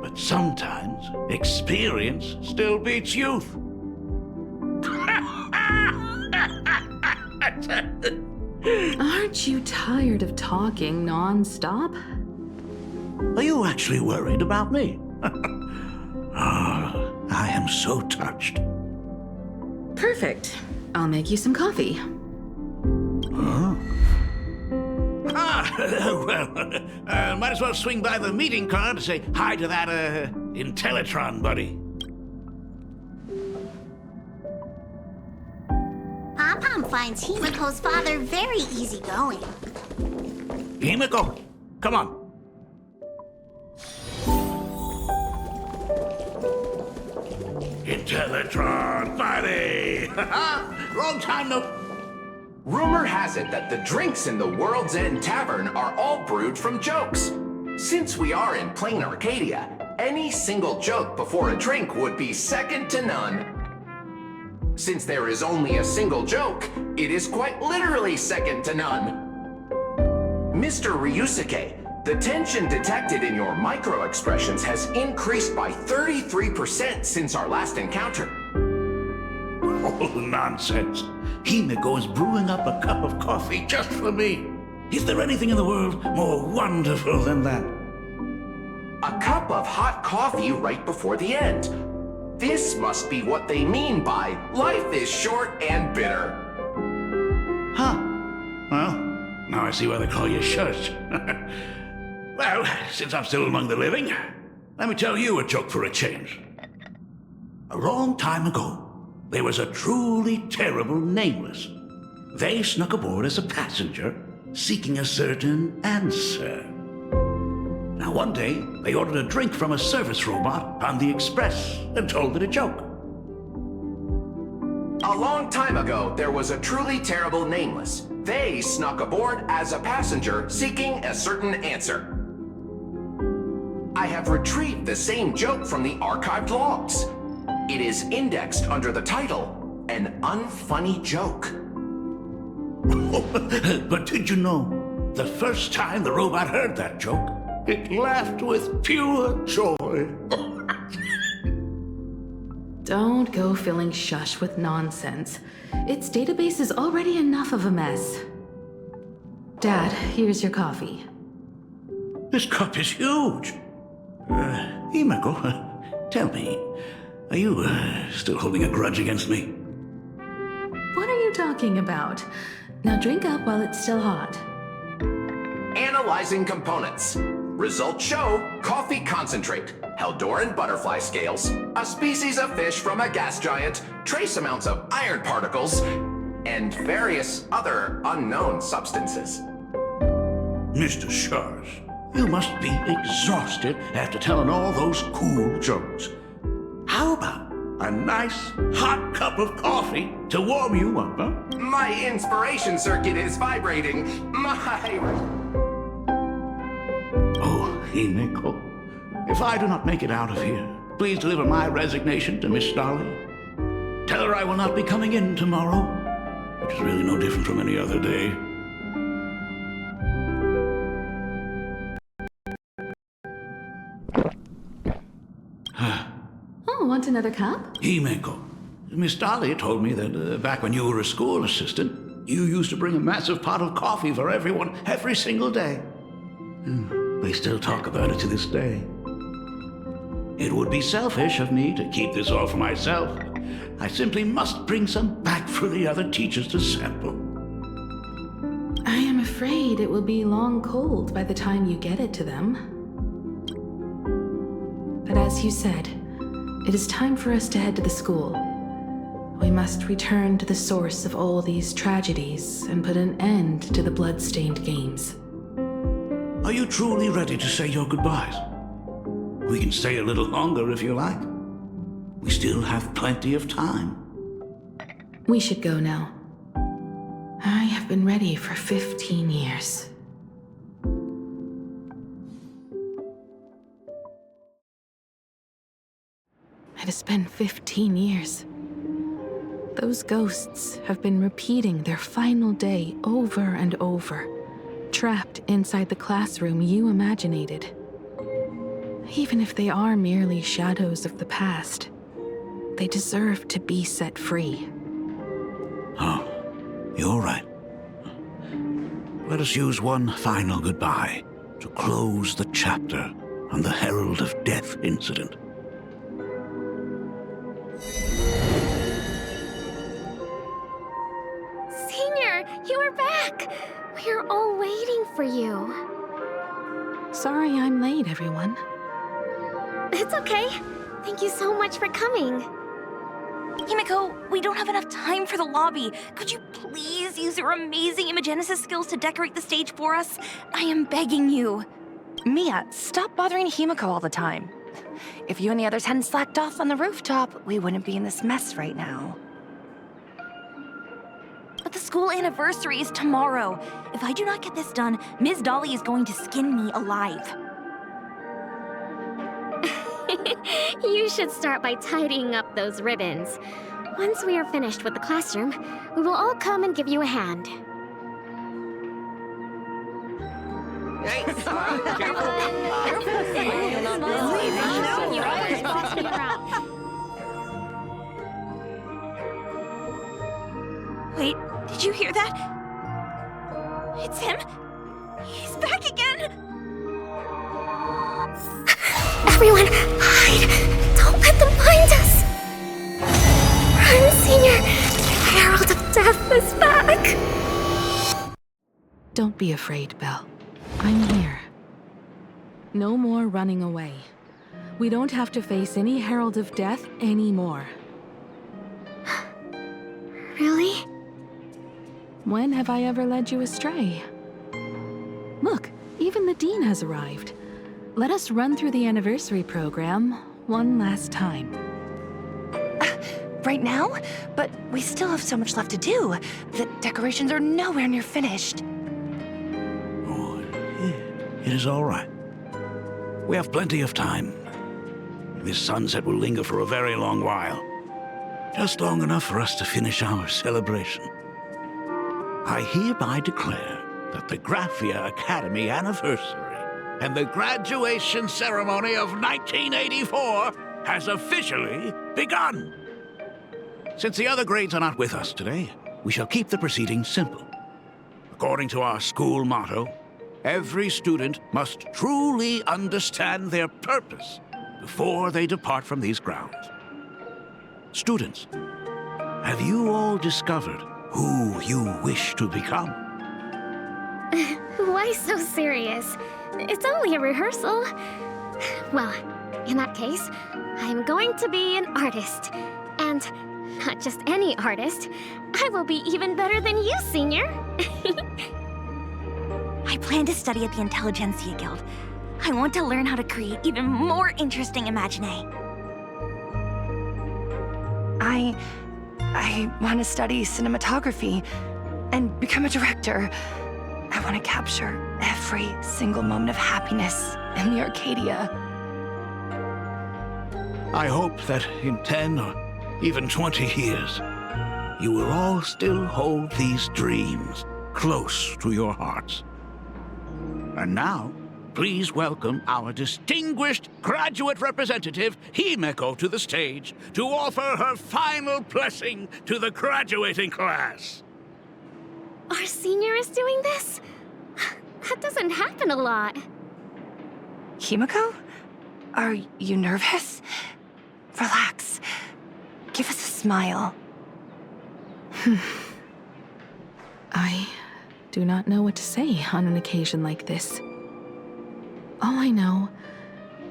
but sometimes experience still beats youth. Aren't you tired of talking non-stop? Are you actually worried about me? Oh, I am so touched. Perfect. I'll make you some coffee. Huh? Well, might as well swing by the meeting car to say hi to that, Intellitron buddy. Pom-Pom finds Himeko's father very easygoing. Himeko, come on. Intellitron buddy! Long time no... Rumor has it that the drinks in the World's End Tavern are all brewed from jokes. Since we are in Planarcardia, any single joke before a drink would be second to none. Since there is only a single joke, it is quite literally second to none. Mr. Ryusuke, the tension detected in your micro-expressions has increased by 33% since our last encounter. Oh, nonsense. Himeko is brewing up a cup of coffee just for me. Is there anything in the world more wonderful than that? A cup of hot coffee right before the end. This must be what they mean by life is short and bitter. Huh. Well, now I see why they call you Shush. Well, since I'm still among the living, let me tell you a joke for a change. A long time ago, there was a truly terrible nameless. They snuck aboard as a passenger, seeking a certain answer. Now one day, they ordered a drink from a service robot on the express and told it a joke. A long time ago, there was a truly terrible nameless. They snuck aboard as a passenger, seeking a certain answer. I have retrieved the same joke from the archived logs. It is indexed under the title, An Unfunny Joke. But did you know, the first time the robot heard that joke, it laughed with pure joy. Don't go filling Shush with nonsense. Its database is already enough of a mess. Dad, here's your coffee. This cup is huge. Himeko, tell me, are you still holding a grudge against me? What are you talking about? Now drink up while it's still hot. Analyzing components. Results show coffee concentrate, Heldoran butterfly scales, a species of fish from a gas giant, trace amounts of iron particles, and various other unknown substances. Mr. Shars, you must be exhausted after telling all those cool jokes. How about a nice hot cup of coffee to warm you up, huh? My inspiration circuit is vibrating. Oh, Himeko, if I do not make it out of here, please deliver my resignation to Miss Dolly. Tell her I will not be coming in tomorrow, which is really no different from any other day. Oh, want another cup? Himeko, Miss Dolly told me that back when you were a school assistant, you used to bring a massive pot of coffee for everyone every single day. They still talk about it to this day. It would be selfish of me to keep this all for myself. I simply must bring some back for the other teachers to sample. I am afraid it will be long cold by the time you get it to them. But as you said, it is time for us to head to the school. We must return to the source of all these tragedies and put an end to the blood-stained games. Are you truly ready to say your goodbyes? We can stay a little longer if you like. We still have plenty of time. We should go now. I have been ready for 15 years. It has been 15 years. Those ghosts have been repeating their final day over and over, trapped inside the classroom you imaginated. Even if they are merely shadows of the past, they deserve to be set free. Oh, you're right. Let us use one final goodbye to close the chapter on the Herald of Death incident. Senior, you are back! We're all waiting for you. Sorry I'm late, everyone. It's okay. Thank you so much for coming. Himeko, we don't have enough time for the lobby. Could you please use your amazing Imagenesis skills to decorate the stage for us? I am begging you. Mia, stop bothering Himeko all the time. If you and the others hadn't slacked off on the rooftop, we wouldn't be in this mess right now. But the school anniversary is tomorrow. If I do not get this done, Ms. Dolly is going to skin me alive. You should start by tidying up those ribbons. Once we are finished with the classroom, we will all come and give you a hand. Wait, did you hear that? It's him! He's back again! Everyone, hide! Don't let them find us! Run, Senior! The Herald of Death is back! Don't be afraid, Belle. I'm here. No more running away. We don't have to face any Herald of Death anymore. Really? When have I ever led you astray? Look, even the Dean has arrived. Let us run through the anniversary program one last time. Right now? But we still have so much left to do. The decorations are nowhere near finished. Oh, it is all right. We have plenty of time. This sunset will linger for a very long while. Just long enough for us to finish our celebration. I hereby declare that the Graphia Academy anniversary and the graduation ceremony of 1984 has officially begun. Since the other grades are not with us today, we shall keep the proceedings simple. According to our school motto, every student must truly understand their purpose before they depart from these grounds. Students, have you all discovered who you wish to become? Why so serious? It's only a rehearsal. Well, in that case, I'm going to be an artist. And not just any artist. I will be even better than you, Senior. I plan to study at the Intelligentsia Guild. I want to learn how to create even more interesting imaginae. I want to study cinematography and become a director. I want to capture every single moment of happiness in the Arcadia. I hope that in 10 or even 20 years, you will all still hold these dreams close to your hearts. And now, please welcome our distinguished graduate representative, Himeko, to the stage to offer her final blessing to the graduating class. Our senior is doing this? That doesn't happen a lot. Himeko? Are you nervous? Relax. Give us a smile. I do not know what to say on an occasion like this. All I know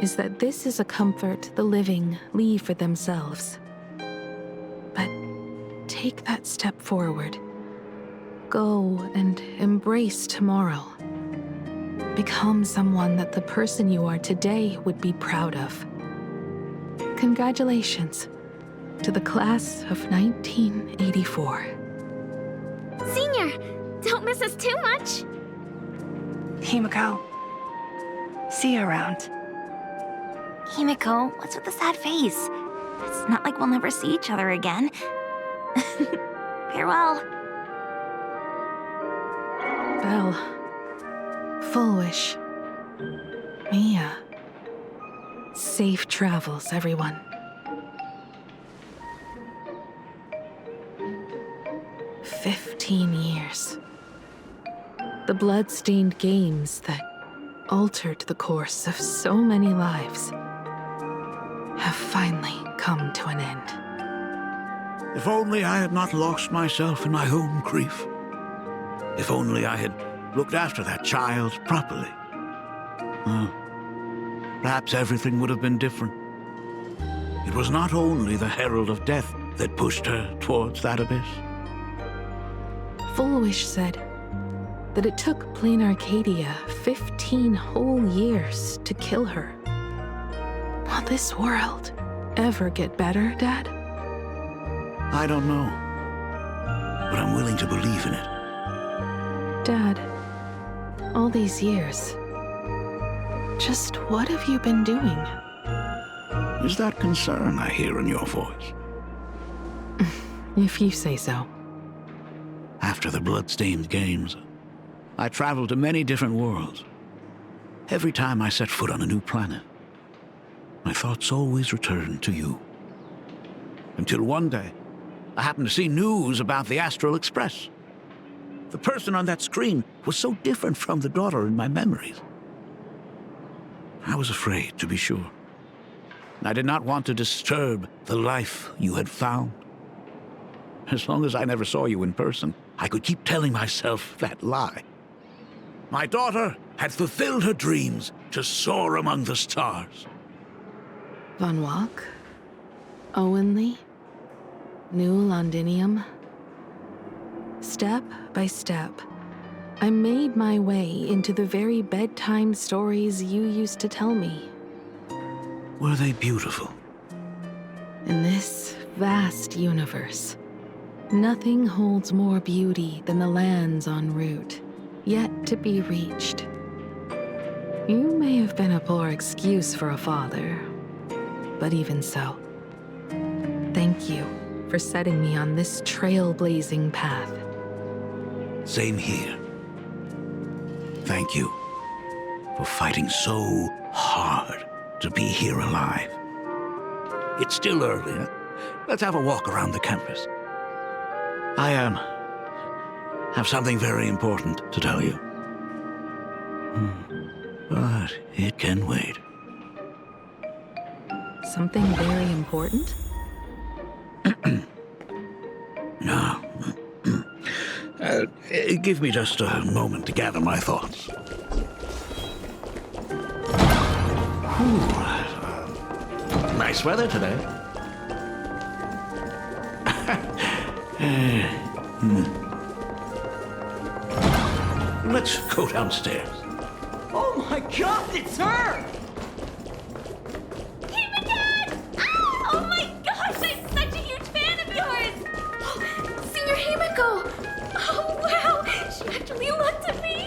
is that this is a comfort the living leave for themselves. But take that step forward. Go and embrace tomorrow. Become someone that the person you are today would be proud of. Congratulations to the class of 1984. Senior, don't miss us too much. Himeko. See you around. Himeko, what's with the sad face? It's not like we'll never see each other again. Farewell. Belle. Full wish. Mia. Safe travels, everyone. 15 years. The blood-stained games that altered the course of so many lives have finally come to an end. If only I had not lost myself in my own grief. If only I had looked after that child properly. Perhaps everything would have been different. It was not only the Herald of Death that pushed her towards that abyss. Full Wish said that it took Planarcardia 15 whole years to kill her. Will this world ever get better, Dad? I don't know, but I'm willing to believe in it. Dad, all these years, just what have you been doing? Is that concern I hear in your voice? If you say so. After the blood-stained games, I traveled to many different worlds. Every time I set foot on a new planet, my thoughts always returned to you. Until one day, I happened to see news about the Astral Express. The person on that screen was so different from the daughter in my memories. I was afraid, to be sure. I did not want to disturb the life you had found. As long as I never saw you in person, I could keep telling myself that lie. My daughter had fulfilled her dreams to soar among the stars. Von Walk? Owenly? New Londinium? Step by step, I made my way into the very bedtime stories you used to tell me. Were they beautiful? In this vast universe, nothing holds more beauty than the lands en route, yet to be reached. You may have been a poor excuse for a father, but even so, thank you for setting me on this trailblazing path. Same here. Thank you for fighting so hard to be here alive. It's still early, huh? Let's have a walk around the campus. I have something very important to tell you. But it can wait. Something very important? No. Give me just a moment to gather my thoughts. Nice weather today. Let's go downstairs. Oh my god, it's her! Oh my gosh, I'm such a huge fan of yours! Senior Himiko! Oh wow, she actually looked at me!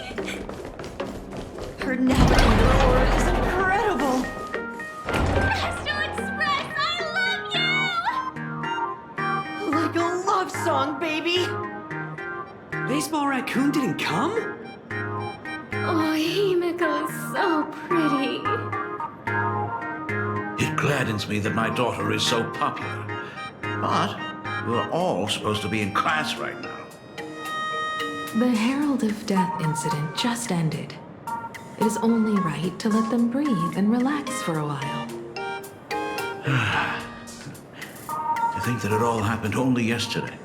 Her navigator aura is incredible! Astral Express, I love you! Like a love song, baby! Baseball Raccoon didn't come? Oh, Himiko is so pretty. It gladdens me that my daughter is so popular. But we're all supposed to be in class right now. The Herald of Death incident just ended. It is only right to let them breathe and relax for a while. To think that it all happened only yesterday.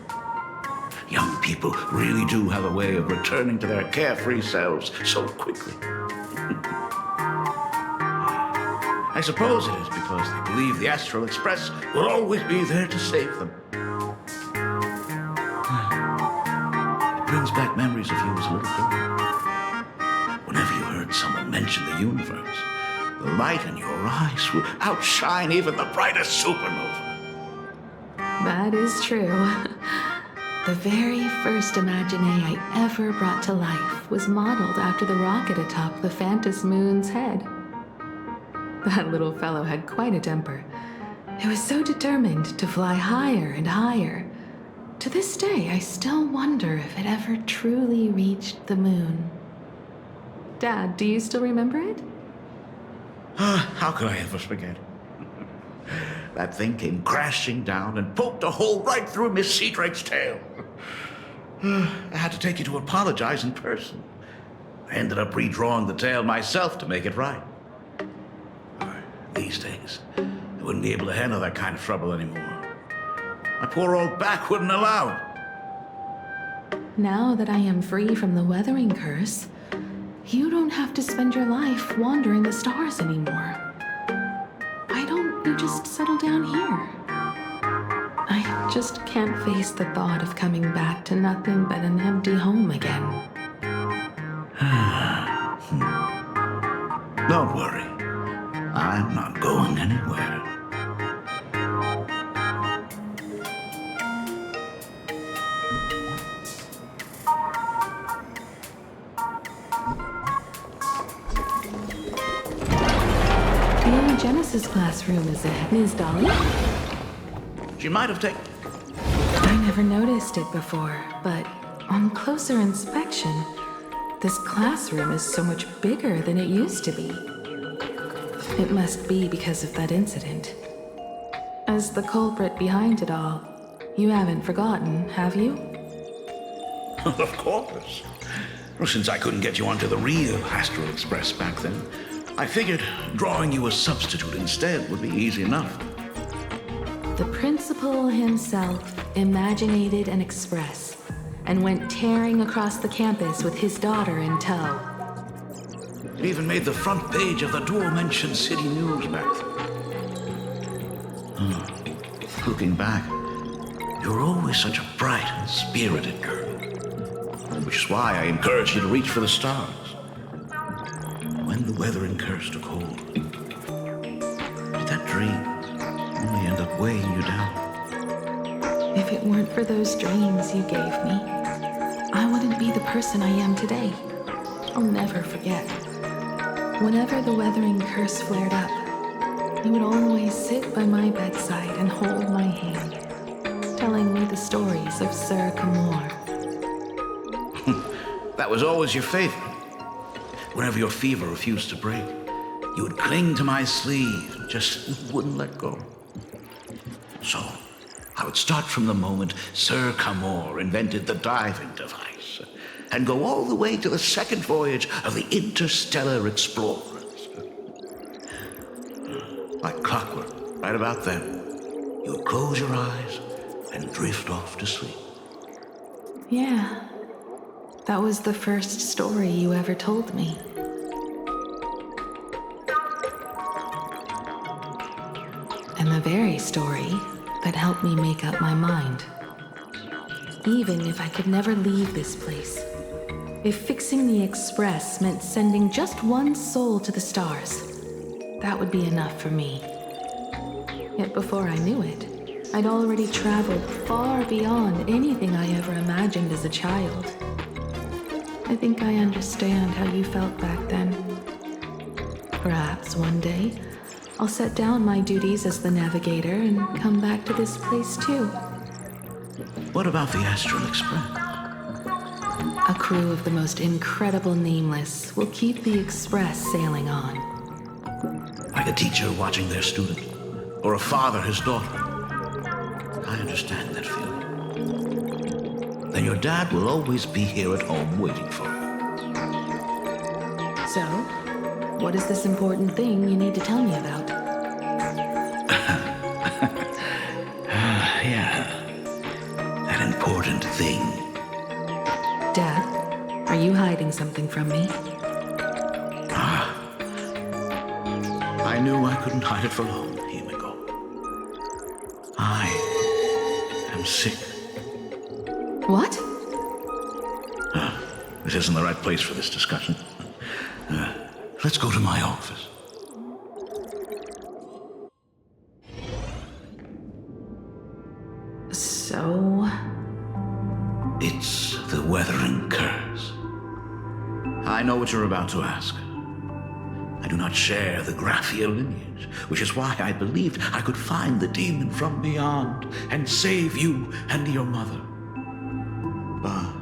Young people really do have a way of returning to their carefree selves so quickly. I suppose it is because they believe the Astral Express will always be there to save them. It brings back memories of you as a little girl. Whenever you heard someone mention the universe, the light in your eyes would outshine even the brightest supernova. That is true. The very first Imagine I ever brought to life was modeled after the rocket atop the Phantom Moon's head. That little fellow had quite a temper. It was so determined to fly higher and higher. To this day, I still wonder if it ever truly reached the moon. Dad, do you still remember it? How could I ever forget? That thing came crashing down and poked a hole right through Miss Seadrake's tail. I had to take you to apologize in person. I ended up redrawing the tail myself to make it right. These days, I wouldn't be able to handle that kind of trouble anymore. My poor old back wouldn't allow it. Now that I am free from the weathering curse, you don't have to spend your life wandering the stars anymore. Why don't you just settle down here? I just can't face the thought of coming back to nothing but an empty home again. Don't worry. I'm not going anywhere. The Genesis classroom is it, Ms. Dolly? She might have taken... I never noticed it before, but on closer inspection, this classroom is so much bigger than it used to be. It must be because of that incident. As the culprit behind it all, you haven't forgotten, have you? Of course. Well, since I couldn't get you onto the real Astral Express back then, I figured drawing you a substitute instead would be easy enough. The principal himself imaginated an express and went tearing across the campus with his daughter in tow. It even made the front page of the Dual-Mention City News back then. Looking back, you were always such a bright and spirited girl. Which is why I encouraged you to reach for the stars. When the weathering curse took hold, did that dream only end up weighing you down? If it weren't for those dreams you gave me, I wouldn't be the person I am today. I'll never forget. Whenever the weathering curse flared up, you would always sit by my bedside and hold my hand, telling me the stories of Sir Camor. That was always your favorite. Whenever your fever refused to break, you would cling to my sleeve and just wouldn't let go. So, I would start from the moment Sir Camor invented the diving device and go all the way to the second voyage of the Interstellar Explorers. Like clockwork, right about then, you would close your eyes and drift off to sleep. Yeah. That was the first story you ever told me. And the very story that helped me make up my mind. Even if I could never leave this place, if fixing the Express meant sending just one soul to the stars, that would be enough for me. Yet before I knew it, I'd already traveled far beyond anything I ever imagined as a child. I think I understand how you felt back then. Perhaps one day, I'll set down my duties as the navigator and come back to this place too. What about the Astral Express? A crew of the most incredible nameless will keep the Express sailing on. Like a teacher watching their student, or a father his daughter. I understand that feeling. Then your dad will always be here at home waiting for you. So, what is this important thing you need to tell me about? Yeah. That important thing. Dad, are you hiding something from me? I knew I couldn't hide it for long, Himiko. I am sick. What? This isn't the right place for this discussion. Let's go to my office. So? It's the weathering curse. I know what you're about to ask. I do not share the Graphia lineage, which is why I believed I could find the demon from beyond and save you and your mother. But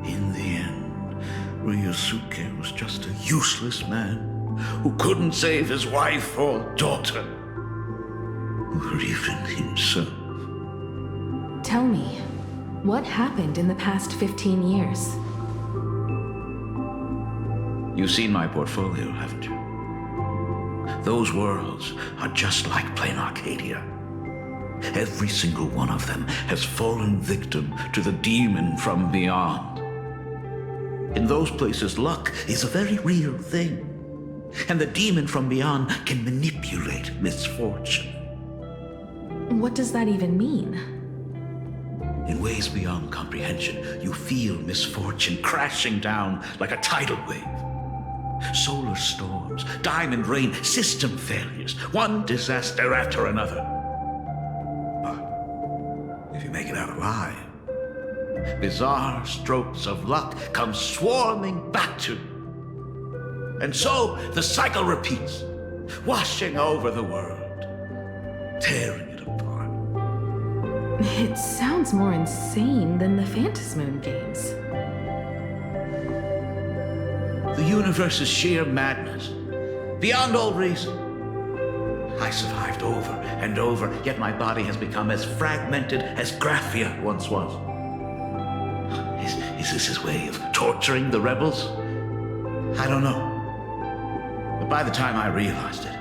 in the end, Ryosuke was just a useless man who couldn't save his wife or daughter, or even himself. Tell me, what happened in the past 15 years? You've seen my portfolio, haven't you? Those worlds are just like Planarcardia. Every single one of them has fallen victim to the demon from beyond. In those places, luck is a very real thing. And the demon from beyond can manipulate misfortune. What does that even mean? In ways beyond comprehension, you feel misfortune crashing down like a tidal wave. Solar storms, diamond rain, system failures, one disaster after another. But if you make it out alive, bizarre strokes of luck come swarming back to you. And so the cycle repeats, washing over the world, tearing it apart. It sounds more insane than the Phantasmoon games. The universe is sheer madness, beyond all reason. I survived over and over, yet my body has become as fragmented as Graphia once was. Is this his way of torturing the rebels? I don't know. But by the time I realized it,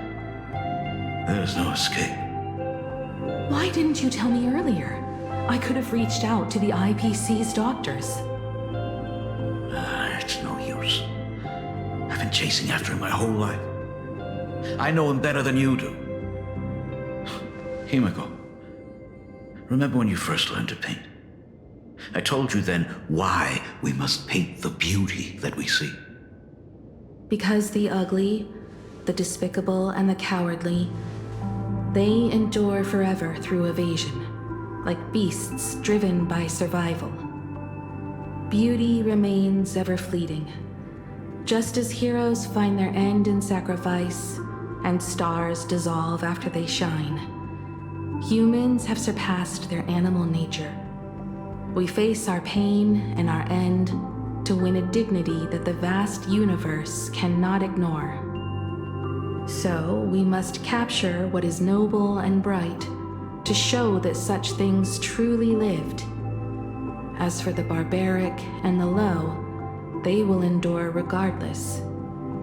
there's no escape. Why didn't you tell me earlier? I could have reached out to the IPC's doctors. It's no use. I've been been chasing after him my whole life. I know him better than you do. Himiko, remember when you first learned to paint? I told you then why we must paint the beauty that we see. Because the ugly, the despicable, and the cowardly, they endure forever through evasion, like beasts driven by survival. Beauty remains ever fleeting, just as heroes find their end in sacrifice, and stars dissolve after they shine. Humans have surpassed their animal nature. We face our pain and our end to win a dignity that the vast universe cannot ignore. So we must capture what is noble and bright to show that such things truly lived. As for the barbaric and the low, they will endure regardless,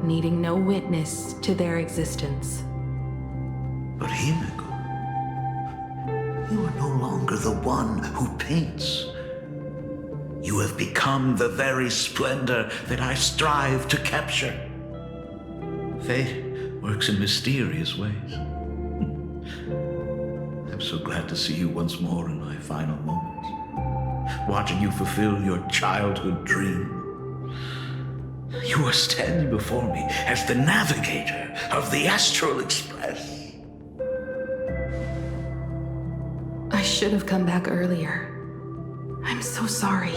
needing no witness to their existence. But Himiko, you are no longer the one who paints. You have become the very splendor that I strive to capture. Fate works in mysterious ways. I'm so glad to see you once more in my final moments, watching you fulfill your childhood dream. You are standing before me as the navigator of the Astral Express. I should have come back earlier. I'm so sorry.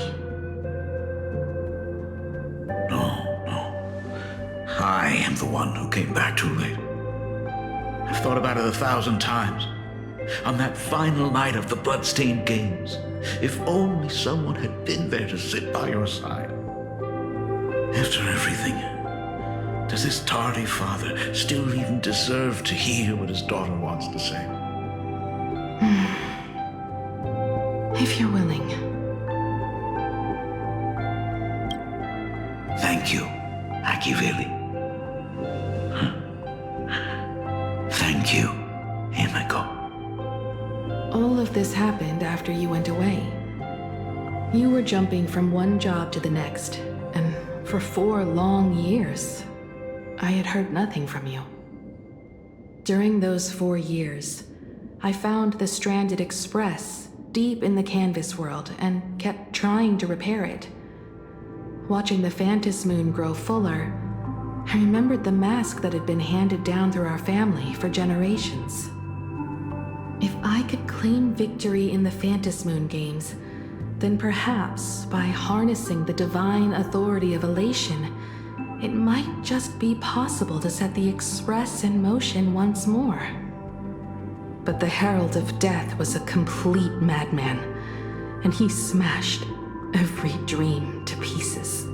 I am the one who came back too late. I've thought about it 1,000 times. On that final night of the Bloodstained Games, if only someone had been there to sit by your side. After everything, does this tardy father still even deserve to hear what his daughter wants to say? If you're willing. Thank you, Akivili. Thank you, Himiko. All of this happened after you went away. You were jumping from one job to the next, and for 4 long years, I had heard nothing from you. During those 4 years, I found the stranded Express deep in the canvas world and kept trying to repair it. Watching the Phantom Moon grow fuller, I remembered the mask that had been handed down through our family for generations. If I could claim victory in the Phantom Moon games, then perhaps by harnessing the divine authority of elation, it might just be possible to set the Express in motion once more. But the Herald of Death was a complete madman, and he smashed every dream to pieces.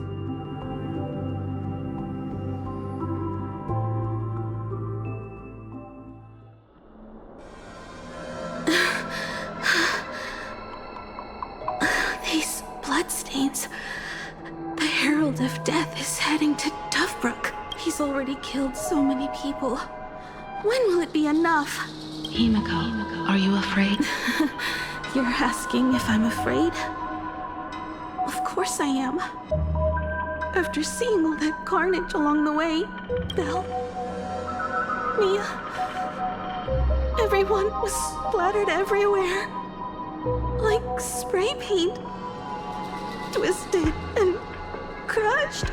These bloodstains. The Herald of Death is heading to Dovebrook. He's already killed so many people. When will it be enough? Himiko, are you afraid? You're asking if I'm afraid? Of course I am. After seeing all that carnage along the way, Belle, Mia, everyone was splattered everywhere. Like spray paint. Twisted and crushed.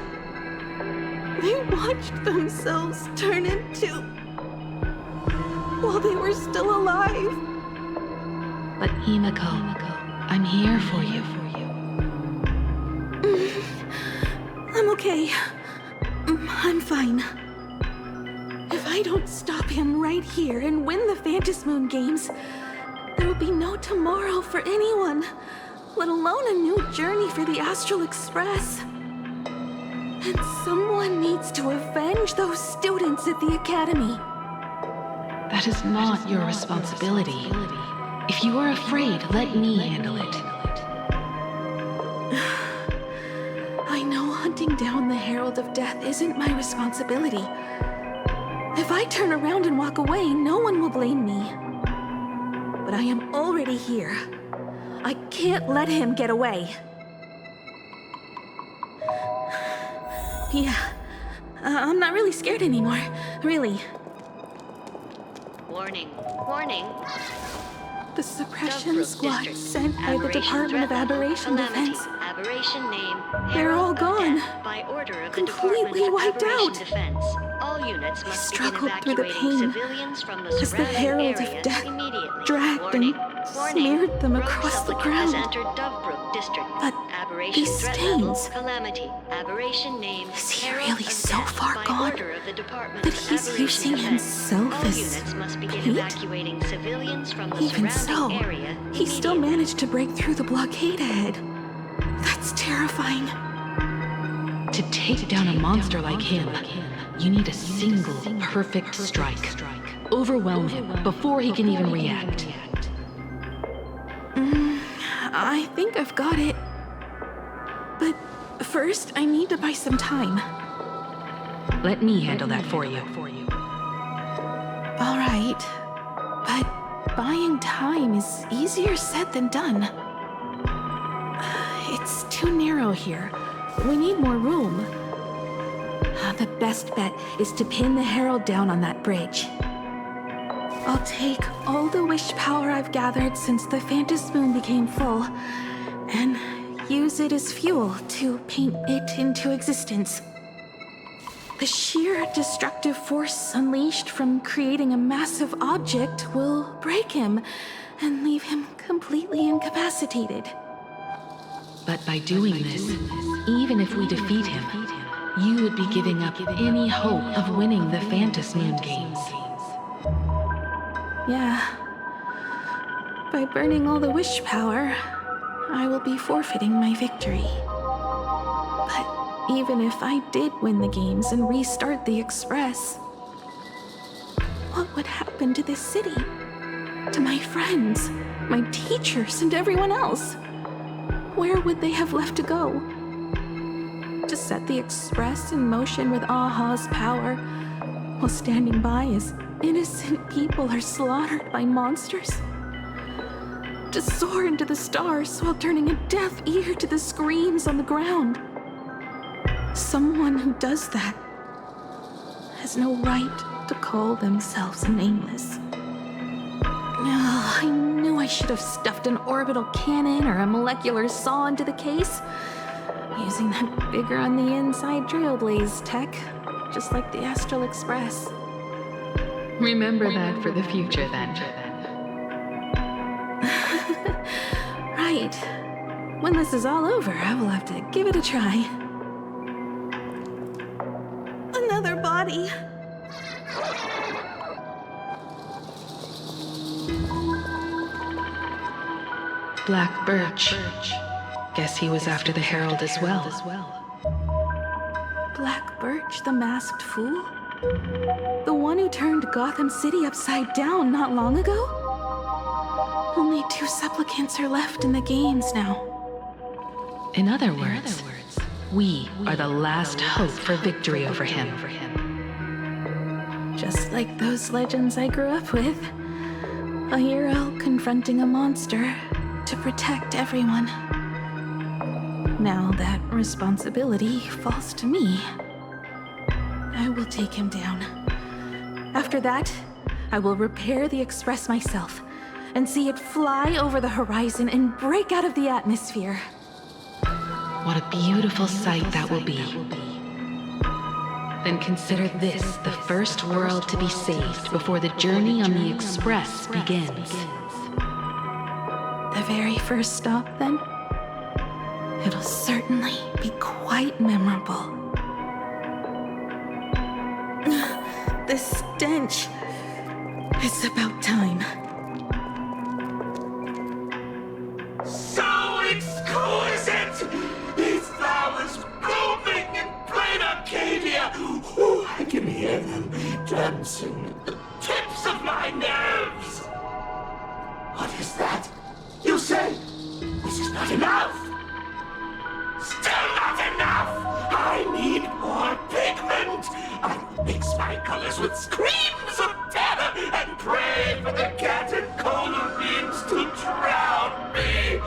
They watched themselves turn into... while they were still alive. But Himiko, I'm here for you. I'm okay. I'm fine. If I don't stop him right here and win the Phantom Moon games, there will be no tomorrow for anyone, let alone a new journey for the Astral Express. And someone needs to avenge those students at the Academy. That is not your responsibility. If you are afraid, let me handle it. I know hunting down the Herald of Death isn't my responsibility. If I turn around and walk away, no one will blame me. But I am already here. I can't let him get away. Yeah, I'm not really scared anymore. Really. Warning. Warning. The suppression squad sent by the Department of Aberration Defense. Aberration name. They're all gone. By order of the Completely wiped out. Defense. All units must struggled begin through the evacuating pain civilians from the as the surrounding herald of areas death immediately. dragged and smeared them across the ground. Has entered Dovebrook district. But Aberration these threat stains. level, calamity. Aberration name. Is he herald really of so death far by gone order of the Department that of he's Aberration using Defense. himself All as units must begin bait? evacuating civilians from the Even so, surrounding area. he still managed to break through the blockade ahead. That's terrifying. To take down a monster like him, you need a single perfect strike. Overwhelm him before he can even react. I think I've got it. But first, I need to buy some time. Let me handle that for you. All right. But buying time is easier said than done. It's too narrow here. We need more room. The best bet is to pin the Herald down on that bridge. I'll take all the wish power I've gathered since the Phantom Moon became full, and use it as fuel to paint it into existence. The sheer destructive force unleashed from creating a massive object will break him and leave him completely incapacitated. But by doing this, even if we defeat him, you would be giving up any hope of winning the Phantom Moon games. Yeah. By burning all the wish power, I will be forfeiting my victory. But even if I did win the games and restart the Express, what would happen to this city? To my friends, my teachers, and everyone else? Where would they have left to go? To set the Express in motion with Aha's power, while standing by as innocent people are slaughtered by monsters? To soar into the stars while turning a deaf ear to the screams on the ground? Someone who does that has no right to call themselves nameless. I knew I should have stuffed an orbital cannon or a molecular saw into the case, using that bigger on the inside Trailblaze tech, just like the Astral Express. Remember that for the future, then. Right. When this is all over, I will have to give it a try. Another body. Black Birch. Guess he was after the Herald as well. Black Birch, the masked fool? The one who turned Gotham City upside down not long ago? Only 2 supplicants are left in the games now. In other words, we are the last hope for victory over him. Just like those legends I grew up with. A hero confronting a monster to protect everyone. Now that responsibility falls to me. I will take him down. After that, I will repair the Express myself and see it fly over the horizon and break out of the atmosphere. What a beautiful sight that will be. Then consider this the first world to be saved before the journey on the Express begins. The very first stop, then? It'll certainly be quite memorable. The stench. It's about time. So exquisite! These flowers blooming in Planarcardia! Ooh, I can hear them dancing at the tips of my nerves! What is that? You say this is not enough? Still not enough! I need more pigment! I will mix my colors with screams of terror and pray for the catecholamines to drown me!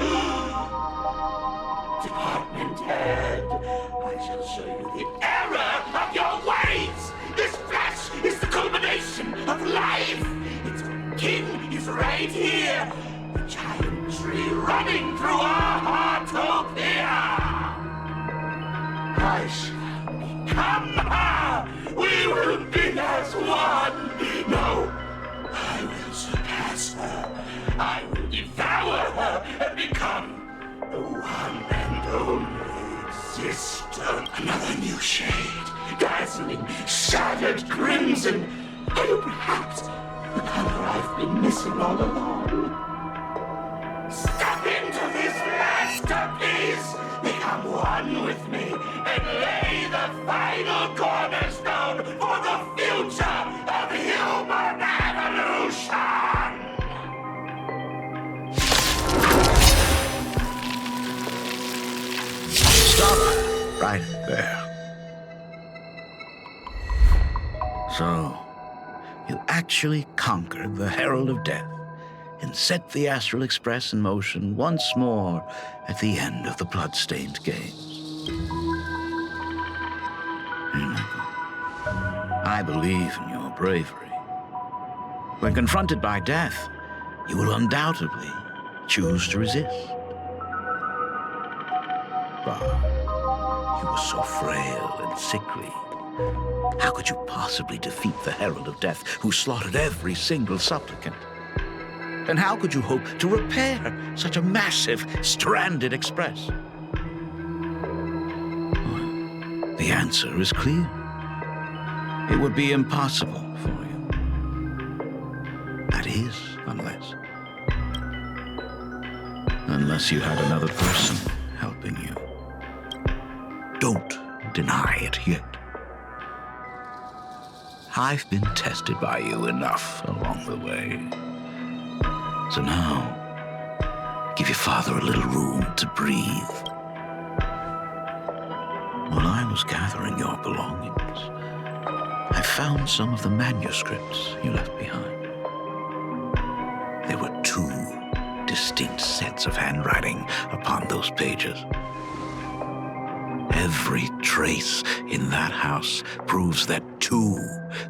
Department head, I shall show you the error of your ways! right here! The giant tree running through our heartopia! I shall become her! We will be as one! No, I will surpass her. I will devour her and become the one and only existence. Another new shade, dazzling, shattered crimson. Or perhaps the color I've been missing all along. Step into this masterpiece! Become one with me and lay the final cornerstone for the future of human evolution! Stop right there. So, you actually conquered the Herald of Death and set the Astral Express in motion once more at the end of the blood-stained games. I believe in your bravery. When confronted by death, you will undoubtedly choose to resist. But you were so frail and sickly. How could you possibly defeat the Herald of Death, who slaughtered every single supplicant? And how could you hope to repair such a massive, stranded express? Well, the answer is clear. It would be impossible for you. That is, unless you had another person helping you. Don't deny it yet. I've been tested by you enough along the way. So now, give your father a little room to breathe. While I was gathering your belongings, I found some of the manuscripts you left behind. There were 2 distinct sets of handwriting upon those pages. Every trace in that house proves that 2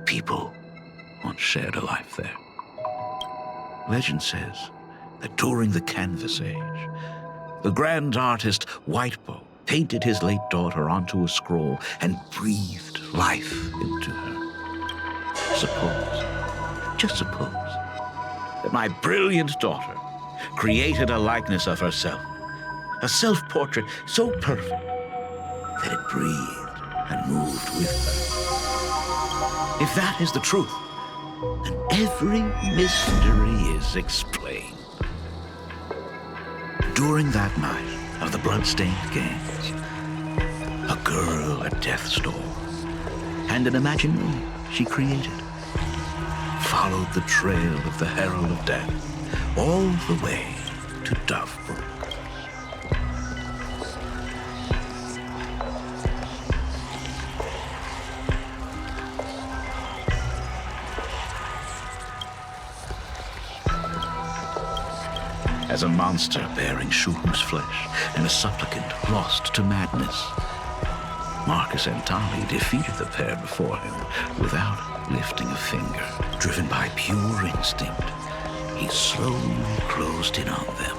people once shared a life there. Legend says that during the Canvas Age, the grand artist Whitebow painted his late daughter onto a scroll and breathed life into her. Just suppose, that my brilliant daughter created a likeness of herself, a self-portrait so perfect that it breathed and moved with her. If that is the truth, then every mystery is explained. During that night of the blood-stained games, a girl at death's door and an imaginary she created followed the trail of the Herald of Death all the way to Dovebrook. As a monster bearing Shuhu's flesh and a supplicant lost to madness, Marcus Antali defeated the pair before him without lifting a finger. Driven by pure instinct, he slowly closed in on them.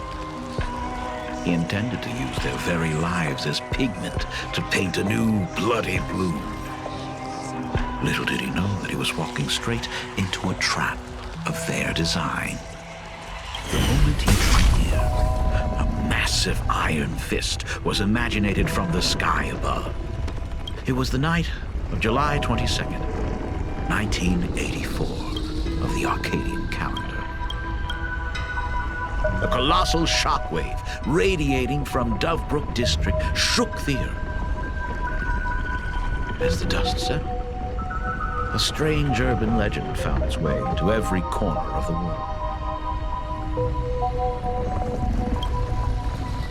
He intended to use their very lives as pigment to paint a new bloody blue. Little did he know that he was walking straight into a trap of their design. The moment he drew near, a massive iron fist was imaginated from the sky above. It was the night of July 22nd, 1984, of the Arcadian calendar. A colossal shockwave radiating from Dovebrook district shook the earth. As the dust settled, a strange urban legend found its way into every corner of the world.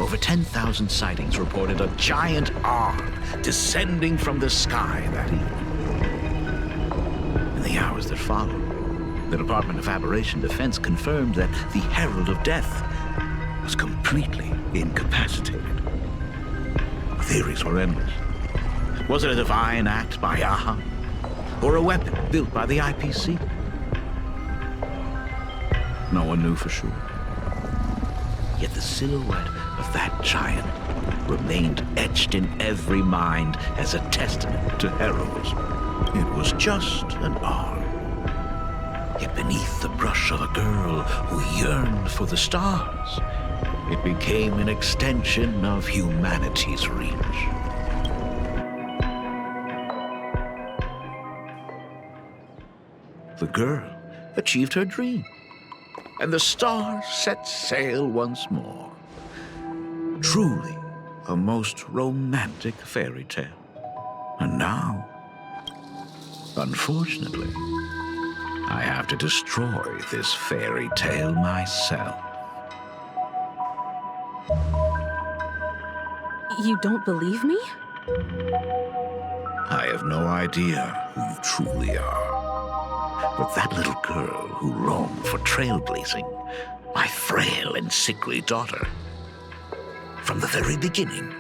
Over 10,000 sightings reported a giant arm descending from the sky that evening. In the hours that followed, the Department of Aberration Defense confirmed that the Herald of Death was completely incapacitated. Theories were endless. Was it a divine act by Yaha? Or a weapon built by the IPC? No one knew for sure. Yet the silhouette of that giant remained etched in every mind as a testament to heroism. It was just an arm. Yet beneath the brush of a girl who yearned for the stars, it became an extension of humanity's reach. The girl achieved her dream, and the stars set sail once more. Truly a most romantic fairy tale. And now, unfortunately, I have to destroy this fairy tale myself. You don't believe me? I have no idea who you truly are. But that little girl who roamed for trailblazing, my frail and sickly daughter, from the very beginning,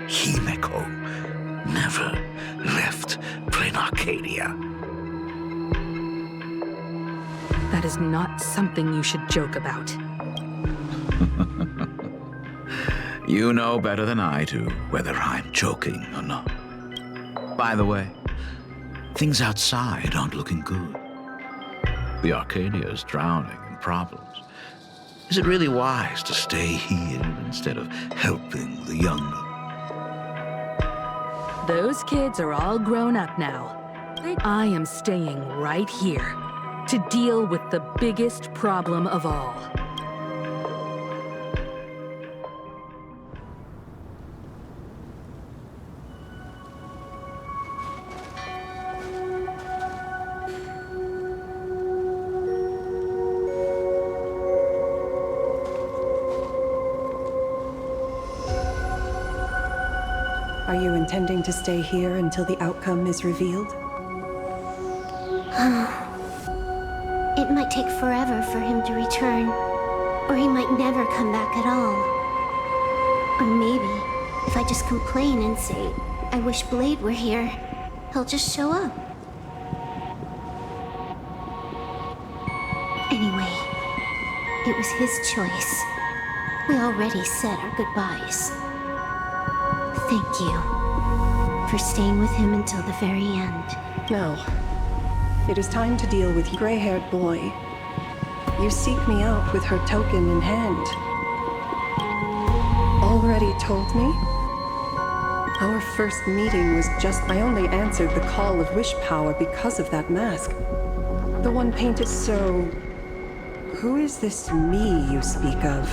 Himeko never left Planarcardia. That is not something you should joke about. You know better than I do whether I'm joking or not. By the way, things outside aren't looking good. The Arcadia is drowning in problems. Is it really wise to stay here instead of helping the young? Those kids are all grown up now. I am staying right here to deal with the biggest problem of all. Are you intending to stay here until the outcome is revealed? It might take forever for him to return, or he might never come back at all. Or maybe, if I just complain and say, I wish Blade were here, he'll just show up. Anyway, it was his choice. We already said our goodbyes. Thank you for staying with him until the very end. Now, it is time to deal with gray-haired boy. You seek me out with her token in hand. Already told me? Our first meeting was just... I only answered the call of wish power because of that mask. The one painted so... Who is this me you speak of?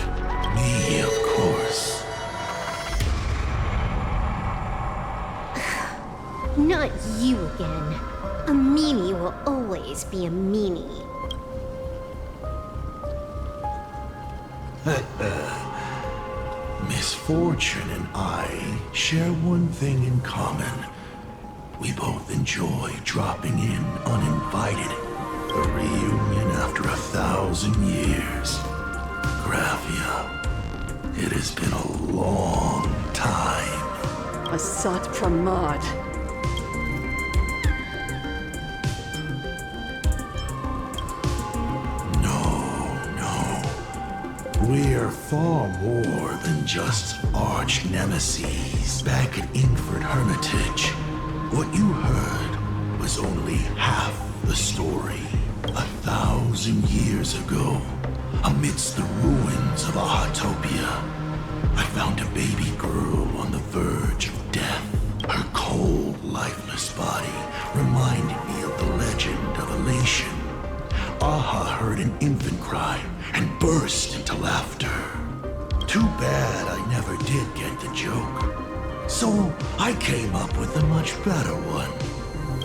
Me, of course. Not you again. A meanie will always be a meanie. Misfortune and I share one thing in common. We both enjoy dropping in uninvited. A reunion after 1,000 years. Graphia, it has been a long time. A Sat Pramad. We're far more than just arch nemesis. Back at Ingford Hermitage, what you heard was only half the story. 1,000 years ago, amidst the ruins of a Autopia, I found a baby girl on the verge of death. Her cold, lifeless body reminded me of the legend of Elation. Aha heard an infant cry and burst into laughter. Too bad I never did get the joke. So I came up with a much better one.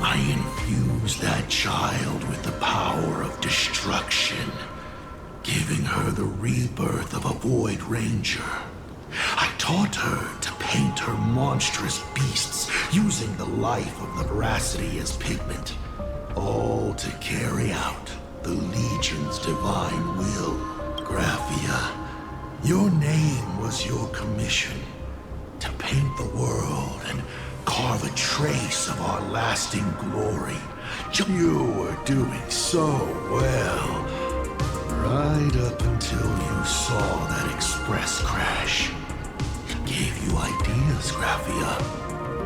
I infused that child with the power of destruction, giving her the rebirth of a Void Ranger. I taught her to paint her monstrous beasts using the life of the veracity as pigment, all to carry out the Legion's divine will. Graphia, your name was your commission, to paint the world and carve a trace of our lasting glory. You were doing so well. Right up until you saw that express crash. It gave you ideas, Graphia.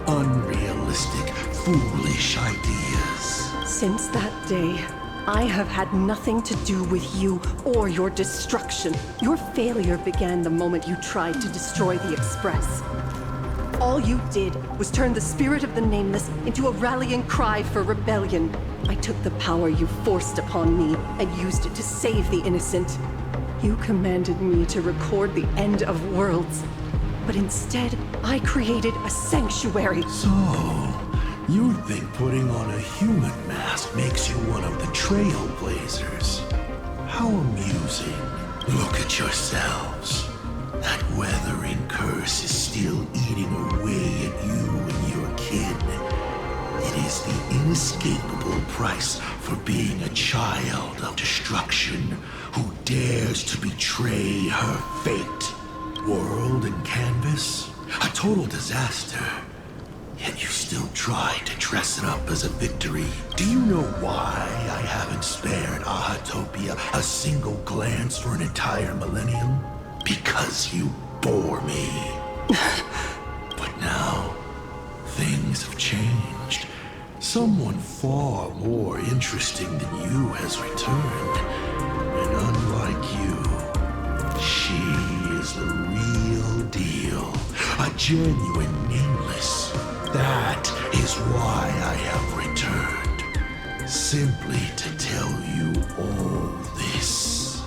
Unrealistic, foolish ideas. Since that day, I have had nothing to do with you or your destruction. Your failure began the moment you tried to destroy the Express. All you did was turn the spirit of the Nameless into a rallying cry for rebellion. I took the power you forced upon me and used it to save the innocent. You commanded me to record the end of worlds, but instead, I created a sanctuary. So, you think putting on a human mask makes you one of the Trailblazers? How amusing. Look at yourselves. That weathering curse is still eating away at you and your kin. It is the inescapable price for being a child of destruction who dares to betray her fate. World and canvas, a total disaster. Yet you still try to dress it up as a victory. Do you know why I haven't spared Ahatopia a single glance for an entire millennium? Because you bore me. But now, things have changed. Someone far more interesting than you has returned. And unlike you, she is the real deal. A genuine Nameless. That is why I have returned. Simply to tell you all this.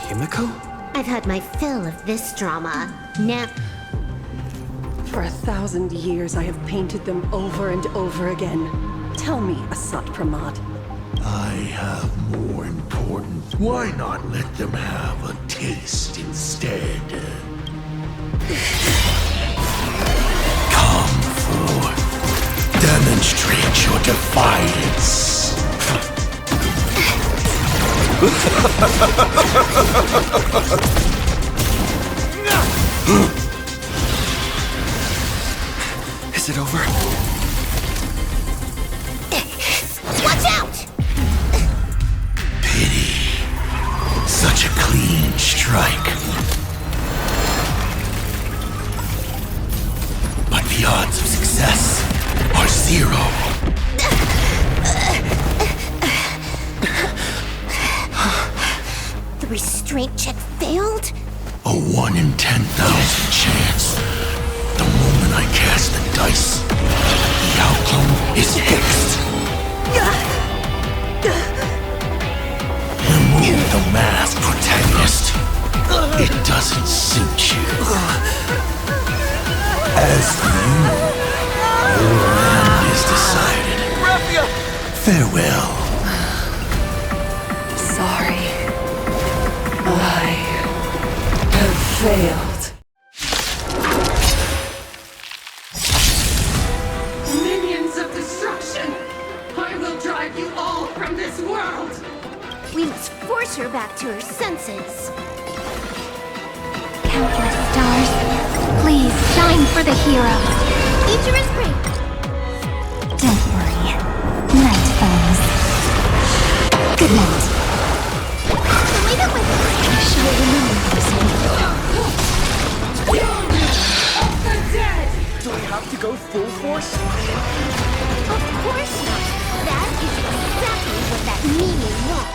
Himiko? I've had my fill of this drama. Now... For 1,000 years, I have painted them over and over again. Tell me, Asat Pramad. I have more important. Why not let them have a taste instead? Come forth. Demonstrate your defiance. Is it over? Watch out! Pity. Such a clean strike. But the odds of success are 0. The restraint check failed? A 1 in 10,000 chance. The moment I cast the dice, the outcome is fixed. Remove the mask, protagonist. It doesn't suit you. As for you, your end is decided. Farewell. Sorry. I have failed. Minions of destruction! I will drive you all from this world! We must force her back to her senses. Countless stars, please shine for the hero. Future is great. Don't worry. Night falls. Good night. Leave it with us. I shall remember this one. Of the dead! Do I have to go full force? Of course not. That is exactly what that meaning wants.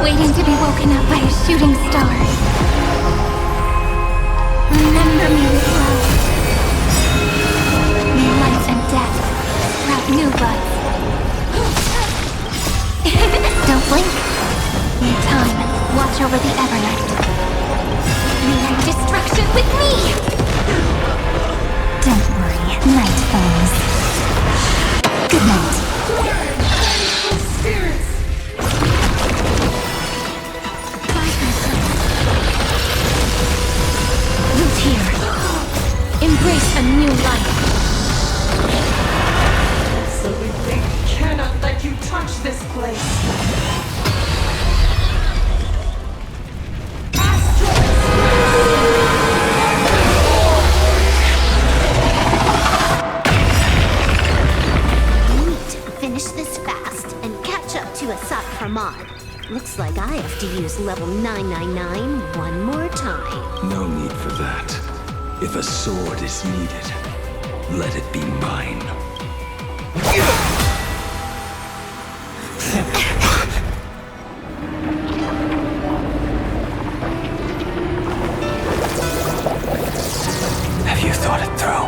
waiting to be woken up by a shooting star. Remember me with love. May life and death sprout new buds. Don't blink. In time, watch over the Evernight. Rewrite destruction with me! Don't worry, night falls. Good night. Root here. Embrace a new life. Absolutely cannot let you touch this place. Finish this fast and catch up to Asat Pramod. Looks like I have to use level 999 one more time. No need for that. If a sword is needed, let it be mine. Have you thought it through?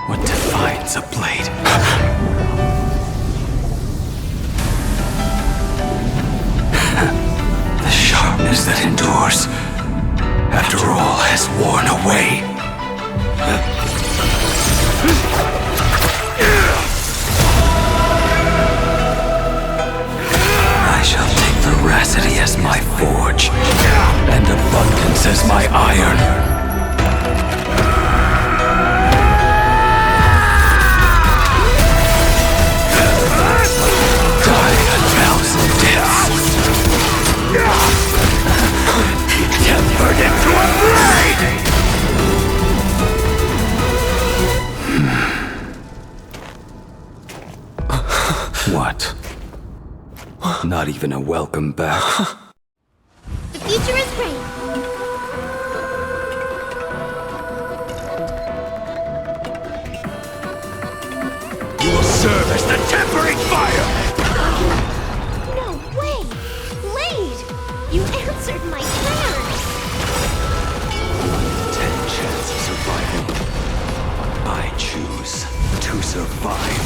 What defines a blade? The sharpness that endures, after all has worn away. I shall take veracity as my forge, and abundance as my iron. Tempered into a blade! What? Not even a welcome back? The future is great. You will serve as the tempering fire! No way! Blade! You answered my prayers! 1 in 10 chance of survival. I choose to survive.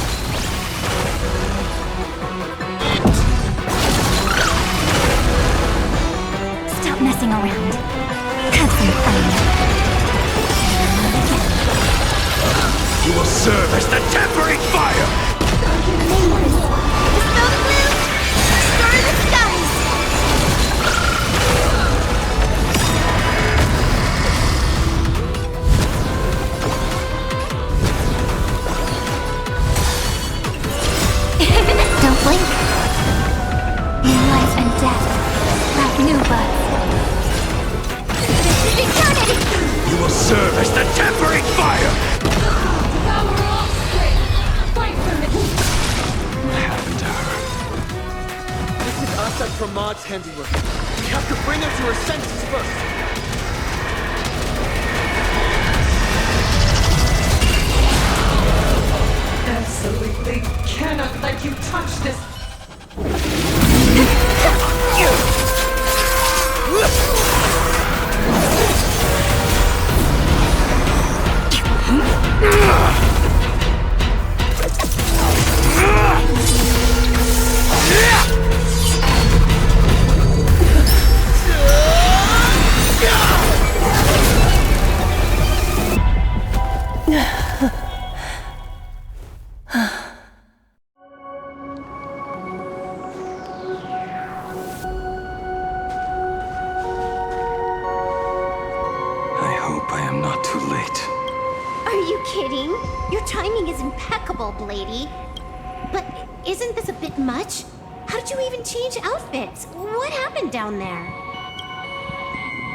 Stop messing around. Have some fun. You will serve as the tempering fire! Dispel the gloom! Restore the skies! Don't blink. In life and death, sprout new buds. This is eternity! You will serve as the tempering fire! What happened to her? This is Asad Pramod's handiwork. We have to bring her to her senses first. Absolutely cannot let you touch this. kidding. Your timing is impeccable, Blady. But isn't this a bit much? How did you even change outfits? What happened down there?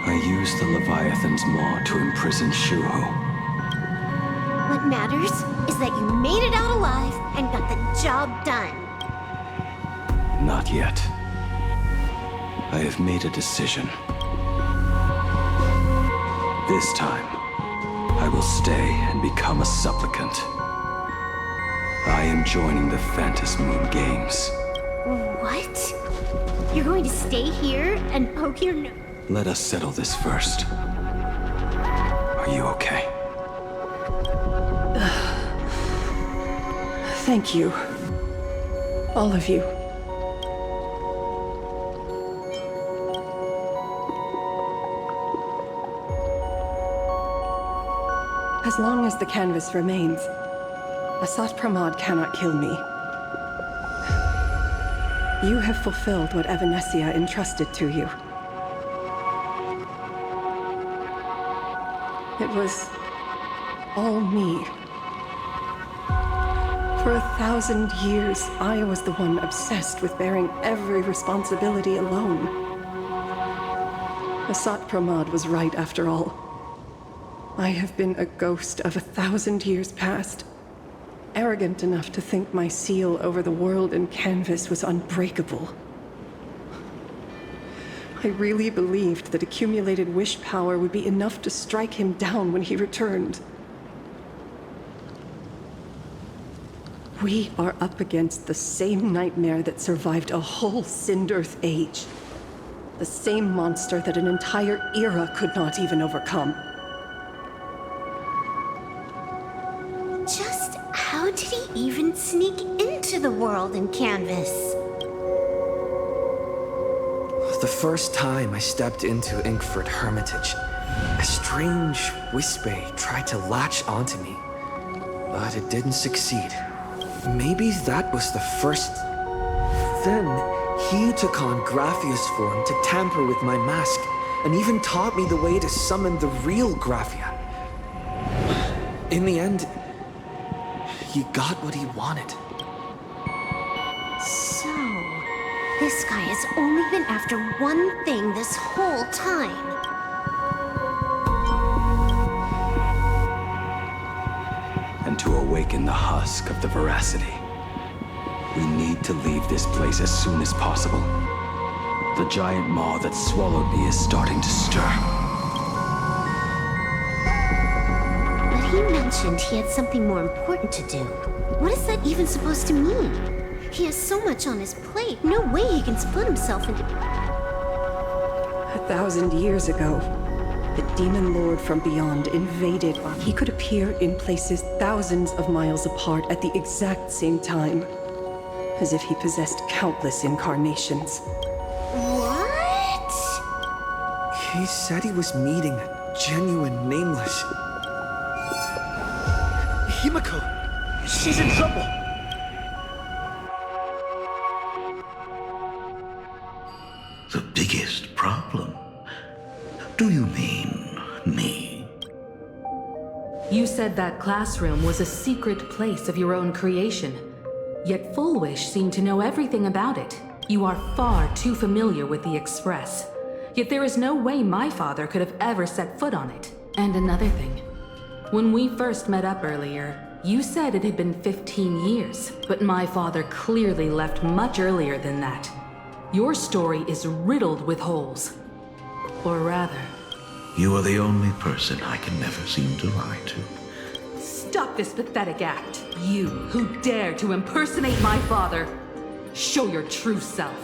I used the Leviathan's maw to imprison Shuho. What matters is that you made it out alive and got the job done. Not yet. I have made a decision. This time, I will stay and become a supplicant. I am joining the Phantasmoon Games. What? You're going to stay here and poke your nose? Let us settle this first. Are you okay? Thank you. All of you. As long as the canvas remains, Asat Pramod cannot kill me. You have fulfilled what Evanescia entrusted to you. It was all me. For 1,000 years, I was the one obsessed with bearing every responsibility alone. Asat Pramod was right after all. I have been a ghost of 1,000 years past, arrogant enough to think my seal over the world and canvas was unbreakable. I really believed that accumulated wish power would be enough to strike him down when he returned. We are up against the same nightmare that survived a whole Sindearth age. The same monster that an entire era could not even overcome. Just how did he even sneak into the world in Canvas? The first time I stepped into Inkford Hermitage, a strange whisper tried to latch onto me, but it didn't succeed. Maybe that was the first. Then he took on Graphia's form to tamper with my mask, and even taught me the way to summon the real Graphia. In the end, he got what he wanted. So, this guy has only been after one thing this whole time. And to awaken the husk of the veracity. We need to leave this place as soon as possible. The giant maw that swallowed me is starting to stir. But he mentioned he had something more important to do. What is that even supposed to mean? He has so much on his plate, no way he can split himself into... 1,000 years ago, the demon lord from beyond invaded. He could appear in places thousands of miles apart at the exact same time, as if he possessed countless incarnations. What? He said he was meeting a genuine nameless... Himiko! She's in trouble! The biggest problem? Do you mean me? You said that classroom was a secret place of your own creation. Yet Fullwish seemed to know everything about it. You are far too familiar with the Express. Yet there is no way my father could have ever set foot on it. And another thing. When we first met up earlier, you said it had been 15 years, but my father clearly left much earlier than that. Your story is riddled with holes. Or rather... You are the only person I can never seem to lie to. Stop this pathetic act. You, who dare to impersonate my father. Show your true self.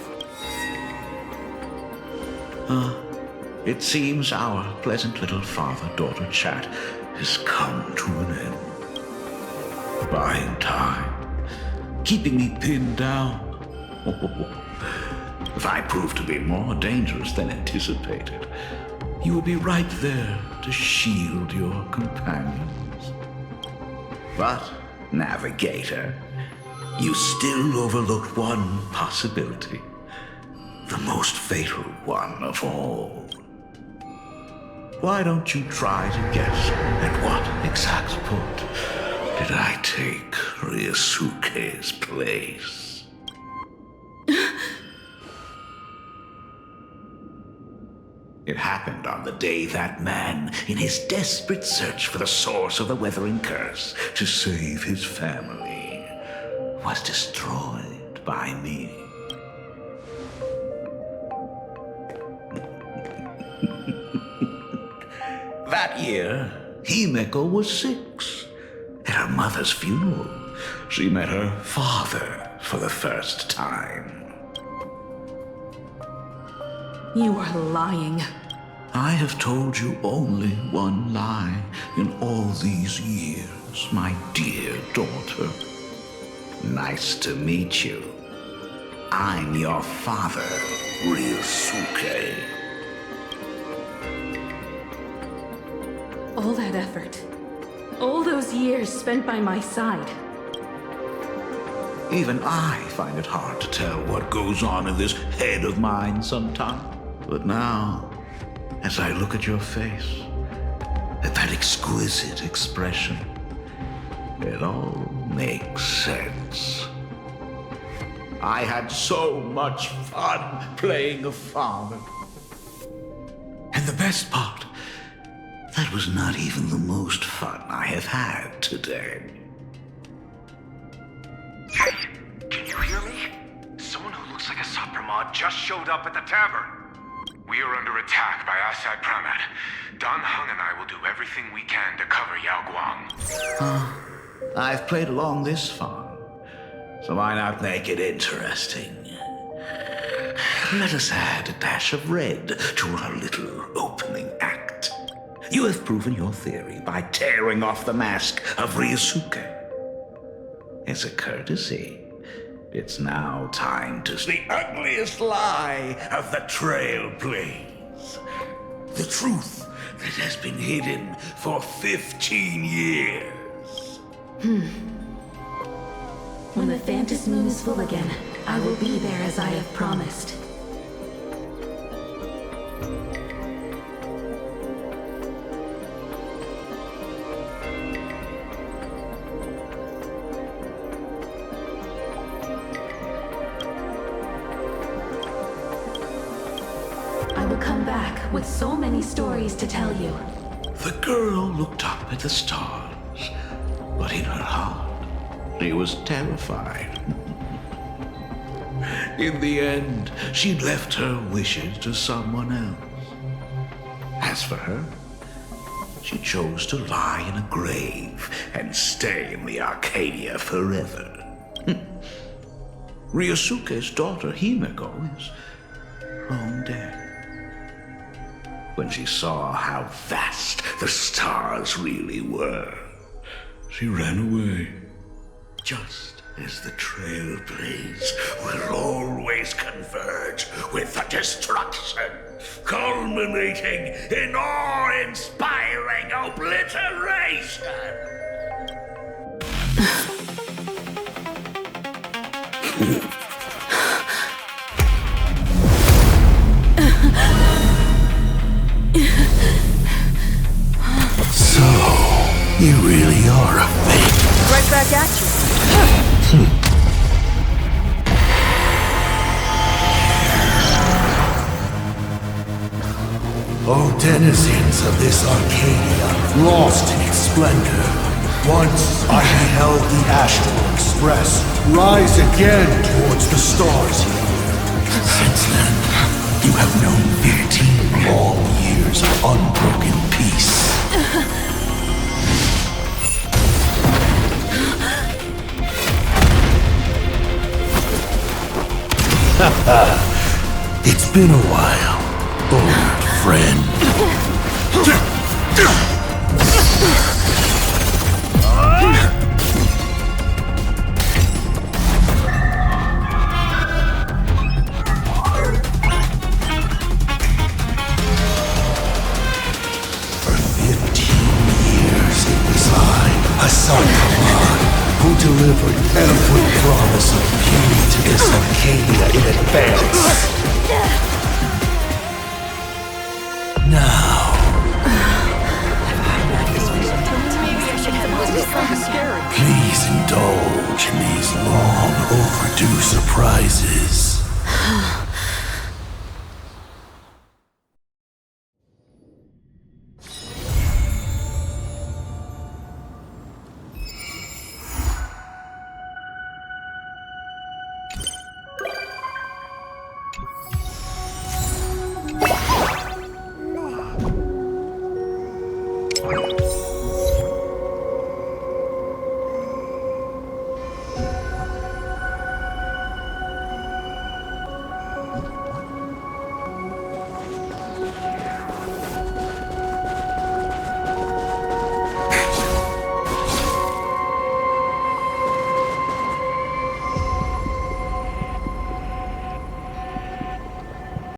It seems our pleasant little father-daughter chat has come to an end. Buying time. Keeping me pinned down. If I prove to be more dangerous than anticipated, you would be right there to shield your companions. But, Navigator, you still overlooked one possibility. The most fatal one of all. Why don't you try to guess at what exact point did I take Ryosuke's place? It happened on the day that man, in his desperate search for the source of the Weathering Curse to save his family, was destroyed by me. That year, Himeko was 6. At her mother's funeral, she met her father for the first time. You are lying. I have told you only one lie in all these years, my dear daughter. Nice to meet you. I'm your father, Ryosuke. All that effort. All those years spent by my side. Even I find it hard to tell what goes on in this head of mine sometimes. But now, as I look at your face, at that exquisite expression, it all makes sense. I had so much fun playing a father. And the best part, that was not even the most fun I have had today. Can you hear me? Someone who looks like a Sapramod just showed up at the tavern. We are under attack by Asai Pramat. Dan Heng and I will do everything we can to cover Yao Guang. I've played along this far, so why not make it interesting? Let us add a dash of red to our little opening act. You have proven your theory by tearing off the mask of Ryosuke. As a courtesy, it's now time to see the ugliest lie of the Trailblaze. The truth that has been hidden for 15 years. When the Phantom Moon is full again, I will be there as I have promised. I will come back with so many stories to tell you. The girl looked up at the stars, but in her heart, she was terrified. In the end, she'd left her wishes to someone else. As for her, she chose to lie in a grave and stay in the Arcadia forever. Ryosuke's daughter, Himeko, is long dead. When she saw how vast the stars really were, she ran away. Just as the Trailblaze will always converge with the destruction, culminating in awe-inspiring obliteration. So, you really are a fake. Right back at you. O denizens of this Arcadia, lost in its splendor, once I beheld the Astral Express rise again towards the stars. Since then, you have known 15 long years of unbroken peace. It's been a while, old friend. For 15 years it was I, Hassan Khan, who delivered every promise of beauty to this Arcadia in advance.